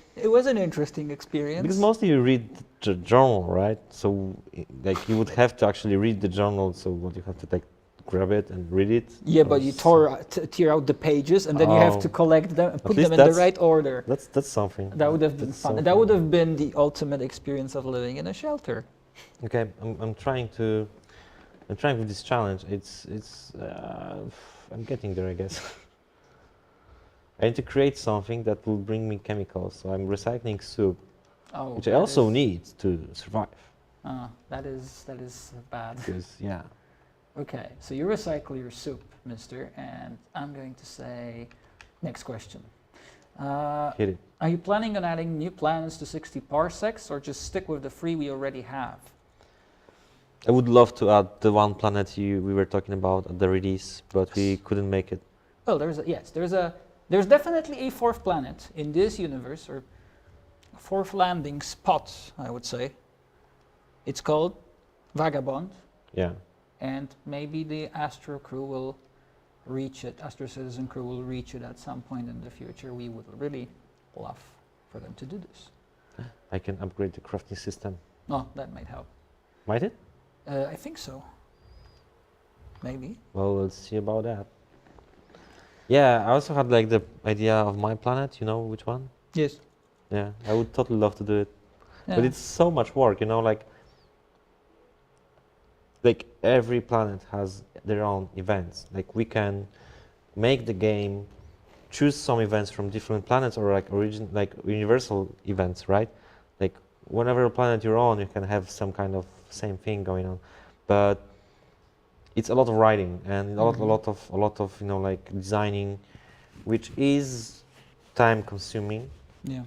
an interesting experience. Because mostly you read the journal, right? So like you would have to actually read the journal. So what you have to like grab it and read it. Yeah, but you tear out the pages and then you have to Oh. collect them and put least them in the that's- right order. That's something. That would have been That's fun. something. That would have been the ultimate experience of living in a shelter. Okay, I'm trying with this challenge. I'm getting there, I guess. I need to create something that will bring me chemicals. So I'm recycling soup, Oh, which I that also is- need to survive. That is bad. Because yeah, Okay, so you recycle your soup, mister, and I'm going to say, next question. hit it. Are you planning on adding new planets to 60 parsecs or just stick with the 3 we already have? I would love to add the one planet we were talking about at the release, but we couldn't make it. Well, there's definitely a 4th planet in this universe, or 4th landing spot, I would say. It's called Vagabond, Yeah. and maybe the Astro crew will reach it, Astro Citizen crew will reach it at some point in the future. We would really love for them to do this. I can upgrade the crafting system. Oh, that might help. Might it? I think so. Maybe. Well, we'll see about that. Yeah, I also had like the idea of my planet. You know which one? Yes. Yeah, I would totally love to do it, Yeah. but it's so much work. Like every planet has their own events. Like we can make the game choose some events from different planets or like universal events, right? Like whenever planet you're on, you can have some kind of same thing going on, but it's a lot of writing and a lot of like designing, which is time consuming, Yeah.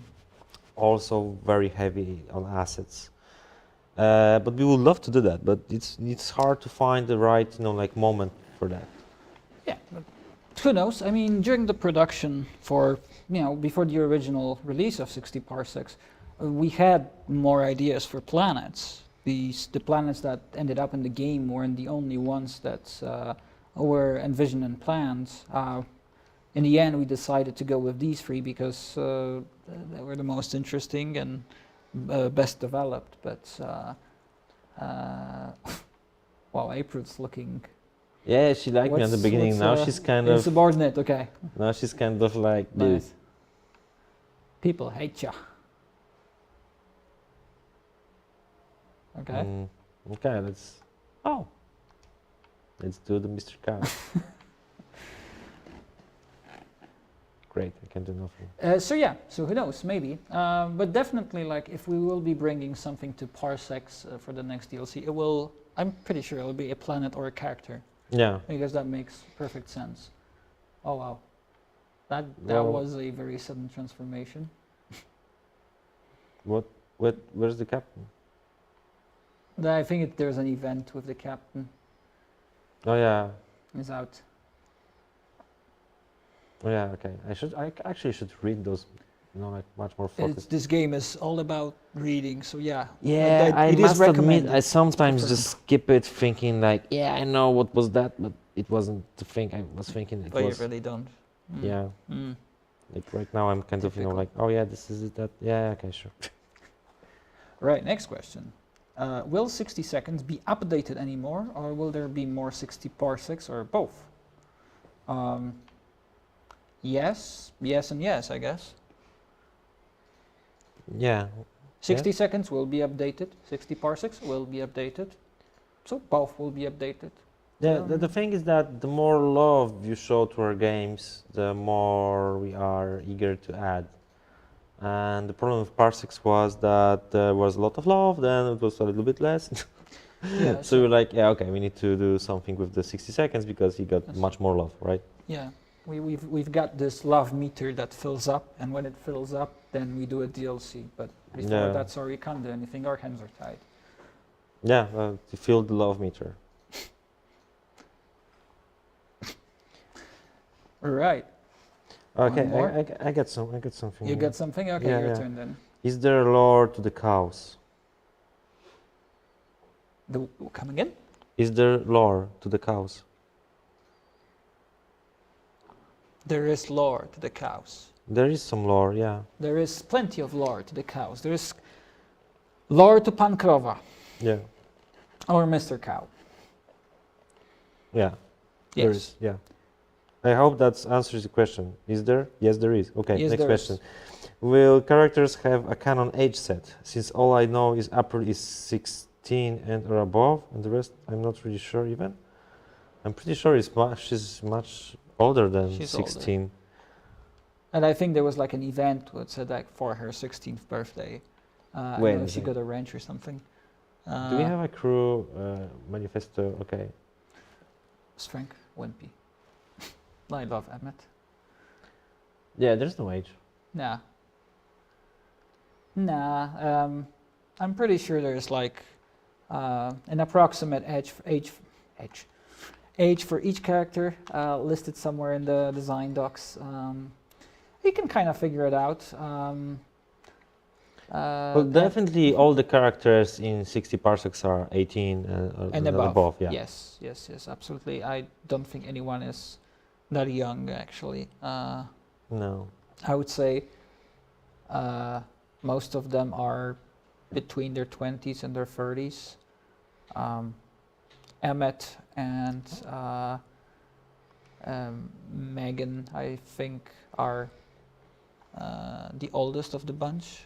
also very heavy on assets. But we would love to do that, but it's hard to find the right like moment for that. Yeah. But who knows? I mean, during the production for before the original release of 60 parsecs, we had more ideas for planets. The planets that ended up in the game weren't the only ones that were envisioned and planned. In the end, we decided to go with these 3 because they were the most interesting and best developed. But wow, April's looking. Yeah, she liked me at the beginning. Now she's kind of insubordinate. Okay. like, dude. Nice. People hate ya. Okay. Okay, let's do the Mr. Cow. Great, I can do nothing. So who knows? Maybe. But definitely, like, if we will be bringing something to Parsecs for the next DLC, it will. I'm pretty sure it will be a planet or a character. Yeah. Because that makes perfect sense. Oh wow. That Well- was a very sudden transformation. Where's the captain? I think there's an event with the captain Oh yeah. is out. Yeah, okay. I actually should read those, like much more focused. This game is all about reading, so yeah. Yeah, I it is must admit, recommended. I sometimes for just skip it, thinking like, yeah, I know what was that, but it wasn't the thing I was thinking. It But you was, really don't. yeah. Like right now, I'm kind of, Typical. like, oh yeah, this is it. That, yeah, okay, sure. Right, next question. Will 60 seconds be updated anymore, or will there be more 60 parsecs, or both? Yes, and yes, I guess. Yeah, 60 Yes. seconds will be updated, 60 parsecs will be updated, so both will be updated. yeah. The thing is that the more love you show to our games, the more we are eager to add. And the problem with Parsecs was that there was a lot of love, then it was a little bit less. Yeah, So we're like, yeah, okay, we need to do something with the 60 seconds because he got Yes. much more love, right? yeah, we've got this love meter that fills up, and when it fills up, then we do a DLC. But before Yeah. that, sorry, we can't do anything. Our hands are tied. Yeah, to fill the love meter. Right. Okay, more? I got something. You here. got something? Okay, Yeah, your yeah. turn then. Is there lore to the cows? Come again? Is there lore to the cows? There is lore to the cows. There is some lore, yeah. There is plenty of lore to the cows. There is lore to Pan Krowa, Yeah. or Mr. Cow. Yeah. There Yes. is, yeah. I hope that answers the question. Is there? Yes, there is. Okay, Yes, next there question. is. Will characters have a canon age set? Since all I know is April is 16 and or above, and the rest I'm not really sure even. I'm pretty sure she's much older than She's older. 16. And I think there was like an event that said like for her 16th birthday. I don't When know if is she it? got a ranch or something. Do we have a crew manifesto? Okay. Strength, Wimpy. I love Emmet. Yeah, there's no age. Nah. I'm pretty sure there's like an approximate age for each character listed somewhere in the design docs. You can kind of figure it out. Well, definitely all the characters in 60 parsecs are 18 and above. yeah. Yes, absolutely. I don't think anyone is that young actually. No. I would say most of them are between their 20s and their 30s. Emmet and Megan, I think, are the oldest of the bunch.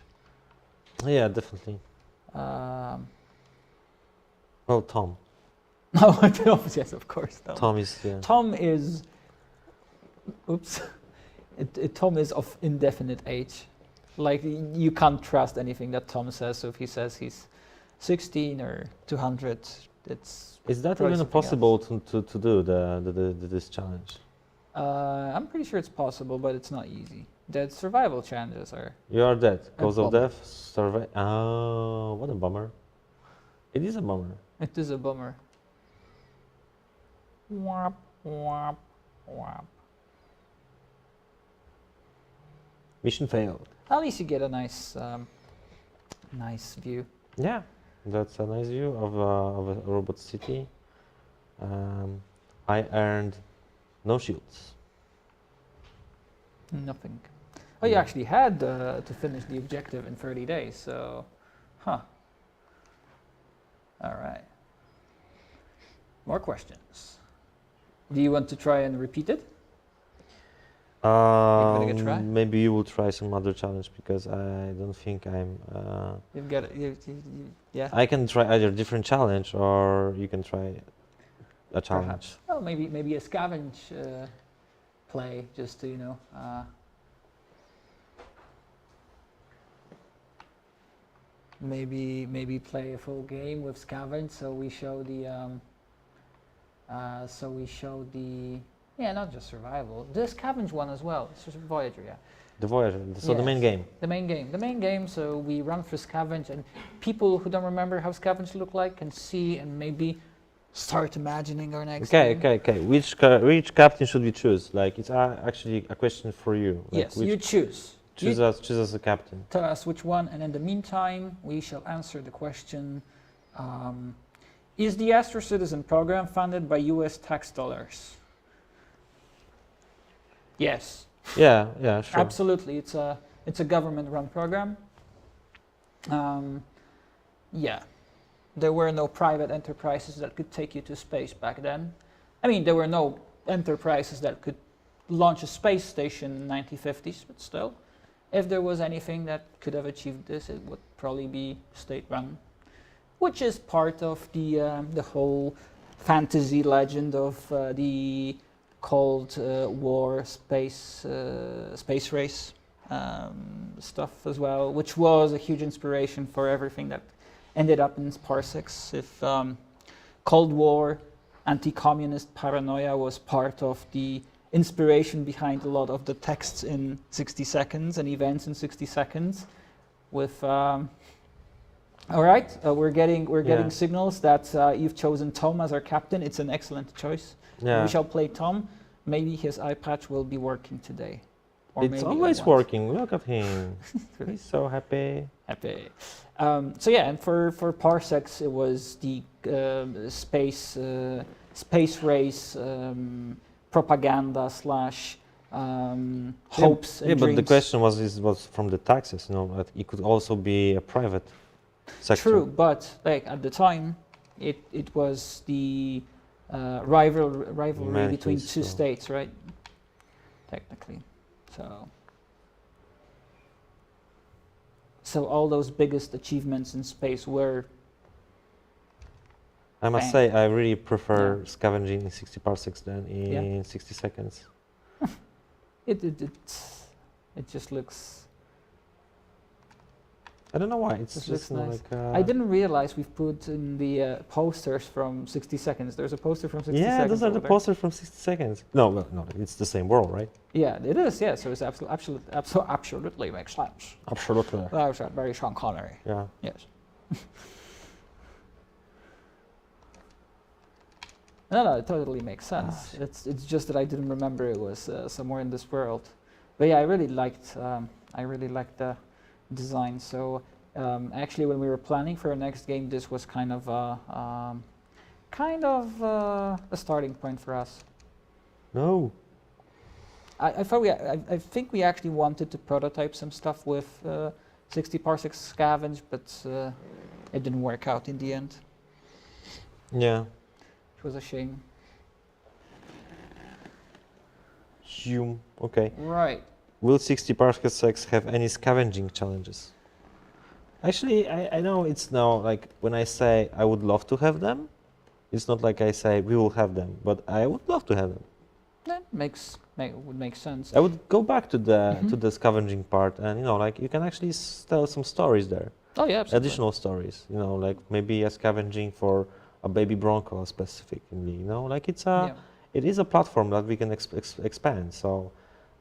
Yeah, definitely. Oh, Tom. yes, of course. Tom is, yeah. Tom is. Oops. Tom is of indefinite age. Like you can't trust anything that Tom says. So if he says he's 16 or 200, it's. Is that probably even something possible to do this challenge? I'm pretty sure it's possible, but it's not easy. The survival challenges are. You are dead. Cause of bummer. death. Survive. Oh, what a bummer. It is a bummer. It is a bummer. Wop, wop, wop. Mission failed. At least you get a nice view. Yeah, that's a nice view of a robot city. I earned no shields. Nothing. Oh, you actually had to finish the objective in 30 days, so, huh. All right. More questions. Do you want to try and repeat it? Give it a good try? Maybe you will try some other challenge because I don't think I'm. You've got it. Yeah. I can try either different challenge or you can try a challenge. Perhaps. Well, maybe a scavenge play, just to maybe play a full game with scavenge. So we show the not just survival, the scavenge one as well. It's just Voyager, yeah. The Voyager, so the main Yes. game. The main game. So we run through scavenge, and people who don't remember how scavenge look like can see and maybe start imagining our next Okay, game. okay. Which captain should we choose? Like, it's actually a question for you. Like, Yes, you choose. choose us a captain. Tell us which one, and in the meantime, we shall answer the question: is the Astro Citizen program funded by U.S. tax dollars? Yes, Yeah, sure. absolutely. It's a government-run program. Yeah, there were no private enterprises that could take you to space back then. I mean, there were no enterprises that could launch a space station in the 1950s, but still, if there was anything that could have achieved this, it would probably be state-run, which is part of the whole fantasy legend of the Cold War space race stuff as well, which was a huge inspiration for everything that ended up in Parsecs. If Cold War anti-communist paranoia was part of the inspiration behind a lot of the texts in 60 seconds and events in 60 seconds. With all right, we're getting signals that you've chosen Tom as our captain. It's an excellent choice. Yeah. We shall play Tom. Maybe his eye patch will be working today. Or It's maybe always it won't. working. Look at him. He's so happy. Happy. So yeah, and for Parsecs, it was the space race propaganda slash hopes and Yeah, but dreams. the question was from the taxes. That it could also be a private sector. True, but like at the time, it was the rivalry Americans, between two so- states, right? Technically, so all those biggest achievements in space were I must Bang. say, I really prefer Yeah. scavenging in 60 parsecs than in 60 seconds. it just looks. I don't know why. It's This just looks like. I didn't realize we've put in the posters from 60 seconds. There's a poster from 60 Yeah, seconds. those are the over there. posters from 60 seconds. No, it's the same world, right? Yeah, it is. Yeah, so it's absolutely makes sense. Absolutely. That was very Sean Connery. Yeah. Yes. No, it totally makes sense. It's just that I didn't remember it was somewhere in this world. But yeah, I really liked the design. So actually, when we were planning for our next game, this was kind of a starting point for us. No. I think we actually wanted to prototype some stuff with 60 parsecs scavenge, but it didn't work out in the end. Yeah. It was a shame. Hume. Okay. Right. Will 60 parsecs have any scavenging challenges? Actually, I know it's now like when I say I would love to have them, it's not like I say we will have them, but I would love to have them. That would make sense. I would go back to the Mhm. to the scavenging part, and like you can actually tell some stories there, Oh yeah, absolutely. additional stories. Like maybe a scavenging for a baby bronco specifically. Like Yeah. it is a platform that we can expand. So,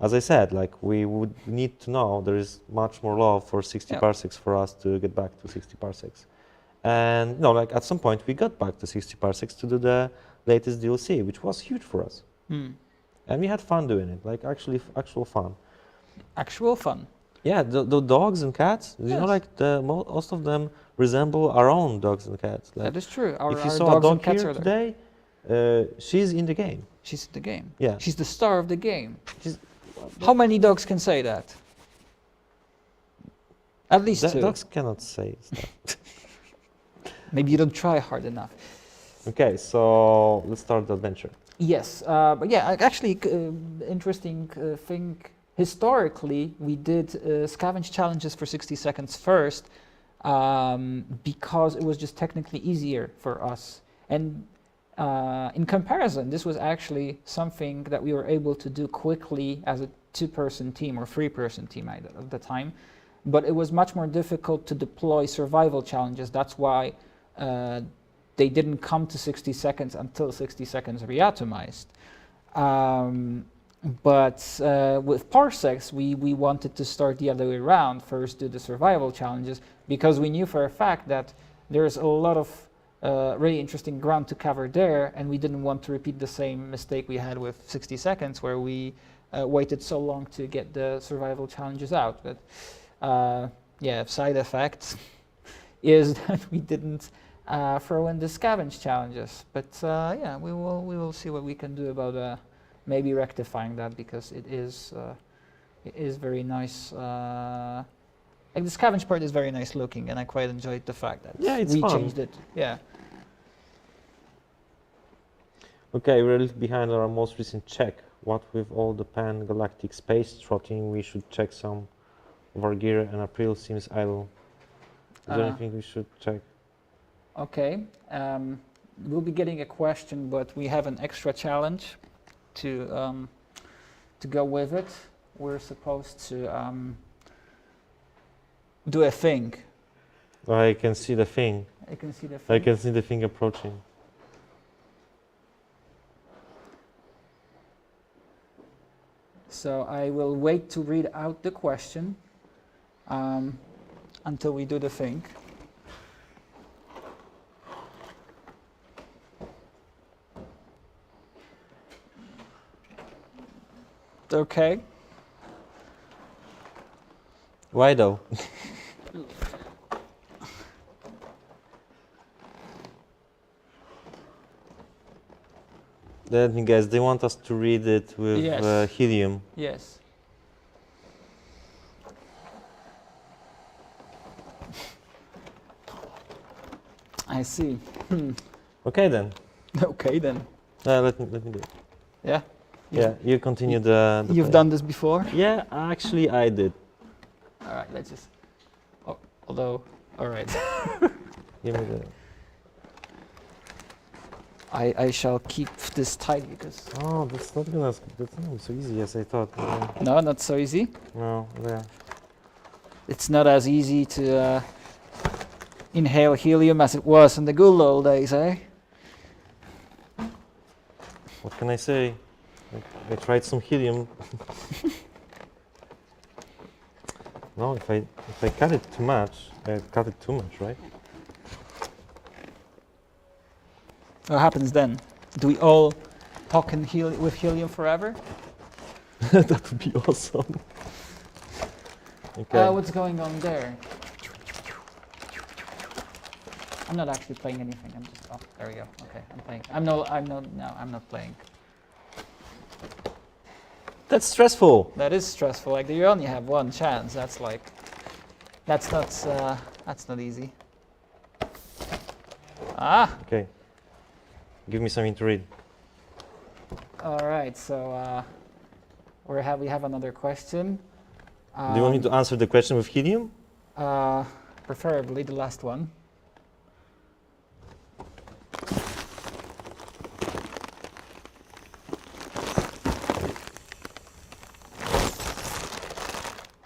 as I said, like we would need to know there is much more love for 60 Yeah. parsecs for us to get back to 60 parsecs. And like at some point we got back to 60 parsecs to do the latest DLC, which was huge for us. And we had fun doing it, like actual fun. Actual fun. Yeah, the dogs and cats, Yes. like most of them resemble our own dogs and cats. Like, That is true. Our, if you our saw a dogs dog and cats here are there. today, she's in the game. She's in the game. Yeah. She's the star of the game. She's- How many dogs can say that? At least two. Dogs cannot say stuff. Maybe you don't try hard enough. Okay, so let's start the adventure. Yes, but yeah, actually, interesting thing. Historically, we did scavenge challenges for 60 seconds first because it was just technically easier for us. And in comparison, this was actually something that we were able to do quickly as a two-person team or three-person team at the time. But it was much more difficult to deploy survival challenges. That's why they didn't come to 60 seconds until 60 seconds reatomized. But with Parsecs, we wanted to start the other way around. First do the survival challenges, because we knew for a fact that there's a lot of really interesting ground to cover there, and we didn't want to repeat the same mistake we had with 60 seconds, where we waited so long to get the survival challenges out. But yeah, side effect is that we didn't throw in the scavenge challenges. But yeah, we will see what we can do about maybe rectifying that, because it is very nice. Like the scavenge part is very nice looking, and I quite enjoyed the fact that we changed it. Yeah. Okay, we're a little behind our most recent check. What with all the pan-galactic space trotting, we should check some of our gear, and April seems idle. Is there anything we should check? Okay. We'll be getting a question, but we have an extra challenge to go with it. We're supposed to do a thing. I can see the thing. I can see the thing. I can see the thing approaching. So I will wait to read out the question until we do the thing. Okay. Why though? Let me guess, they want us to read it with Yes. Helium. Yes. I see. Okay then. Okay then. Let me do it. Yeah. Yeah, you continue the You've play. done this before? Yeah, actually I did. All right, let's just. Oh, although, all right. Give me the. I shall keep this tight because. Oh, that's not gonna. That's not so easy as I thought. No, not so easy. No, yeah. It's not as easy to inhale helium as it was in the good old days, eh? What can I say? I tried some helium. No, if I cut it too much, I cut it too much, right? What happens then? Do we all talk in with helium forever? That would be awesome. Okay. What's going on there? I'm not actually playing anything. I'm just. Oh, there we go. Okay, I'm playing. I'm not playing. That's stressful. That is stressful. Like you only have one chance. That's like. That's not easy. Ah. Okay. Give me something to read. All right. So we have another question. Do you want me to answer the question with helium? Preferably the last one.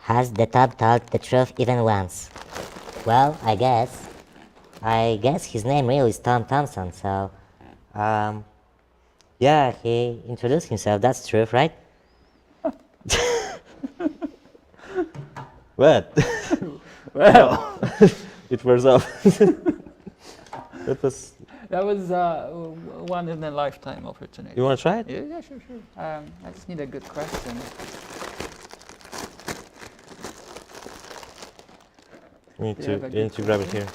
Has the tub told the truth even once? Well, I guess his name really is Tom Thompson, so, yeah, he introduced himself, that's truth, right? What? Well, It wears off. That was. that was one in a lifetime opportunity. You want to try it? Yeah, sure. I just need a good question. You need Yeah, to. but You need to grab it here.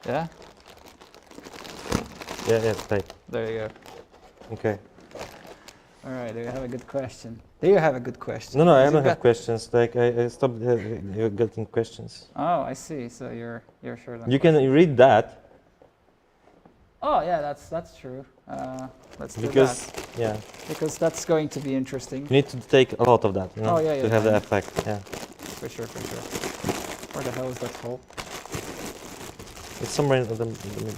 Yeah, Yeah, it's tight. there you go. Okay. All right, there you have a good question. There you have a good question. No, I Because don't you've have got- questions. Like I stopped getting questions. Oh, I see. So you're sure. You can read that Oh yeah, that's true. Let's do because that because that's going to be interesting. you need to take a lot of that, you know, Oh, yeah, to have the effect. Yeah, For sure. Where the hell is that hole? it's somewhere in the middle.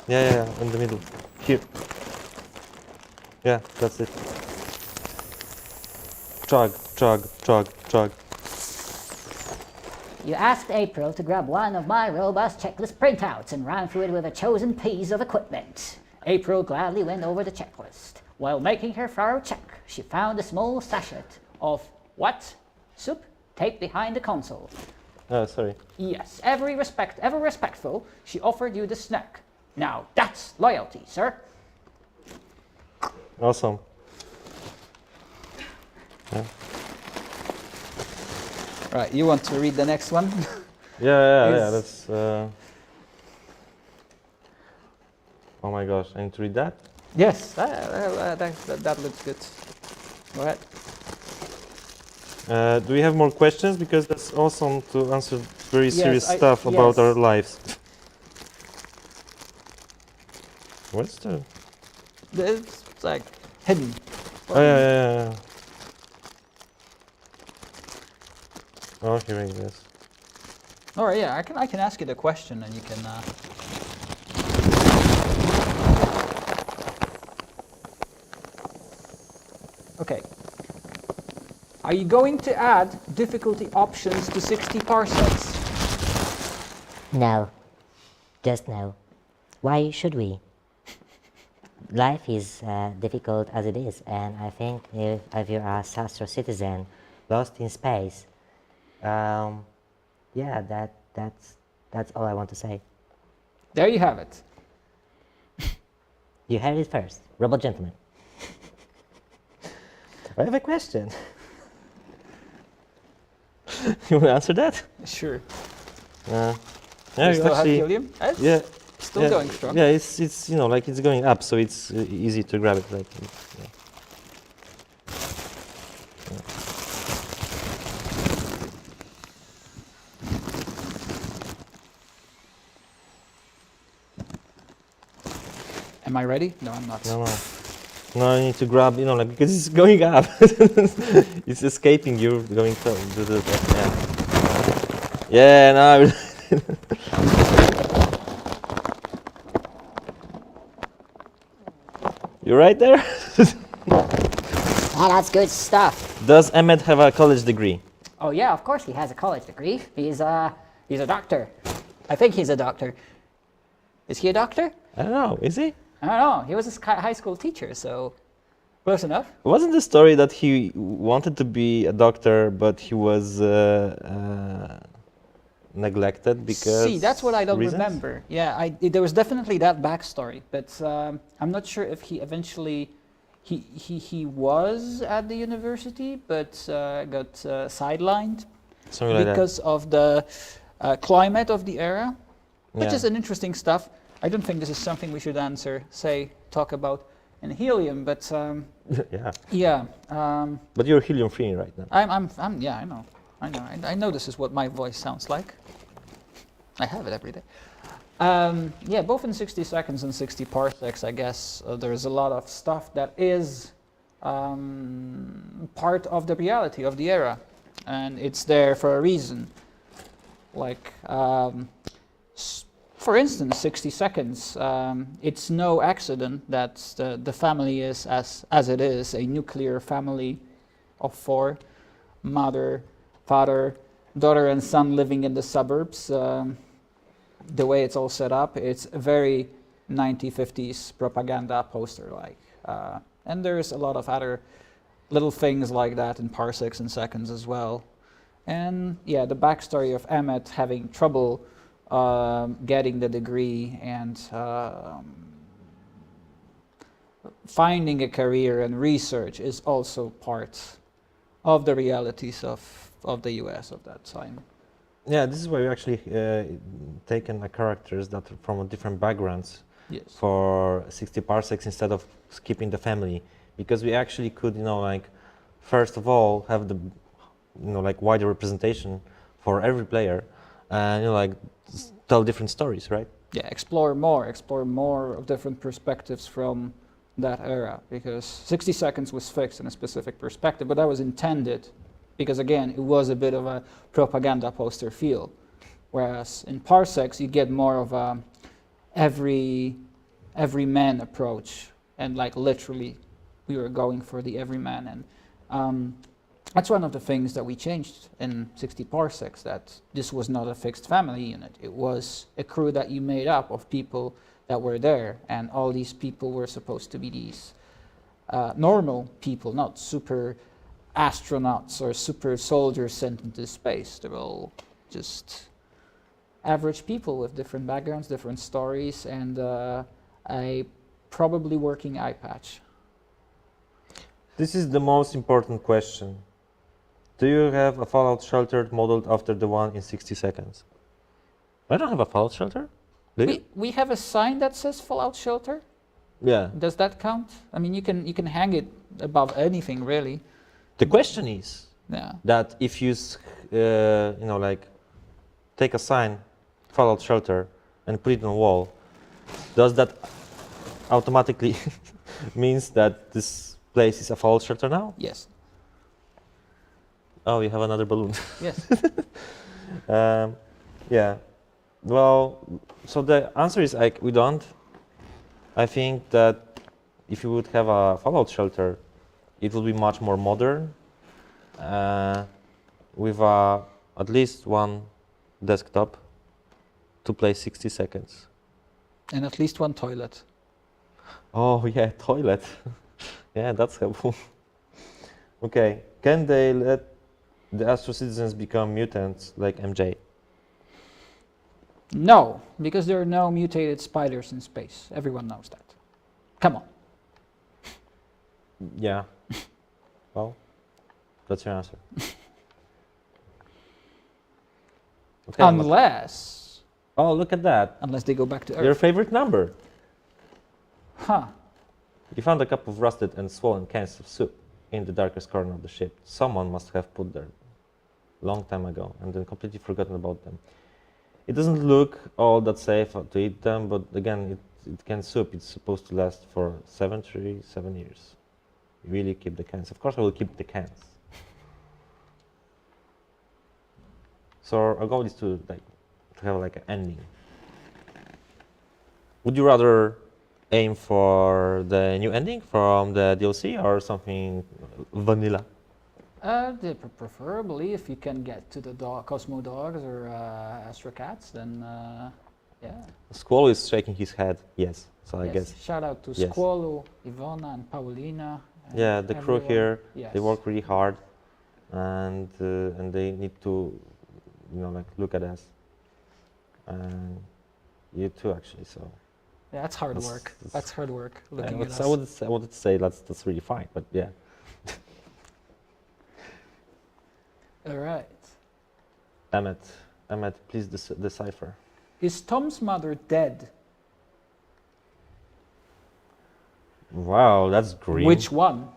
Yeah, in the middle. Here. Yeah, that's it. Chug. You asked April to grab one of my robust checklist printouts and ran through it with a chosen piece of equipment. April gladly went over the checklist. While making her thorough check, she found a small sachet of what? Soup taped behind the console. Oh, sorry. Yes, ever respectful, she offered you the snack. Now that's loyalty, sir. Awesome. Right, you want to read the next one? Yeah. Is- That's. Oh my gosh, I need to read that. Yes, that looks good. Go ahead. Do we have more questions? Because that's awesome to answer very serious stuff about yes. our lives. What's the? It's like hidden. Oh yeah. Oh, here it is. All right, yeah, I can ask you the question and you can. Okay. Are you going to add difficulty options to 60 parsecs? No. Just no. Why should we? Life is difficult as it is, and I think if you're a astro citizen lost in space, yeah, that's all I want to say. There you have it. You heard it first, Robot Gentleman. I have a question. You want to answer that? Sure. Yeah, You still have actually. helium? It's Yeah. still yeah, going strong. Yeah, it's like it's going up, so it's easy to grab it. Like, yeah. Am I ready? No, I'm not. No, I need to grab, like, because it's going up. It's escaping you, going to yeah. Yeah, no. You right there? Yeah, that's good stuff. Does Emmett have a college degree? Oh yeah, of course he has a college degree. He's a doctor. I think he's a doctor. Is he a doctor? I don't know. Is he? I don't know. He was a high school teacher, so close enough. Wasn't the story that he wanted to be a doctor, but he was neglected because? See, that's what I don't reasons? remember. Yeah, there was definitely that backstory, but I'm not sure if he eventually he was at the university, but got sidelined Something like because of the climate of the era, which Yeah. is an interesting stuff. I don't think this is something we should talk about in Helium, but that. Yeah. yeah. But you're helium free right now. Yeah, I know this is what my voice sounds like. I have it every day. Yeah, both in 60 seconds and 60 parsecs, I guess there's a lot of stuff that is part of the reality of the era, and it's there for a reason. Like, for instance, 60 seconds, it's no accident that the family is as it is, a nuclear family of 4, mother, father, daughter and son living in the suburbs. The way it's all set up, it's very 1950s propaganda poster-like. And there's a lot of other little things like that in parsecs and seconds as well. And yeah, the backstory of Emmett having trouble getting the degree and finding a career and research is also part of the realities of the US of that time. Yeah, this is why we actually taken the characters that are from different backgrounds Yes. for 60 parsecs instead of skipping the family, because we actually could, like, first of all, have the, like, wider representation for every player, and like tell different stories, right? Yeah, explore more of different perspectives from that era, because 60 seconds was fixed in a specific perspective, but that was intended because, again, it was a bit of a propaganda poster feel, whereas in parsecs you get more of a everyman approach, and like literally we were going for the everyman, and that's one of the things that we changed in 60 parsecs, that this was not a fixed family unit. It was a crew that you made up of people that were there, and all these people were supposed to be these normal people, not super astronauts or super soldiers sent into space. They're all just average people with different backgrounds, different stories, and a probably working eye patch. This is the most important question. Do you have a fallout shelter modeled after the one in 60 seconds? I don't have a fallout shelter. Do you? We have a sign that says Fallout Shelter. Yeah. Does that count? I mean, you can hang it above anything, really. The question is Yeah. that if you, like, take a sign, fallout shelter, and put it on a wall, does that automatically means that this place is a fallout shelter now? Yes. Oh, you have another balloon. Yes. Yeah. Well, so the answer is like we don't. I think that if you would have a fallout shelter, it will be much more modern, with at least one desktop to play 60 seconds. And at least one toilet. Oh yeah, toilet. Yeah, that's helpful. Okay, can they let the Astro citizens become mutants like MJ? No, because there are no mutated spiders in space. Everyone knows that. Come on. Yeah. Well, that's your answer. Okay, Unless oh, look at that. they go back to Your Earth. favorite number. Huh. You found a cup of rusted and swollen cans of soup in the darkest corner of the ship. Someone must have put there long time ago and then completely forgotten about them. It doesn't look all that safe to eat them, but again, it can soup. It's supposed to last for 7 years. You really keep the cans. Of course, I will keep the cans. So our goal is to have like an ending. Would you rather aim for the new ending from the DLC or something vanilla? Preferably, if you can get to the Cosmo Dogs or Astro Cats, then yeah. Squall is shaking his head. Yes. So I Yes. guess. Shout out to Yes. Squalo, Ivona, and Paulina. And Yeah, the crew everyone. here. Yes. They work really hard, and they need to, look at us. And you too, actually. So. Yeah, that's hard That's- work. that's- That's hard work. Looking I at would, us. I wanted to say that's really fine, but yeah. All right. Emmett, please decipher. Is Tom's mother dead? Wow, that's green. Which one?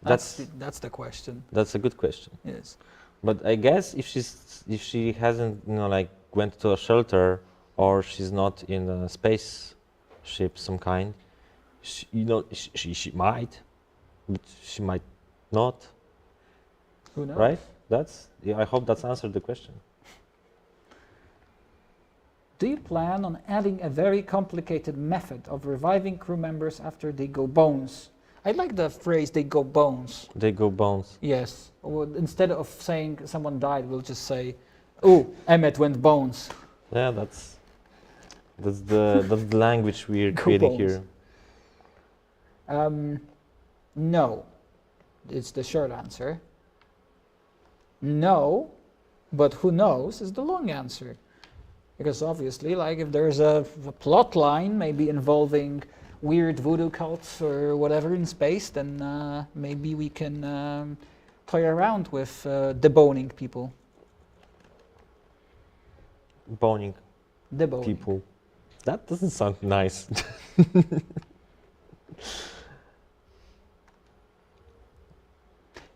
That's That's the question. that's a good question. Yes. But I guess if she hasn't went to a shelter or she's not in a spaceship some kind, she might, but she might not, Who knows? right? I hope that's answered the question. Do you plan on adding a very complicated method of reviving crew members after they go bones? I like the phrase "they go bones." They go bones. Yes. Or instead of saying someone died, we'll just say, "Oh, Emmett went bones." Yeah, that's the language we're Go creating bones. here. No. It's the short answer. No, but who knows is the long answer. Because obviously, if there's a plot line maybe involving weird voodoo cults or whatever in space, then maybe we can play around with deboning people. Boning Deboning. people. That doesn't sound nice.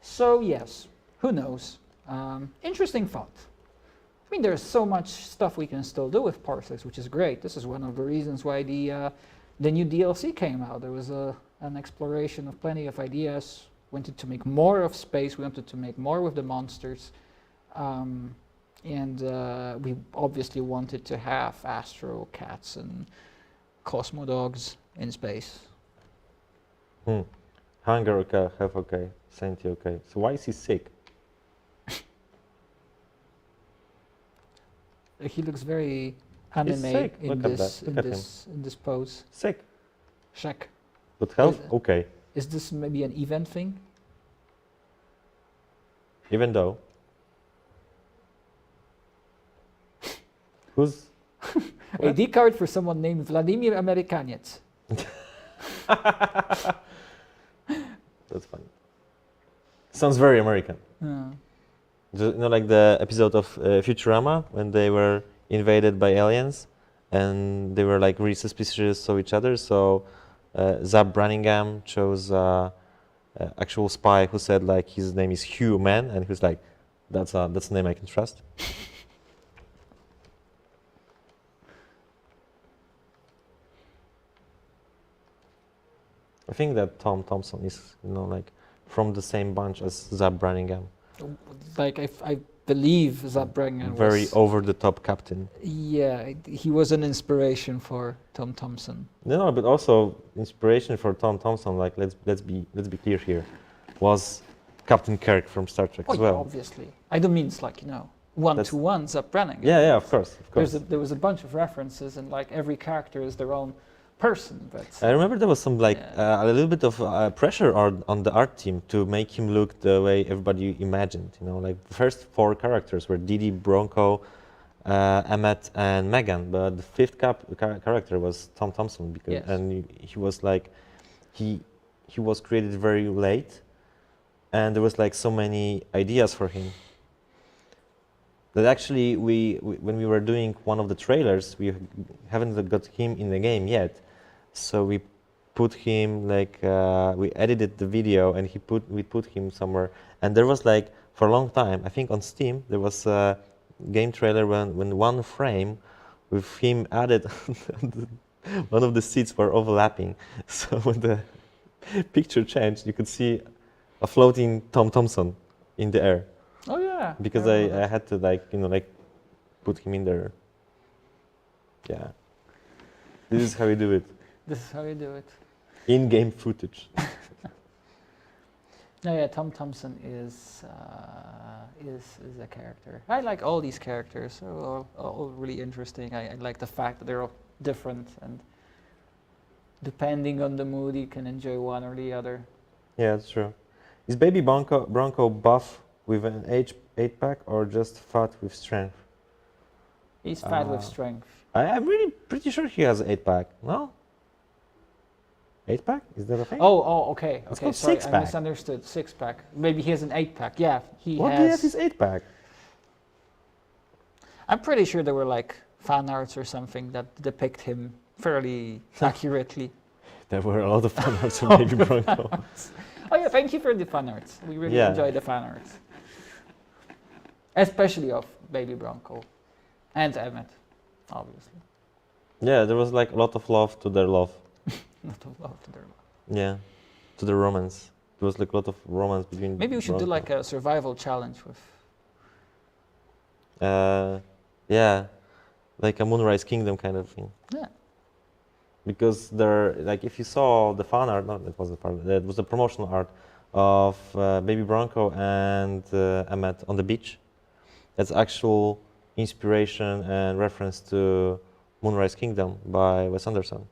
So yes, who knows? Interesting thought. I mean, there's so much stuff we can still do with Parsecs, which is great. This is one of the reasons why the new DLC came out. There was an exploration of plenty of ideas. We wanted to make more of space. We wanted to make more with the monsters. And we obviously wanted to have Astro Cats and Cosmo Dogs in space. Hunger okay, health okay, sanity okay. So why is he sick? He looks very anime sick. in Look at this that. Look at him. in this pose. Sick. Shaq. But health okay. Is this maybe an event thing? Even though Who's A D card for someone named Vladimir Amerikanец. that's funny. Sounds very American. You know, like the episode of Futurama when they were invaded by aliens, and they were like really suspicious of each other. So Zap Branningham chose actual spy who said like his name is Hugh Man, and he was like, that's a name I can trust. I think that Tom Thompson is, you know, like from the same bunch as Zap Branningham. Like I believe Zap Branningham Very was, over-the-top captain. yeah, he was an inspiration for Tom Thompson. No, but also inspiration for Tom Thompson. Like let's be clear here, was Captain Kirk from Star Trek as Yeah, well. obviously. I don't mean it's like, you know, one-to-one Zap Branningham. Yeah, of course. There was a bunch of references, and like every character is their own person. But I remember there was some like Yeah. a little bit of pressure on the art team to make him look the way everybody imagined. You know, like the first 4 characters were Didi, Bronco, Emmett, and Megan, but the 5th character was Tom Thompson because Yes. and he was like he was created very late, and there was like so many ideas for him. That actually we when we were doing one of the trailers, we haven't got him in the game yet, so we put him like we edited the video and we put him somewhere, and there was like for a long time, I think on Steam there was a game trailer when one frame with him added one of the seats were overlapping, so when the picture changed you could see a floating Tom Thompson in the air. oh yeah, Because I had to like, you know, like put him in there. Yeah. This is how you do it. this is how you do it. In-game footage. No, yeah, Tom Thompson is a character. I like all these characters. They're all really interesting. I like the fact that they're all different, and depending on the mood, you can enjoy one or the other. Yeah, that's true. Is Baby Bronco buff with an 8-pack or just fat with strength? He's fat with strength. I'm really pretty sure he has an 8-pack. No? 8-pack? Is that a thing? Oh, okay. It's Okay, called sorry, I six-pack. misunderstood. 6-pack. Maybe he has an 8-pack. Yeah, he What has. do you have his 8-pack? I'm pretty sure there were like fan arts or something that depict him fairly accurately. There were a lot of fan arts of Baby Bronco. Oh yeah, thank you for the fan arts. We really Yeah. enjoy the fan arts. Especially of Baby Bronco. And Emmett, obviously. Yeah, there was like a lot of love to their love. Not of love to their love. Yeah, to the romance. There was like a lot of romance between. Maybe we should do Bronco. like a survival challenge with. Yeah, like a Moonrise Kingdom kind of thing. Yeah. Because there, like, if you saw the fan art, no, it was the fan, it was the promotional art of Baby Bronco and Emmett on the beach. That's actual inspiration and reference to Moonrise Kingdom by Wes Anderson.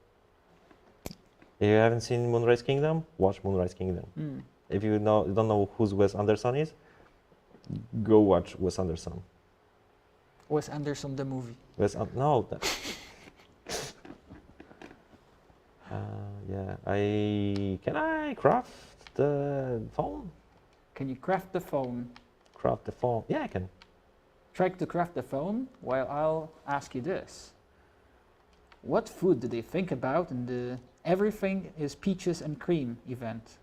If you haven't seen Moonrise Kingdom, watch Moonrise Kingdom. Mm. If you don't know who Wes Anderson is, go watch Wes Anderson. Wes Anderson, the movie. No. Yeah. Can I craft the phone? Can you craft the phone? Craft the phone? Yeah, I can. Try to craft the phone while I'll ask you this. What food did they think about in the Everything is Peaches and Cream event?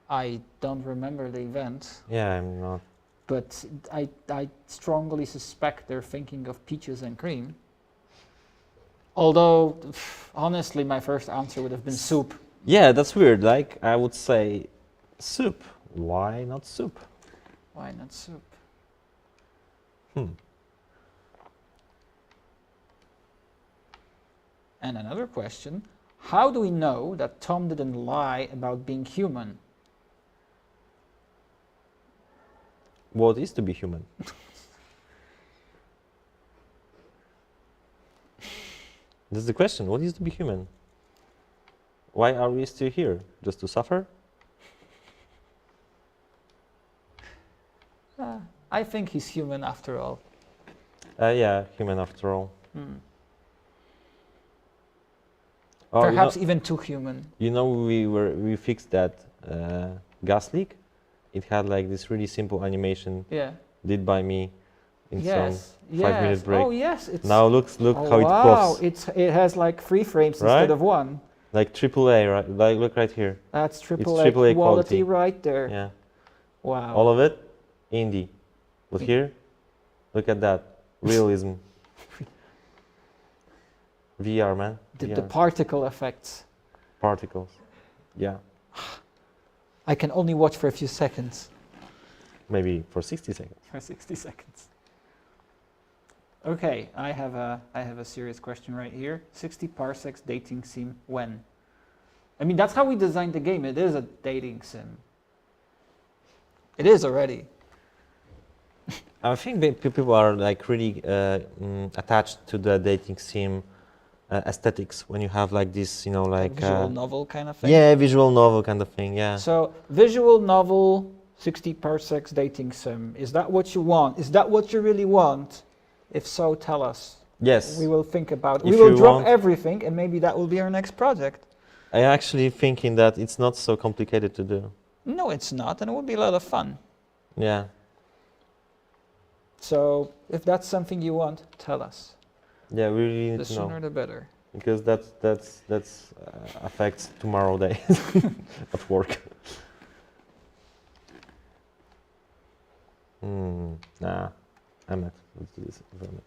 I don't remember the event, Yeah, I'm not. but I strongly suspect they're thinking of peaches and cream. Although, honestly, my first answer would have been soup. Yeah, that's weird. Like, I would say soup. Why not soup? Why not soup? And another question, how do we know that Tom didn't lie about being human? What is to be human? That's the question. What is to be human? Why are we still here? Just to suffer? I think he's human after all. Yeah, human after all. Hmm. Oh, Perhaps even too human. we fixed that gas leak. It had like this really simple animation Yeah. did by me in Yes. some 5-minute break. Oh yes. It's Now look oh, how it wow. pops. It has like 3 frames Right? instead of 1. Like AAA, right? Like look right here. That's It's AAA AAA quality quality. right there. Yeah. Wow. All of it indie. But I- here, look at that realism. VR, man. the VR. particle effects. Particles. Yeah. I can only watch for a few seconds. Maybe for 60 seconds. For 60 seconds. Okay, I have a serious question right here. 60 parsecs dating sim when? I mean, that's how we designed the game. It is a dating sim. It is already. I think that people are like really attached to the dating sim aesthetics when you have like this, like visual novel kind of thing. yeah, visual novel kind of thing. Yeah. So visual novel, 60 parsecs dating sim. Is that what you want? Is that what you really want? If so, tell us. Yes. We will think about. If We will you drop want- everything, and maybe that will be our next project. I actually thinking that it's not so complicated to do. No, it's not, and it would be a lot of fun. Yeah. So if that's something you want, tell us. Yeah, we really need The to know sooner the better. because that's affects tomorrow day at work. Nah, Emmet. Let's do this with Emmet.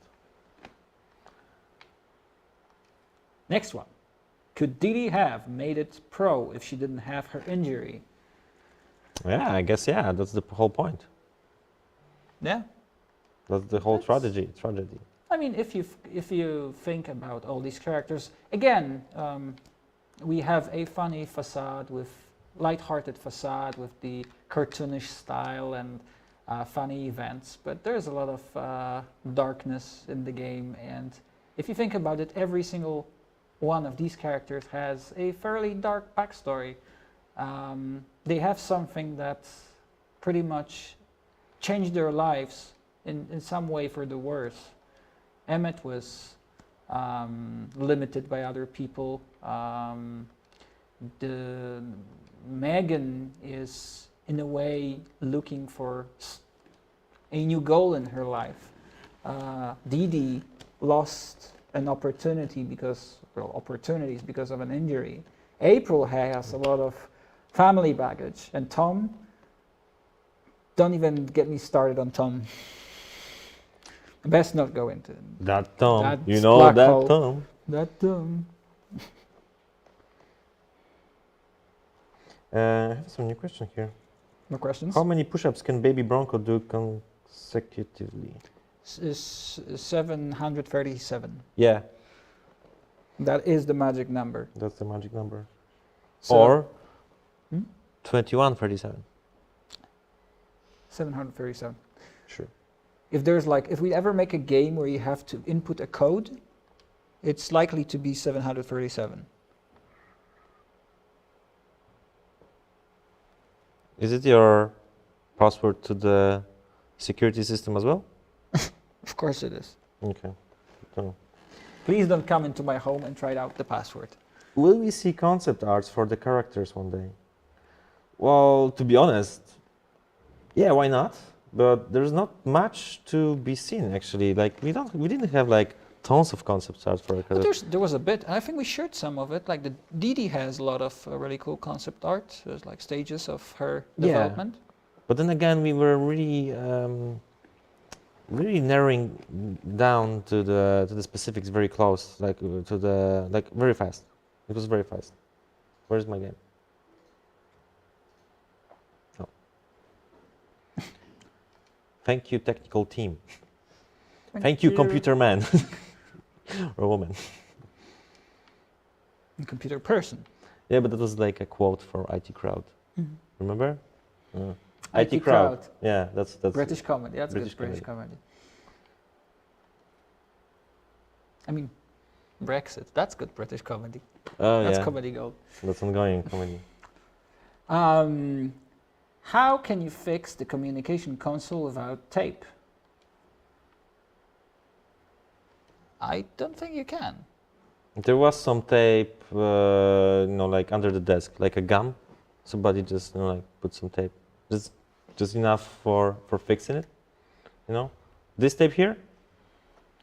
Next one. Could Didi have made it pro if she didn't have her injury? Yeah, I guess yeah. That's the whole point. Yeah. That's the whole That's- tragedy. I mean, if you think about all these characters, again, we have a funny facade with light-hearted facade with the cartoonish style and funny events, but there's a lot of darkness in the game. And if you think about it, every single one of these characters has a fairly dark backstory. They have something that pretty much changed their lives in some way for the worse. Emmet was limited by other people. The Megan is in a way looking for a new goal in her life. Didi lost an opportunity opportunities because of an injury. April has a lot of family baggage, and Tom, don't even get me started on Tom. Best not go into That Tom, That's you know black that hole. Tom. that. Tom. I have some new question here. No questions? How many push-ups can baby Bronco do consecutively? Is 737. Yeah, That is the magic number. that's the magic number. So- Or Hmm? 2137. 737. Sure. If we ever make a game where you have to input a code, it's likely to be 737. Is it your password to the security system as well? Of course it is. Okay. So, Please don't come into my home and try out the password. will we see concept arts for the characters one day? Well, to be honest, yeah, why not? But there's not much to be seen actually. Like we didn't have like tons of concept art for a But character. there was a bit, and I think we shared some of it. Like the Didi has a lot of really cool concept art. There's like stages of her Yeah. development. But then again, we were really, really narrowing down to the specifics very close, like to the very fast. It was very fast. Where's my game? Oh. Thank you, technical team. Thank you, computer man or woman. Computer person. Yeah, but that was like a quote for IT crowd. Mhm. Remember? IT crowd. Yeah, that's British comedy. That's British good British comedy. I mean, Brexit. That's good British comedy. Oh That's yeah, comedy gold. that's ongoing comedy. How can you fix the communication console without tape? I don't think you can. There was some tape, like under the desk, like a gum. Somebody just, like put some tape, just enough for fixing it. This tape here,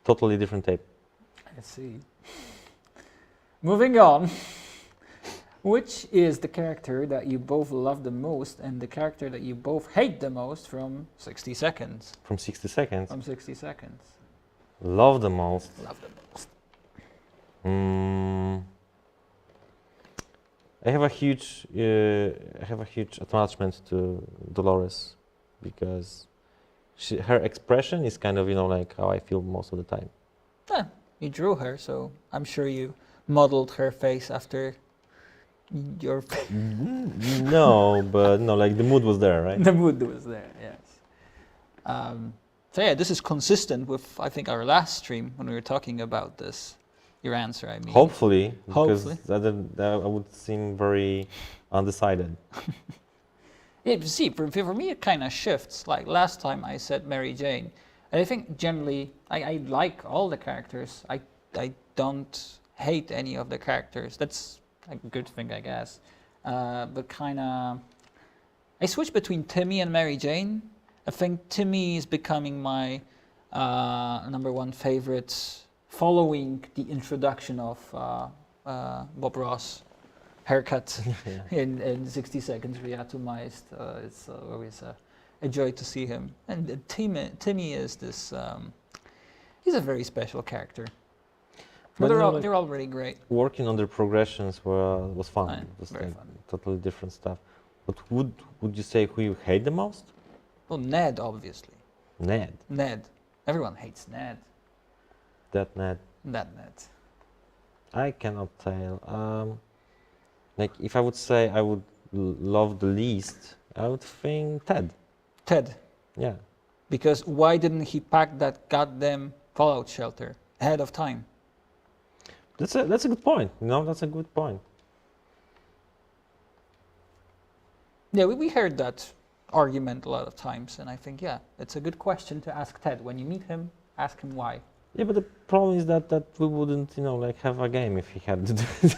totally different tape. I see. Moving on. Which is the character that you both love the most and the character that you both hate the most from 60 seconds? From 60 seconds. From 60 seconds. Love the most. Love the most. I have a huge attachment to Dolores because her expression is kind of like how I feel most of the time. You drew her, so I'm sure you modeled her face after your No, but no, like the mood was there, right? the mood was there, yes. So yeah, this is consistent with, I think, our last stream when we were talking about this. Your answer, I mean. Hopefully, Hopefully. because that would seem very undecided. Yeah, see, for me it kind of shifts. Like last time I said Mary Jane. And I think generally, I like all the characters. I don't hate any of the characters. That's a good thing, I guess. But kind of, I switch between Timmy and Mary Jane. I think Timmy is becoming my number one favorite following the introduction of Bob Ross haircut in 60 seconds reatomized. It's always a joy to see him. And Timmy is this, he's a very special character. But they're all really great. Working on their progressions was fun. Aye, It was very like fun. totally different stuff. But would you say who you hate the most? Well, Ned, obviously. Ned. Ned. Everyone hates Ned. That Ned. That Ned. I cannot tell. Like if I would say I would love the least, I would think Ted. Ted. Yeah. Because why didn't he pack that goddamn fallout shelter ahead of time? That's a good point. That's a good point. Yeah, we heard that argument a lot of times, and I think, yeah, it's a good question to ask Ted. When you meet him, ask him why. Yeah, but the problem is that we wouldn't, have a game if he had to do it.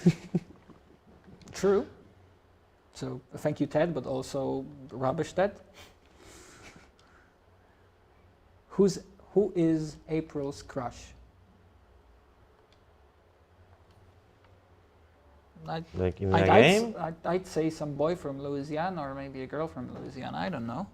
True. So thank you, Ted, but also rubbish Ted. Who is April's crush? Like in a game? I'd say some boy from Louisiana or maybe a girl from Louisiana. I don't know.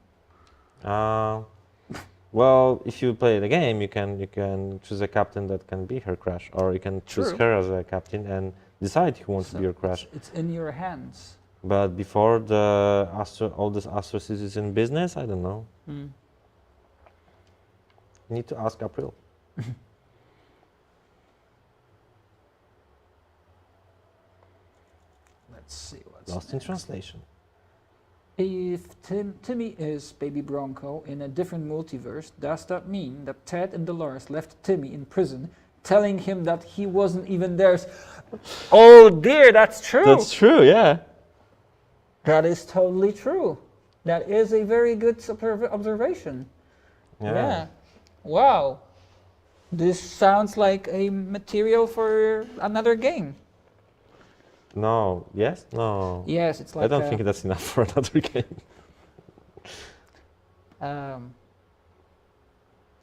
Well, if you play the game, you can choose a captain that can be her crush, or you can choose True. her as a captain and decide who wants to be your crush. It's in your hands. But before all this Astros is in business, I don't know. Mm. You need to ask April. Let's see what's Lost in translation. If Timmy is Baby Bronco in a different multiverse, does that mean that Ted and Dolores left Timmy in prison, telling him that he wasn't even theirs? Oh dear, that's true. That's true, yeah. That is totally true. That is a very good observation. Yeah. Wow. This sounds like a material for another game. No. Yes? No. Yes, it's like I don't think that's enough for another game.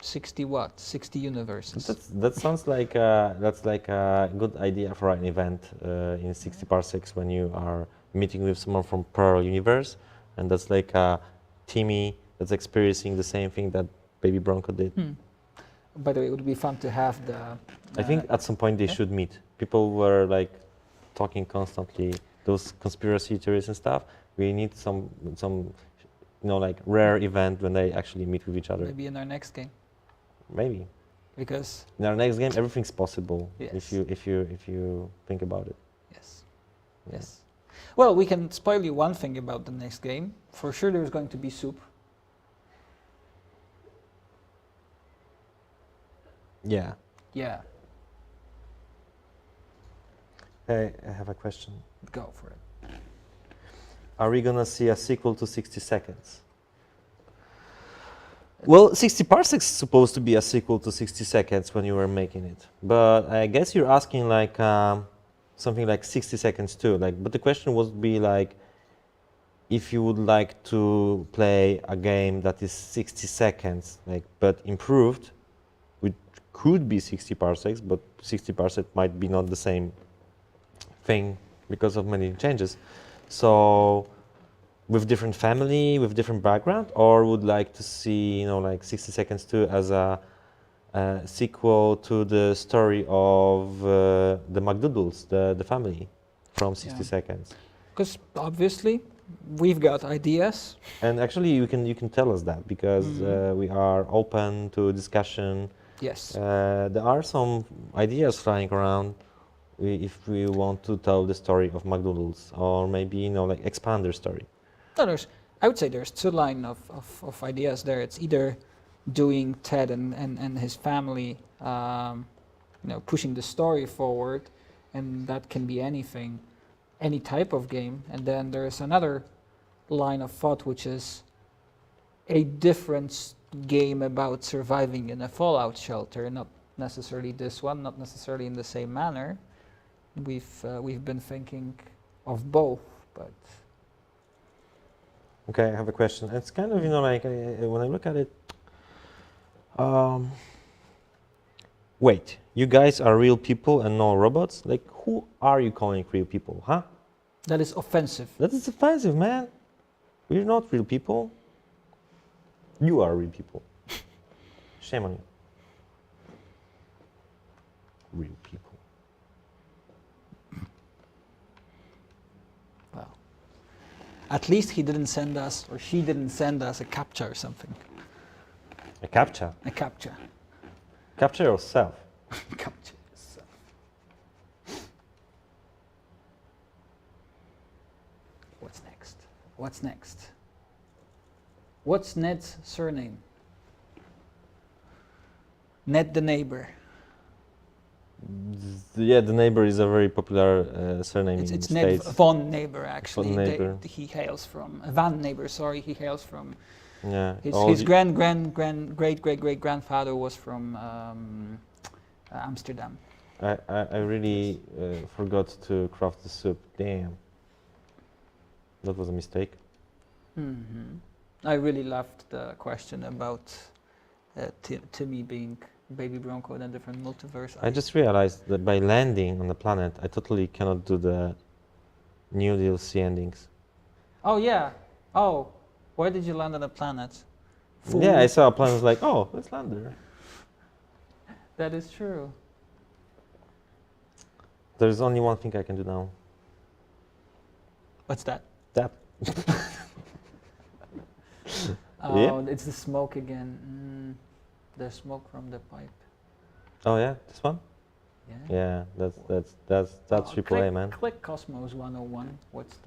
60 what? 60 universes. That sounds like that's like a good idea for an event in 60 Parsecs when you are meeting with someone from Pearl universe, and that's like a Timmy that's experiencing the same thing that Baby Bronco did. By the way, it would be fun to have the... I think at some point they should meet. People were like talking constantly those conspiracy theories and stuff. We need some like rare event when they actually meet with each other. Maybe in our next game. Maybe. Because... In our next game, everything's possible Yes. if you think about it. Yes. Yeah. Yes. Well, we can spoil you one thing about the next game. For sure there's going to be soup. Yeah. Yeah. Hey, I have a question. Go for it. Are we gonna see a sequel to 60 Seconds? Well, 60 parsecs is supposed to be a sequel to 60 seconds when you were making it, but I guess you're asking like something like 60 seconds too. Like, but the question would be like, if you would like to play a game that is 60 seconds, like, but improved, which could be 60 parsecs, but 60 parsecs might be not the same thing because of many changes. So, with different family, with different background, or would like to see, you know, like 60 seconds too as a sequel to the story of the McDoodles, the family from 60 Yeah. seconds. Because obviously, we've got ideas. And actually, you can tell us that because we are open to discussion. Yes. There are some ideas flying around. If we want to tell the story of McDonald's, or maybe, you know, like expand their story. No, I would say there's two line of ideas there. It's either doing Ted and his family, you know, pushing the story forward, and that can be anything, any type of game. And then there's another line of thought, which is a different game about surviving in a fallout shelter, not necessarily this one, not necessarily in the same manner. We've been thinking of both, but Okay, I have a question. It's kind of, you know, like when I look at it. Wait, you guys are real people and no robots? Like, who are you calling real people, huh? that is offensive. That is offensive, man. We're not real people. You are real people. Shame on you. Real people. Well, at least he didn't send us, or she didn't send us a captcha or something. A captcha. A captcha. Capture yourself. Captcha yourself. What's next? What's next? What's Ned's surname? Ned the neighbor. Yeah, the neighbor is a very popular surname It's in the Ned States. von Neighbor, actually. Von Neighbor. He hails from Van Neighbor. Sorry, he hails from Yeah. his great grandfather was from Amsterdam. I really forgot to craft the soup. Damn. That was a mistake. I really loved the question about Timmy being Baby Bronco in a different multiverse. I just realized that by landing on the planet, I totally cannot do the new DLC endings. Oh yeah. Oh, why did you land on a planet? Fool. Yeah, I saw a planet, I was like, oh, let's land there. That is true. There's only one thing I can do now. What's that? Tap. Oh, Yeah. it's the smoke again. The smoke from the pipe. Oh yeah, this one? Yeah. Yeah, that's Oh, AAA, man. Click Cosmos 101. What's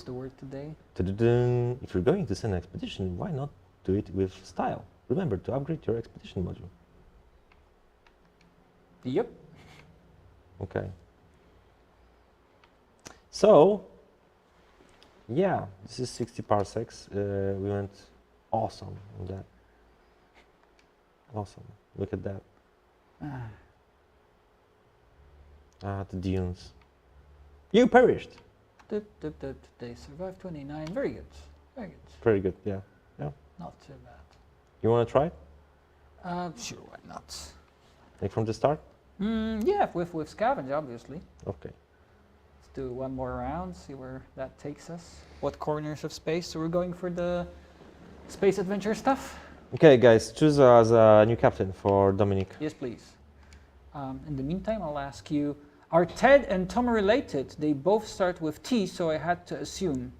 the word today? Ta-da-dun. If you're going to send an expedition, why not do it with style? Remember to upgrade your expedition module. Yep. Okay. So, yeah, this is 60 parsecs. We went awesome on that. Awesome. Look at that. The dunes. You perished. They survived 29. Very good. Very good. Very good, yeah. Not too bad. You want to try it? Sure, why not? Like from the start? Yeah, with scavenge, obviously. Okay. Let's do one more round, see where that takes us. What corners of space? So we're going for the space adventure stuff? Okay, guys, choose as a new captain for Dominic. Yes, please. In the meantime, I'll ask you, are Ted and Tom related? They both start with T, so I had to assume.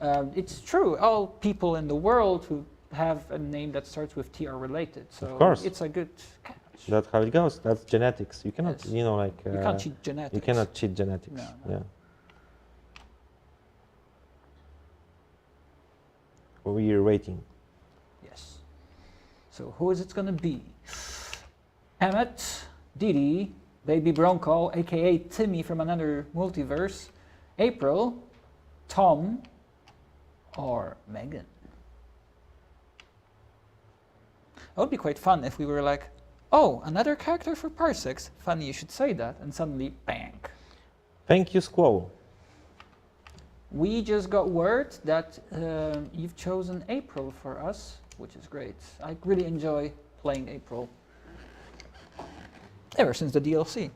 It's true, all people in the world who have a name that starts with T are related. So Of course. it's a good catch. That's how it goes. That's genetics. You cannot, Yes. you know, like... You can't cheat genetics. You cannot cheat genetics. No. Yeah. We're waiting. Yes. So who is it going to be? Emmett, Didi, Baby Bronco, aka Timmy from another multiverse, April, Tom, or Megan? It would be quite fun if we were like, oh, another character for Parsecs. Funny you should say that. And suddenly, bang. Thank you, Squall. We just got word that you've chosen April for us, which is great. I really enjoy playing April. Ever since the DLC.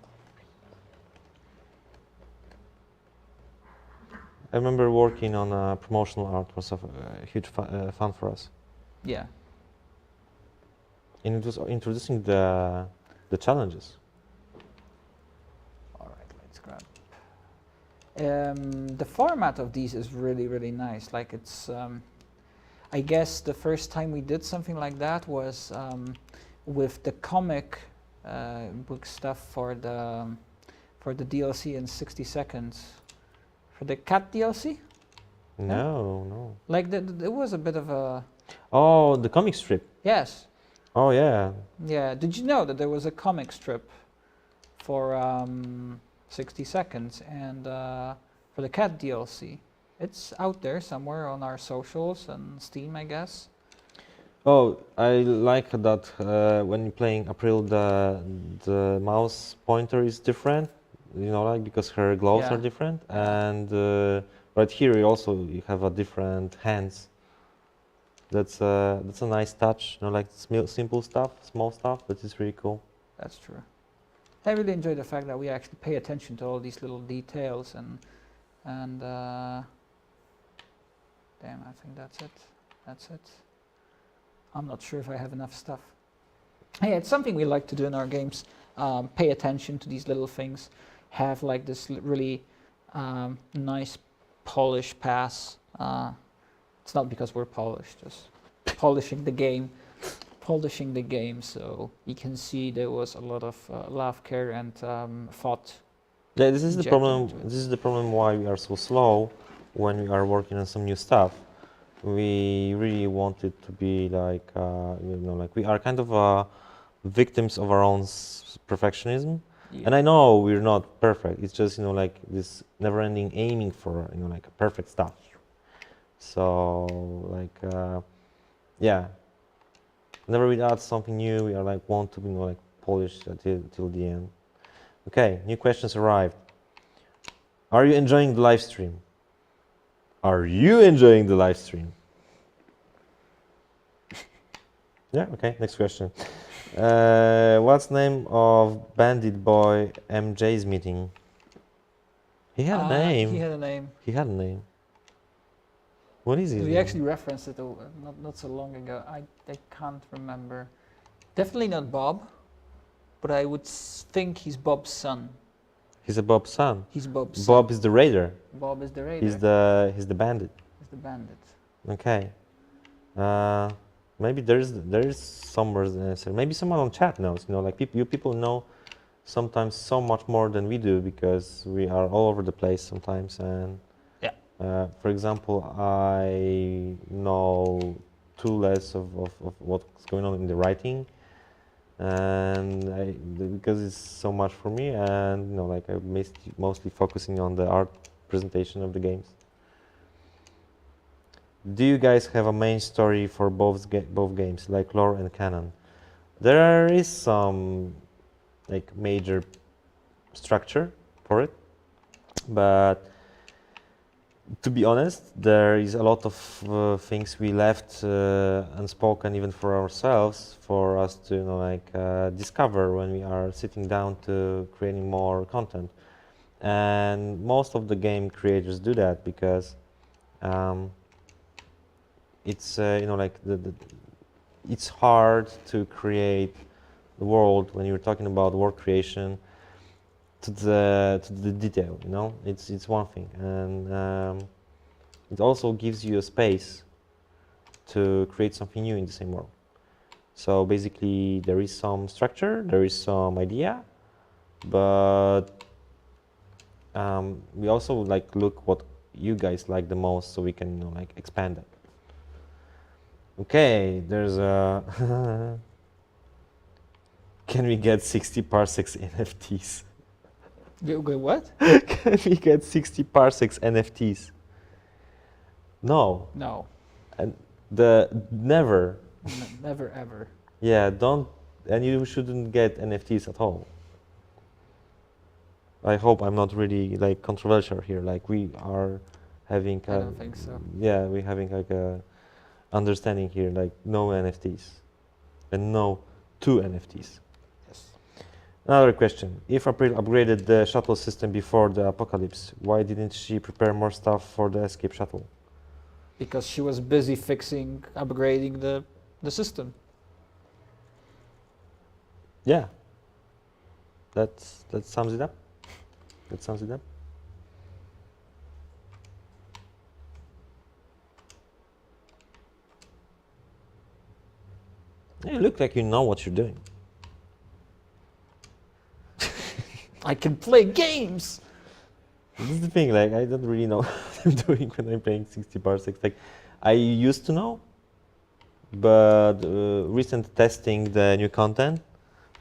I remember working on promotional art was a huge fun for us. Yeah. And it was introducing the challenges. All right, let's grab. The format of these is really, really nice. Like it's, I guess the first time we did something like that was with the comic book stuff for the DLC in 60 seconds. For the cat DLC? No, no. Like it was a bit of a. Oh, the comic strip. Yes. Oh yeah. Yeah. Did you know that there was a comic strip for 60 seconds and for the cat DLC? It's out there somewhere on our socials and Steam, I guess. Oh, I like that when you're playing April, the mouse pointer is different. You know, like because her gloves Yeah. are different, and right here you have a different hands. That's a nice touch. You know, like simple stuff, small stuff, but it's really cool. That's true. I really enjoy the fact that we actually pay attention to all these little details and damn, I think that's it. That's it. I'm not sure if I have enough stuff. Hey, it's something we like to do in our games. Pay attention to these little things. Have like this really nice polish pass. It's not because we're polished, just polishing the game. Polishing the game, so you can see there was a lot of love, care, and thought. Yeah, this is the injected problem. into it. This is the problem why we are so slow when we are working on some new stuff. We really want it to be like you know, like we are kind of victims of our own perfectionism. Yeah. And I know we're not perfect. It's just, you know, like this never-ending aiming for, you know, like perfect stuff. So like yeah, whenever we add something new, we are like want to, you know, like polish till the end. Okay, new questions arrived. Are you enjoying the live stream? Are you enjoying the live stream? Yeah, okay, next question. What's the name of Bandit Boy MJ's meeting? He had a name. He had a name. He had a name. What is his We name? actually referenced it not so long ago. I can't remember. Definitely not Bob, but I would think he's Bob's son. He's a Bob's son. He's Bob's Bob son. is the raider. Bob is the raider. He's the bandit. He's the bandit. Okay. Maybe there is somewhere the answer. Maybe someone on chat knows. You know, like you people know sometimes so much more than we do because we are all over the place sometimes. And yeah. For example, I know too less of what's going on in the writing, and because it's so much for me, and you know, like I'm mostly focusing on the art presentation of the games. Do you guys have a main story for both games, like lore and canon? There is some like major structure for it, but to be honest, there is a lot of things we left unspoken even for ourselves, for us to, you know, like discover when we are sitting down to creating more content. And most of the game creators do that because it's you know, like it's hard to create the world when you're talking about world creation to the detail. You know, it's one thing, and it also gives you a space to create something new in the same world. So basically, there is some structure, there is some idea, but we also like look what you guys like the most, so we can, you know, like expand that. Okay, there's a. Can we get 60 Parsecs NFTs? What? Can we get 60 Parsecs NFTs? No. No. And never. Never ever. Yeah, don't, and you shouldn't get NFTs at all. I hope I'm not really like controversial here. Like we are having I don't think so. yeah, we're having like a understanding here, like no NFTs and no two NFTs. Yes. Another question: if April upgraded the shuttle system before the apocalypse, why didn't she prepare more stuff for the escape shuttle? Because she was busy upgrading the system. Yeah, that sums it up. That sums it up. Yeah, you look like you know what you're doing. I can play games. This is the thing, like I don't really know what I'm doing when I'm playing 60 parsecs. Like I used to know, but recent testing the new content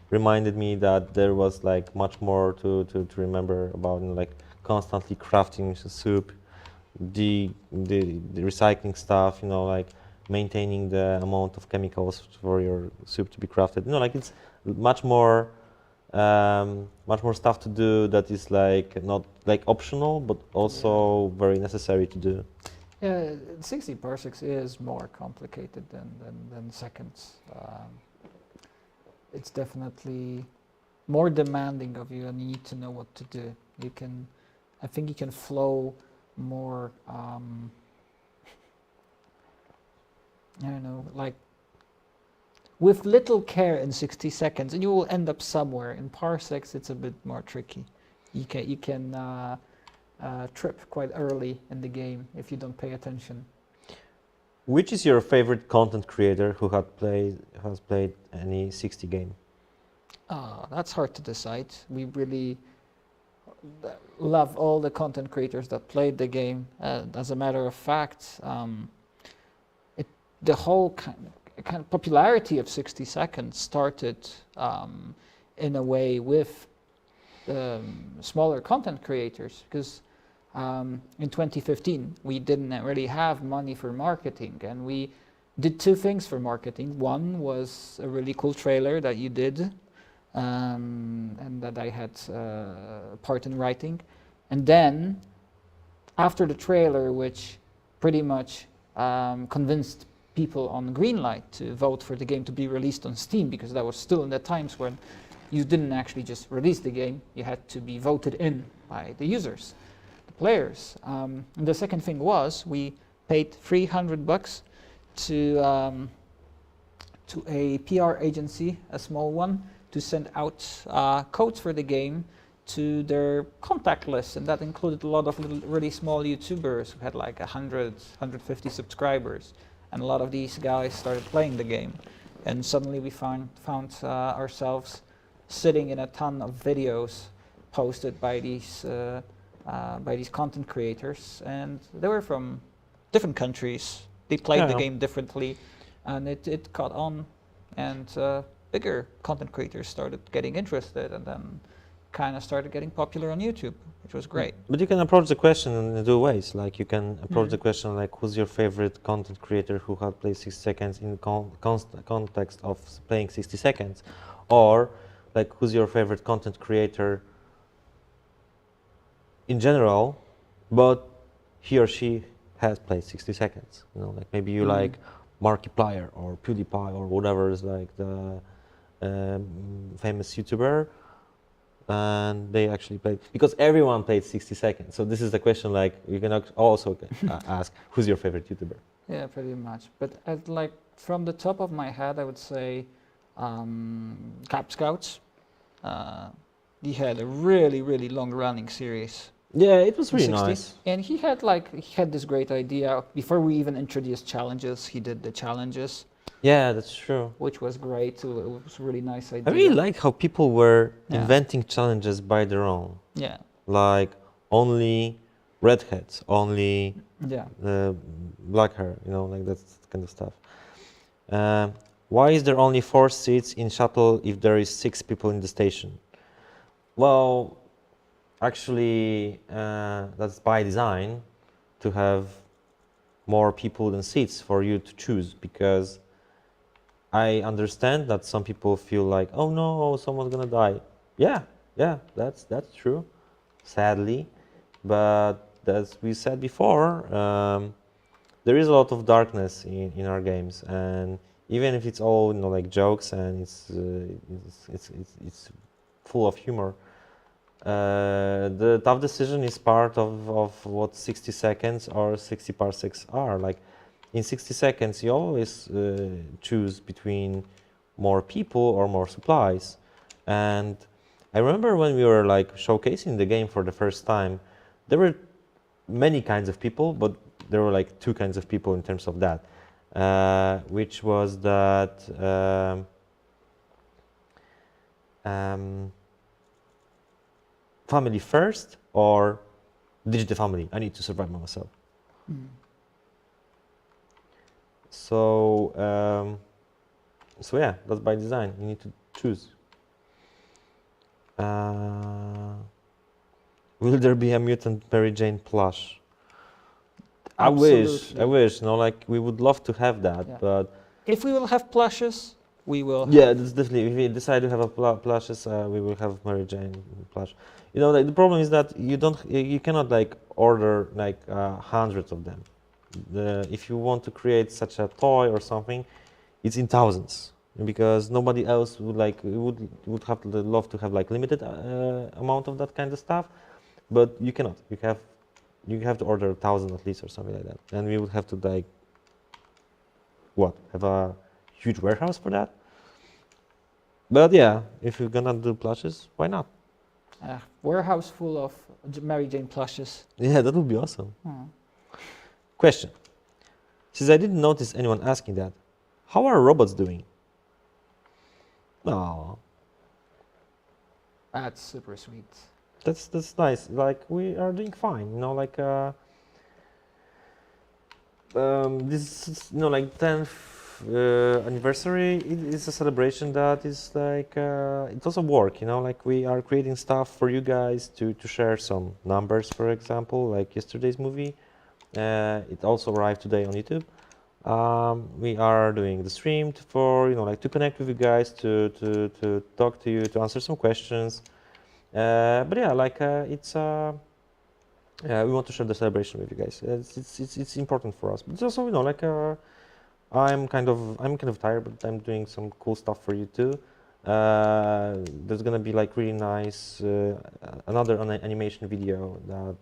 reminded me that there was like much more to remember about, you know, like constantly crafting soup, the recycling stuff, you know, like maintaining the amount of chemicals for your soup to be crafted. You know, like it's much more stuff to do that is like not like optional, but also very necessary to do. Yeah, 60 parsecs is more complicated than seconds. It's definitely more demanding of you, and you need to know what to do. I think you can flow more. I don't know, like with little care in 60 seconds, and you will end up somewhere. In parsecs, it's a bit more tricky. You can trip quite early in the game if you don't pay attention. Which is your favorite content creator who has played any 60 game? That's hard to decide. We really love all the content creators that played the game. As a matter of fact, the whole kind of popularity of 60 seconds started in a way with smaller content creators, because in 2015 we didn't really have money for marketing, and we did two things for marketing. One was a really cool trailer that you did, and that I had part in writing, and then after the trailer, which pretty much convinced people on Greenlight to vote for the game to be released on Steam, because that was still in the times when you didn't actually just release the game, you had to be voted in by the users, the players. And the second thing was we paid $300 to a PR agency, a small one, to send out codes for the game to their contact list, and that included a lot of really small YouTubers who had like 100, 150 subscribers. And a lot of these guys started playing the game, and suddenly we found ourselves sitting in a ton of videos posted by these content creators, and they were from different countries. They played the game differently, and it caught on, and bigger content creators started getting interested, and then kind of started getting popular on YouTube, which was great. But you can approach the question in two ways. Like you can approach the question like, who's your favorite content creator who had played 60 seconds in context of playing 60 seconds, or like who's your favorite content creator in general, but he or she has played 60 seconds. You know, like maybe you like Markiplier or PewDiePie or whatever is like the famous YouTuber, and they actually played, because everyone played 60 seconds. So this is the question, like you can also ask, who's your favorite YouTuber? Yeah, pretty much. But like from the top of my head, I would say Cap Scouts. He had a really long running series. Yeah, it was really 60s. nice. And he had this great idea. Before we even introduced challenges, he did the challenges. Yeah, that's true. Which was great. It was a really nice idea. I really like how people were inventing challenges by their own. Yeah. Like only redheads, only Yeah. black hair, you know, like that kind of stuff. Why is there only 4 seats in shuttle if there is 6 people in the station? Well, actually, that's by design, to have more people than seats for you to choose, because I understand that some people feel like, oh no, someone's gonna die. Yeah, yeah, that's true, sadly. But as we said before, there is a lot of darkness in our games, and even if it's all like jokes and it's full of humor, the tough decision is part of what 60 seconds or 60 parsecs are. Like in 60 seconds, you always choose between more people or more supplies. And I remember when we were like showcasing the game for the first time, there were many kinds of people, but there were like two kinds of people in terms of that, which was that family first or digital family. I need to survive by myself. So so yeah, that's by design. You need to choose. Will there be a mutant Mary Jane plush? I wish. Like we would love to have that, Yeah. but If we will have plushes, we will. yeah, that's definitely. If we decide to have a plushes, we will have Mary Jane plush. Like the problem is that you cannot like order like hundreds of them. If you want to create such a toy or something, it's in thousands because nobody else would have love to have like limited amount of that kind of stuff, but you cannot. You have to order 1,000 at least or something like that, and we would have to like have a huge warehouse for that. But yeah, if you're gonna do plushes, why not? Warehouse full of Mary Jane plushes. Yeah, that would be awesome. Question. Since I didn't notice anyone asking that, how are robots doing? Oh, That's super sweet. that's nice. Like we are doing fine. This is, like 10th anniversary. It is a celebration that is like it's also work. Like we are creating stuff for you guys to share some numbers, for example, like yesterday's movie. It also arrived today on YouTube. We are doing the stream to connect with you guys, to talk to you, to answer some questions. But yeah, it's we want to share the celebration with you guys. It's important for us. But it's also I'm kind of tired, but I'm doing some cool stuff for you too. There's gonna be like really nice another animation video that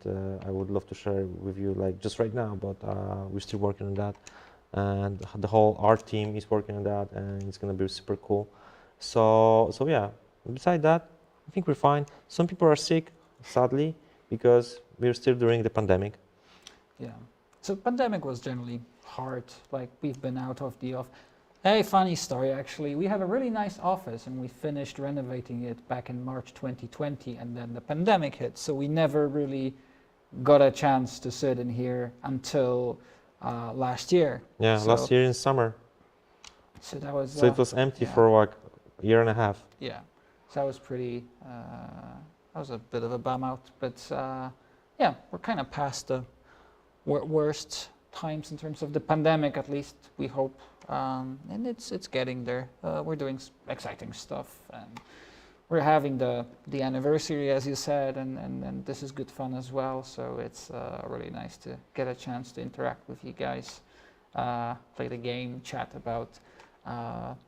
I would love to share with you like just right now, but we're still working on that, and the whole art team is working on that, and it's gonna be super cool. So yeah. Beside that, I think we're fine. Some people are sick, sadly, because we're still during the pandemic. Yeah. So pandemic was generally hard. Like we've been out of the off. Hey, funny story actually. We have a really nice office and we finished renovating it back in March 2020, and then the pandemic hit. So we never really got a chance to sit in here until last year. Yeah, So- last year in summer. So that was. So it was empty yeah. for like a year and a half. Yeah. So that was pretty. That was a bit of a bum out, but yeah, we're kind of past the worst times in terms of the pandemic, at least we hope, and it's getting there. We're doing exciting stuff, and we're having the anniversary, as you said, and this is good fun as well. So it's really nice to get a chance to interact with you guys, play the game, chat about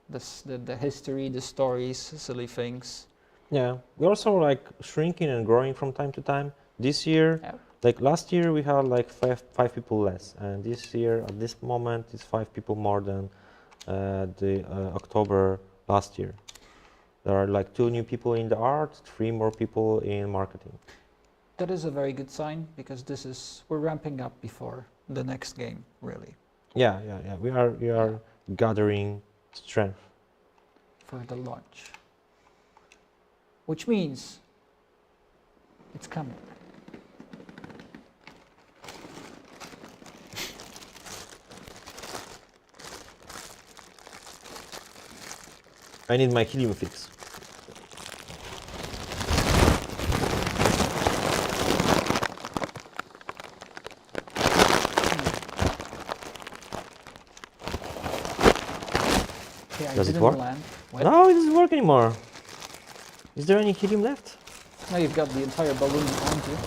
the history, the stories, silly things. Yeah, we're also like shrinking and growing from time to time. This year, Yeah. like last year, we had like five people less, and this year, at this moment, it's 5 people more than the October last year. There are like 2 new people in the art, 3 more people in marketing. That is a very good sign because we're ramping up before the next game, really, Yeah. We are gathering strength. for the launch. Which means it's coming. I need my helium fix. Okay, I Does it didn't work? land. What? No, it doesn't work anymore. Is there any helium left? Now you've got the entire balloon behind you.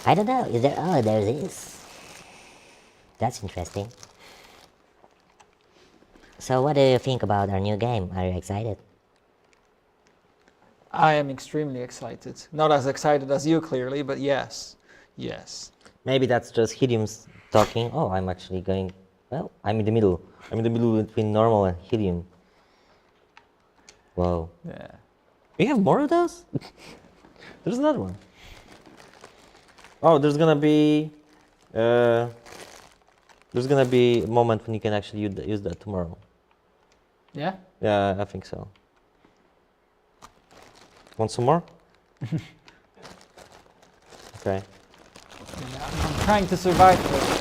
I don't know. Is there? Oh, there it is. That's interesting. So, what do you think about our new game? Are you excited? I am extremely excited. Not as excited as you, clearly, but yes. Yes. Maybe that's just helium's talking. Oh, I'm actually going. Well, I'm in the middle. I'm in the middle between normal and helium. Whoa. Yeah. We have more of those? There's another one. Oh, there's gonna be a moment when you can actually use that tomorrow. Yeah? Yeah, I think so. Want some more? Okay. Yeah, I'm trying to survive this.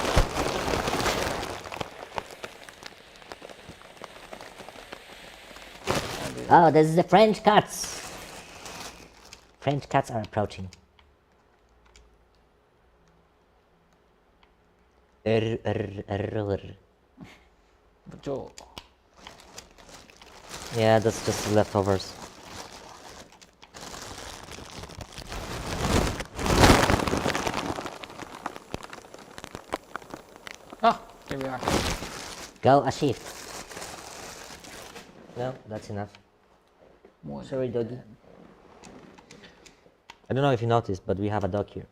Oh, this is the French cats. French cats are approaching. Joel. Yeah, that's just leftovers. Ah, here we are. Go, Ashif. No, that's enough. More Sorry, doggy. than- I don't know if you noticed, but we have a dog here.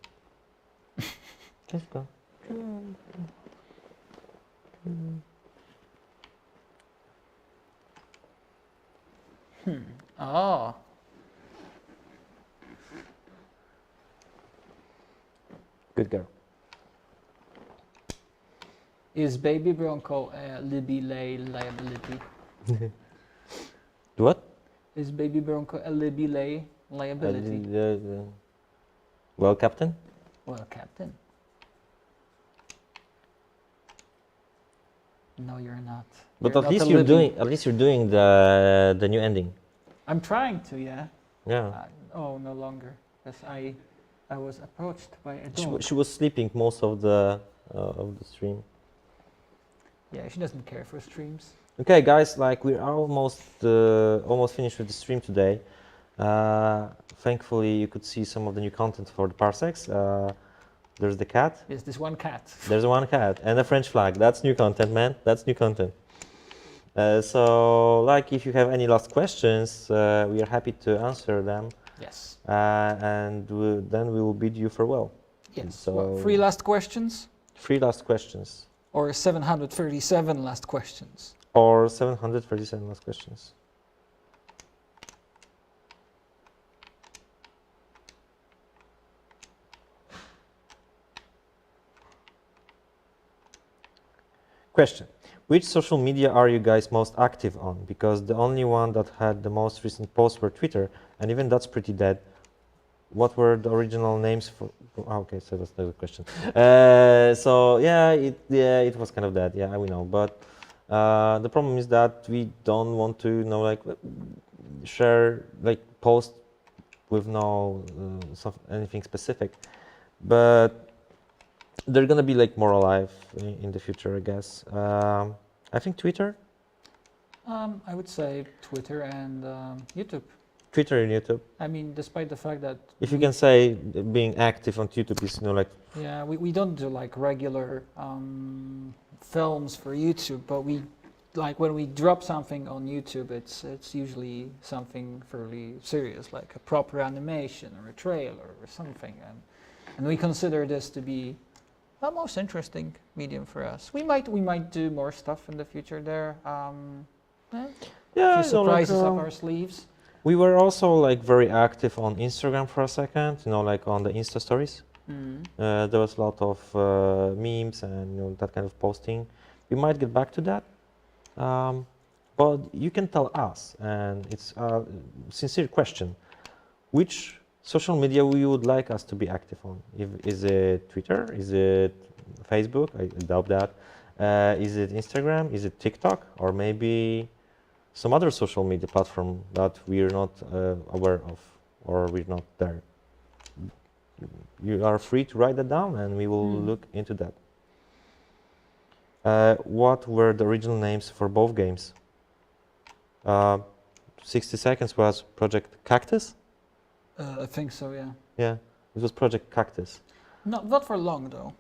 Let's go. Oh. Good girl. Is Baby Bronco a Libby Lay liability? What? Is Baby Bronco a Libby Lay liability? Well, Captain? Well, Captain. No, you're not. But You're at not least a you're Libby. doing the new ending. I'm trying to, yeah. Yeah. Oh, no longer. Because I was approached by a She, dog. she was sleeping most of the stream. Yeah, she doesn't care for streams. Okay, guys, like we're almost finished with the stream today. Thankfully, you could see some of the new content for the Parsecs. There's the cat. Yes, this one cat. There's one cat and a French flag. That's new content, man. That's new content. So, like, if you have any last questions, we are happy to answer them, Yes. and then we will bid you farewell. Yes. So- What, 3 last questions? 3 last questions, Or 737 last questions? or 737 last questions. Question. Which social media are you guys most active on? Because the only one that had the most recent posts were Twitter, and even that's pretty dead. What were the original names for? Oh, okay, so that's the question. So yeah, it was kind of dead. Yeah, we know. But the problem is that we don't want to, like share, like post with no anything specific. But they're gonna be like more alive in the future, I guess. I think Twitter, I would say Twitter and YouTube. Twitter and YouTube. I mean, despite the fact that If you can say being active on YouTube is, like yeah, we don't do like regular films for YouTube, but we like when we drop something on YouTube, it's usually something fairly serious, like a proper animation or a trailer or something, and we consider this to be the most interesting medium for us. We might do more stuff in the future there. yeah, Few surprises up our sleeves. we were also like very active on Instagram for a second, like on the Insta stories. There was a lot of memes and that kind of posting. We might get back to that, but you can tell us, and it's a sincere question, which social media you would like us to be active on. Is it Twitter? Is it Facebook? I doubt that. Is it Instagram? Is it TikTok? Or maybe some other social media platform that we're not aware of, or we're not there? you are free to write that down, and we will look into that. What were the original names for both games? 60 Seconds was Project Cactus. I think so, yeah. Yeah, it was Project Cactus. Not for long though.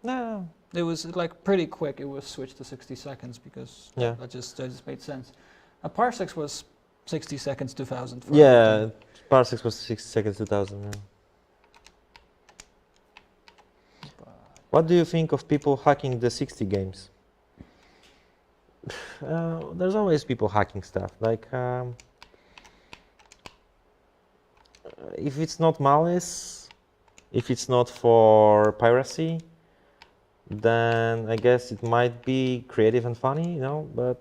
No. It was like pretty quick. It was switched to 60 seconds because Yeah. that just made sense. Parsecs was 60 seconds 2000. Yeah, Parsecs was 60 Seconds 2000. Yeah. What do you think of people hacking the 60 games? There's always people hacking stuff. Like, if it's not malice, if it's not for piracy, then I guess it might be creative and funny, you know. But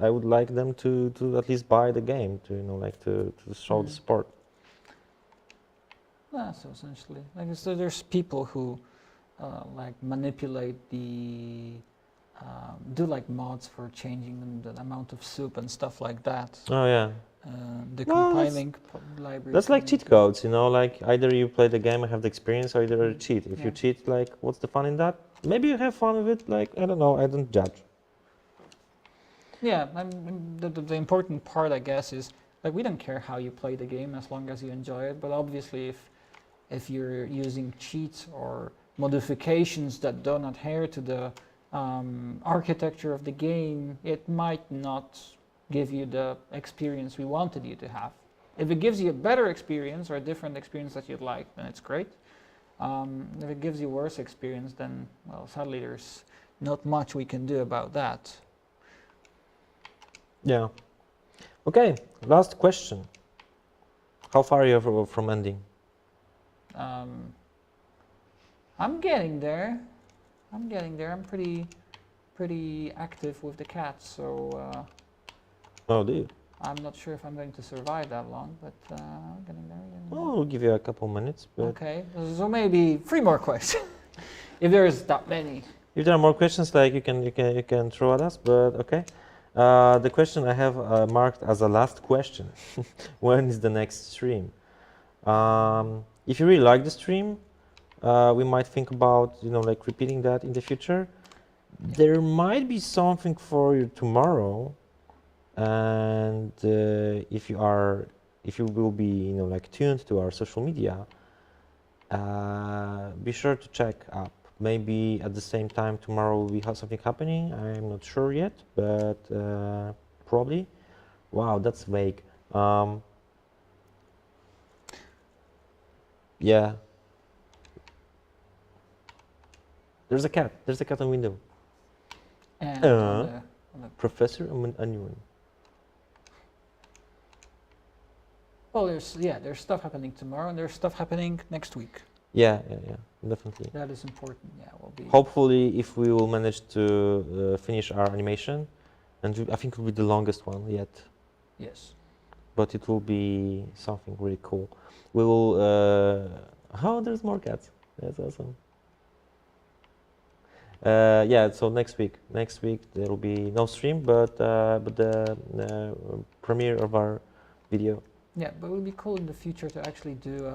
I would like them to at least buy the game, to like to show the support. Yeah, so essentially, like so there's people who like manipulate the do like mods for changing the amount of soup and stuff like that. Oh yeah. The Well, compiling library. That's like cheat codes, you know, like either you play the game and have the experience, or either you cheat. If you cheat, like, what's the fun in that? Maybe you have fun with it, like, I don't know, I don't judge. Yeah, the important part, I guess, is like we don't care how you play the game as long as you enjoy it. But obviously, if you're using cheats or modifications that don't adhere to the architecture of the game, it might not give you the experience we wanted you to have. If it gives you a better experience or a different experience that you'd like, then it's great. If it gives you worse experience, then, well, sadly there's not much we can do about that. Yeah. Okay, last question. How far are you from ending? I'm getting there. I'm pretty active with the cats, so Oh, do you? I'm not sure if I'm going to survive that long, but I'm getting there. Well, we'll give you a couple minutes. But Okay, so maybe 3 more questions, if there's that many. if there are more questions, like you can throw at us. But okay. The question I have marked as a last question: when is the next stream? If you really like the stream, we might think about like repeating that in the future. There might be something for you tomorrow, and if you will be like tuned to our social media, be sure to check up. Maybe at the same time tomorrow we have something happening. I'm not sure yet, but probably. Wow, that's vague. Yeah. There's a cat. There's a cat on window. And on the Professor Onion. well, there's stuff happening tomorrow, and there's stuff happening next week. Yeah, definitely. That is important. Yeah, will be. Hopefully, if we will manage to finish our animation, and I think it will be the longest one yet, Yes. but it will be something really cool. We will. Oh, there's more cats. That's awesome. Yeah. So next week there will be no stream, but the premiere of our video. Yeah, but it would be cool in the future to actually do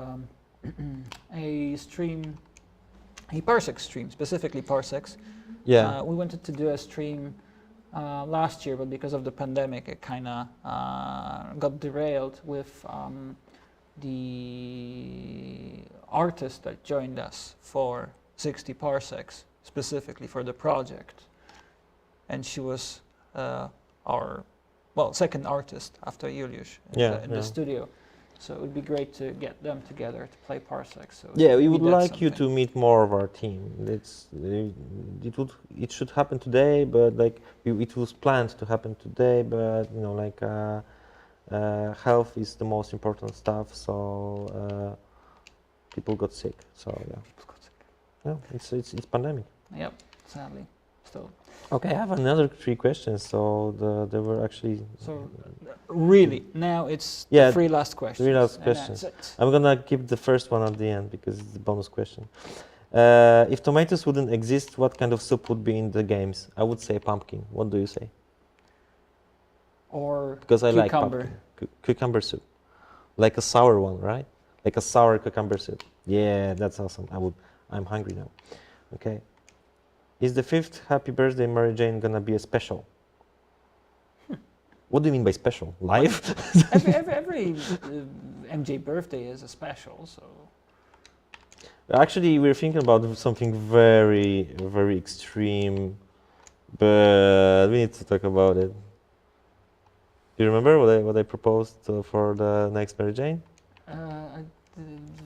a stream, a Parsecs stream, specifically Parsecs. Yeah. We wanted to do a stream last year, but because of the pandemic, it kind of got derailed with the artist that joined us for 60 Parsecs, specifically for the project. And she was our second artist after Julius in the studio. So it would be great to get them together to play Parsecs. So Yeah, we would that's like you to something. meet more of our team. It should happen today, but like it was planned to happen today, but health is the most important stuff. So people got sick. So yeah, it's pandemic. Yep, sadly, still. Okay, I have another 3 questions. So there were actually So really, now it's Yeah, the 3 last questions. 3 last and questions. that's it. I'm gonna keep the first one at the end because it's the bonus question. If tomatoes wouldn't exist, what kind of soup would be in the games? I would say pumpkin. What do you say? Or Because I like cucumber. pumpkin. Cucumber soup, like a sour one, right? like a sour cucumber soup. Yeah, that's awesome. I'm hungry now. Okay. Is the 5th Happy Birthday Mary Jane gonna be a special? What do you mean by special? Live? every MJ birthday is a special, so Actually, we're thinking about something very, very extreme, but we need to talk about it. Do you remember what I proposed for the next Mary Jane?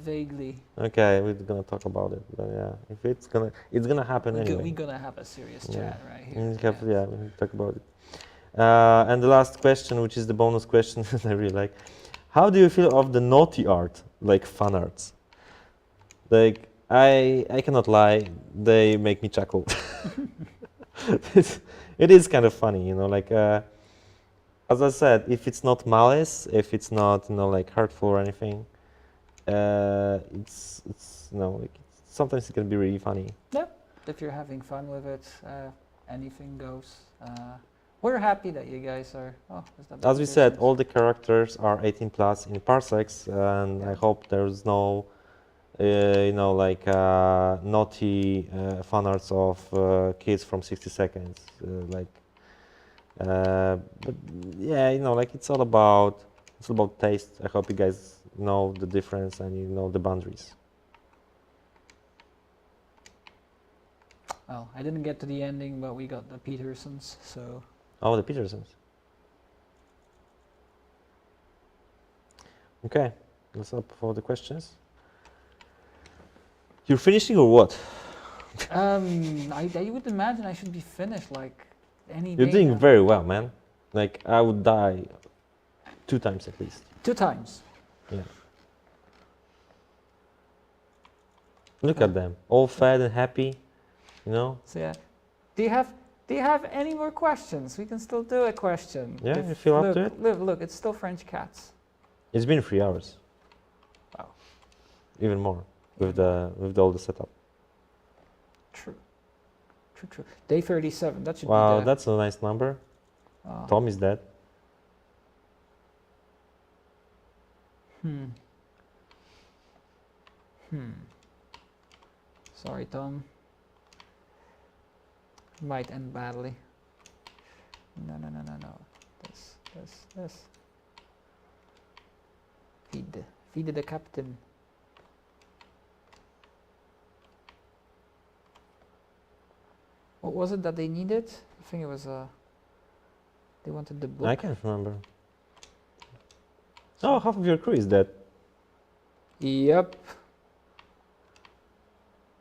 vaguely. Okay, we're gonna talk about it. But yeah, if it's gonna happen anyway. We're gonna have a serious Yeah. chat right here. Yeah, we need to talk about it. And the last question, which is the bonus question that I really like. How do you feel of the naughty art, like fan arts? Like, I cannot lie, they make me chuckle. It is kind of funny, you know, like, as I said, if it's not malice, if it's not, you know, like hurtful or anything, it's you know, like, sometimes it can be really funny. If you're having fun with it, anything goes. We're happy that you guys are. Oh, is that As we said, Christmas? all the characters are 18 plus in Parsecs, and Yeah. I hope there's no, you know, like naughty fan arts of kids from 60 seconds. But yeah, you know, like it's all about taste. I hope you guys know the difference and you know the boundaries. Well, I didn't get to the ending, but we got the Petersons, so. Oh, the Petersons. Okay, that's up for the questions. You're finishing or what? I would imagine I should be finished like any You're day doing now. very well, man. Like, I would die 2 times at least. 2 times. Yeah. Look at them, all fed and happy, you know? So yeah. Do you have any more questions? We can still do a question. Yeah, you feel up look, to it? Look, it's still French cats. It's been 3 hours. Wow. Even more with all the setup. True. Day 37. That should Wow, be the. that's a nice number. Tom is dead. Sorry, Tom. Might end badly. No. This. Feed the captain. What was it that they needed? I think it was they wanted the book. I can't remember. Oh, half of your crew is dead. Yep.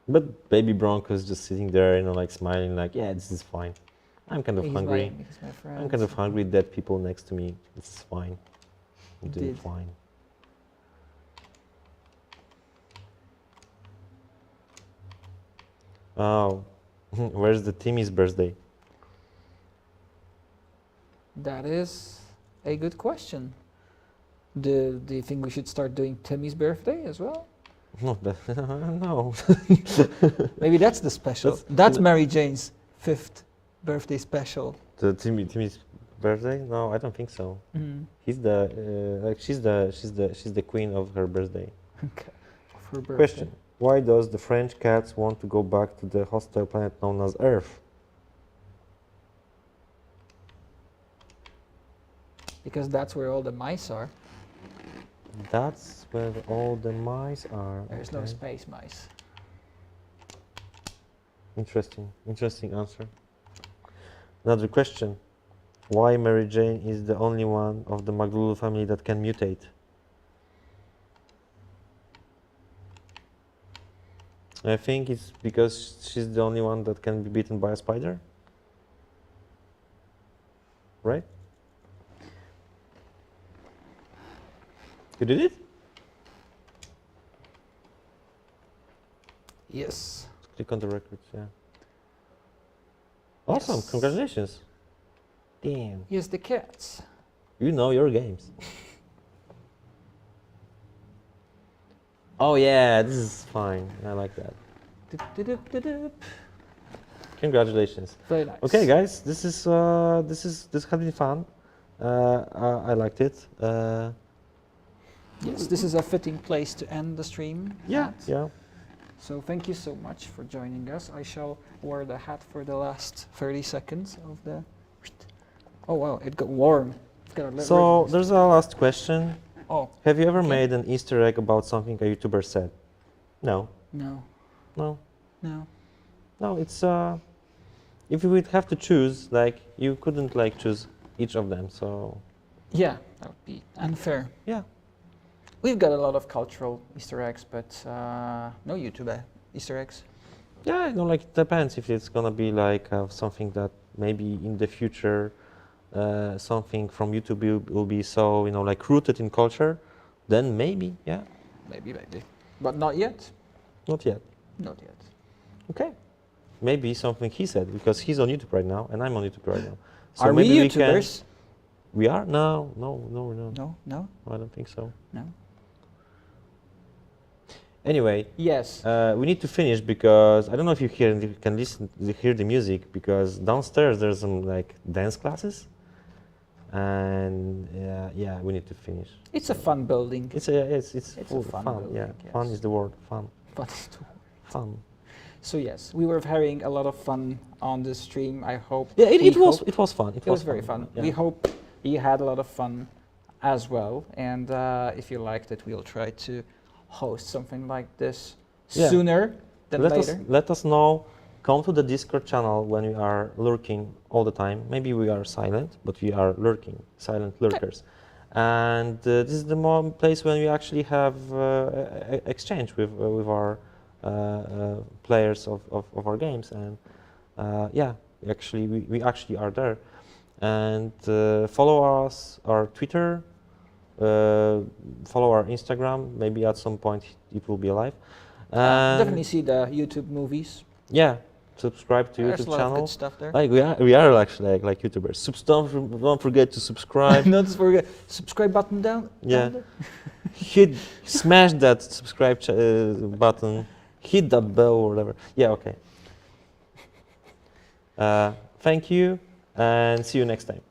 But baby Bronco's just sitting there, you know, like smiling, like, yeah, this is fine. I'm kind of He's hungry. my friend. I'm kind of hungry. Dead people next to me. It's fine. I'm doing Did. fine. Oh, where's the Timmy's birthday? That is a good question. Do you think we should start doing Timmy's birthday as well? No, no. Maybe that's the special. That's Mary Jane's 5th birthday special. The Timmy's birthday? No, I don't think so. He's the like she's the queen of her birthday. Okay. For her birthday. Question: why does the French cats want to go back to the hostile planet known as Earth? Because that's where all the mice are. That's where all the mice are. There's no okay. space mice. Interesting answer. Another question: why Mary Jane is the only one of the Maglulu family that can mutate? I think it's because she's the only one that can be bitten by a spider. Right? You did it? Yes. Click on the records, yeah. Awesome, Yes. congratulations. Damn, Yes, the cats. you know your games. Oh yeah, this is fine. I like that. Doop. Congratulations. Very nice. Okay, guys, this has been fun. I liked it. Yes, this is a fitting place to end the stream. Yeah, at. yeah. So thank you so much for joining us. I shall wear the hat for the last 30 seconds of the... Oh wow, it got warm. It's got a little So ring. there's a last question. Oh, Have you ever Okay. made an Easter egg about something a YouTuber said? No, no, no, no. no. It's if you would have to choose, like you couldn't like choose each of them. So Yeah, that would be unfair. yeah, We've got a lot of cultural Easter eggs, but no YouTube Easter eggs. yeah. You know, like it depends if it's gonna be like something that maybe in the future something from YouTube will be so like rooted in culture. Then maybe, yeah. Maybe, but not yet. Not yet. Not yet. Okay. Maybe something he said because he's on YouTube right now and I'm on YouTube right now. So Are we maybe YouTubers? We are? No, no, no, no. No, no, I don't think so. no. Anyway, Yes. we need to finish because I don't know if you can hear the music because downstairs there's some like dance classes, and yeah, we need to finish. It's a fun building. It's It's full a fun fun. building, Yeah, fun yes. is the word. Fun, But fun. so yes, we were having a lot of fun on the stream. I hope. Yeah, we it was hope- it was fun. It was very fun. Yeah. We hope you had a lot of fun as well. And if you liked it, we'll try to host something like this Yeah. sooner than let later. let us know. Come to the Discord channel when we are lurking all the time. Maybe we are silent, but we are lurking, silent lurkers. And this is the place when we actually have exchange with our players of our games. And yeah, actually, we actually are there. And follow us, our Twitter, follow our Instagram. Maybe at some point it will be alive. And Definitely see the YouTube movies. yeah, subscribe to There's YouTube a lot of channel. good stuff there. Like we are actually like YouTubers. Don't forget to subscribe. Not to forget subscribe button down. Yeah. down Hit, smash that subscribe button. Hit that bell or whatever. Yeah, okay. Thank you, and see you next time.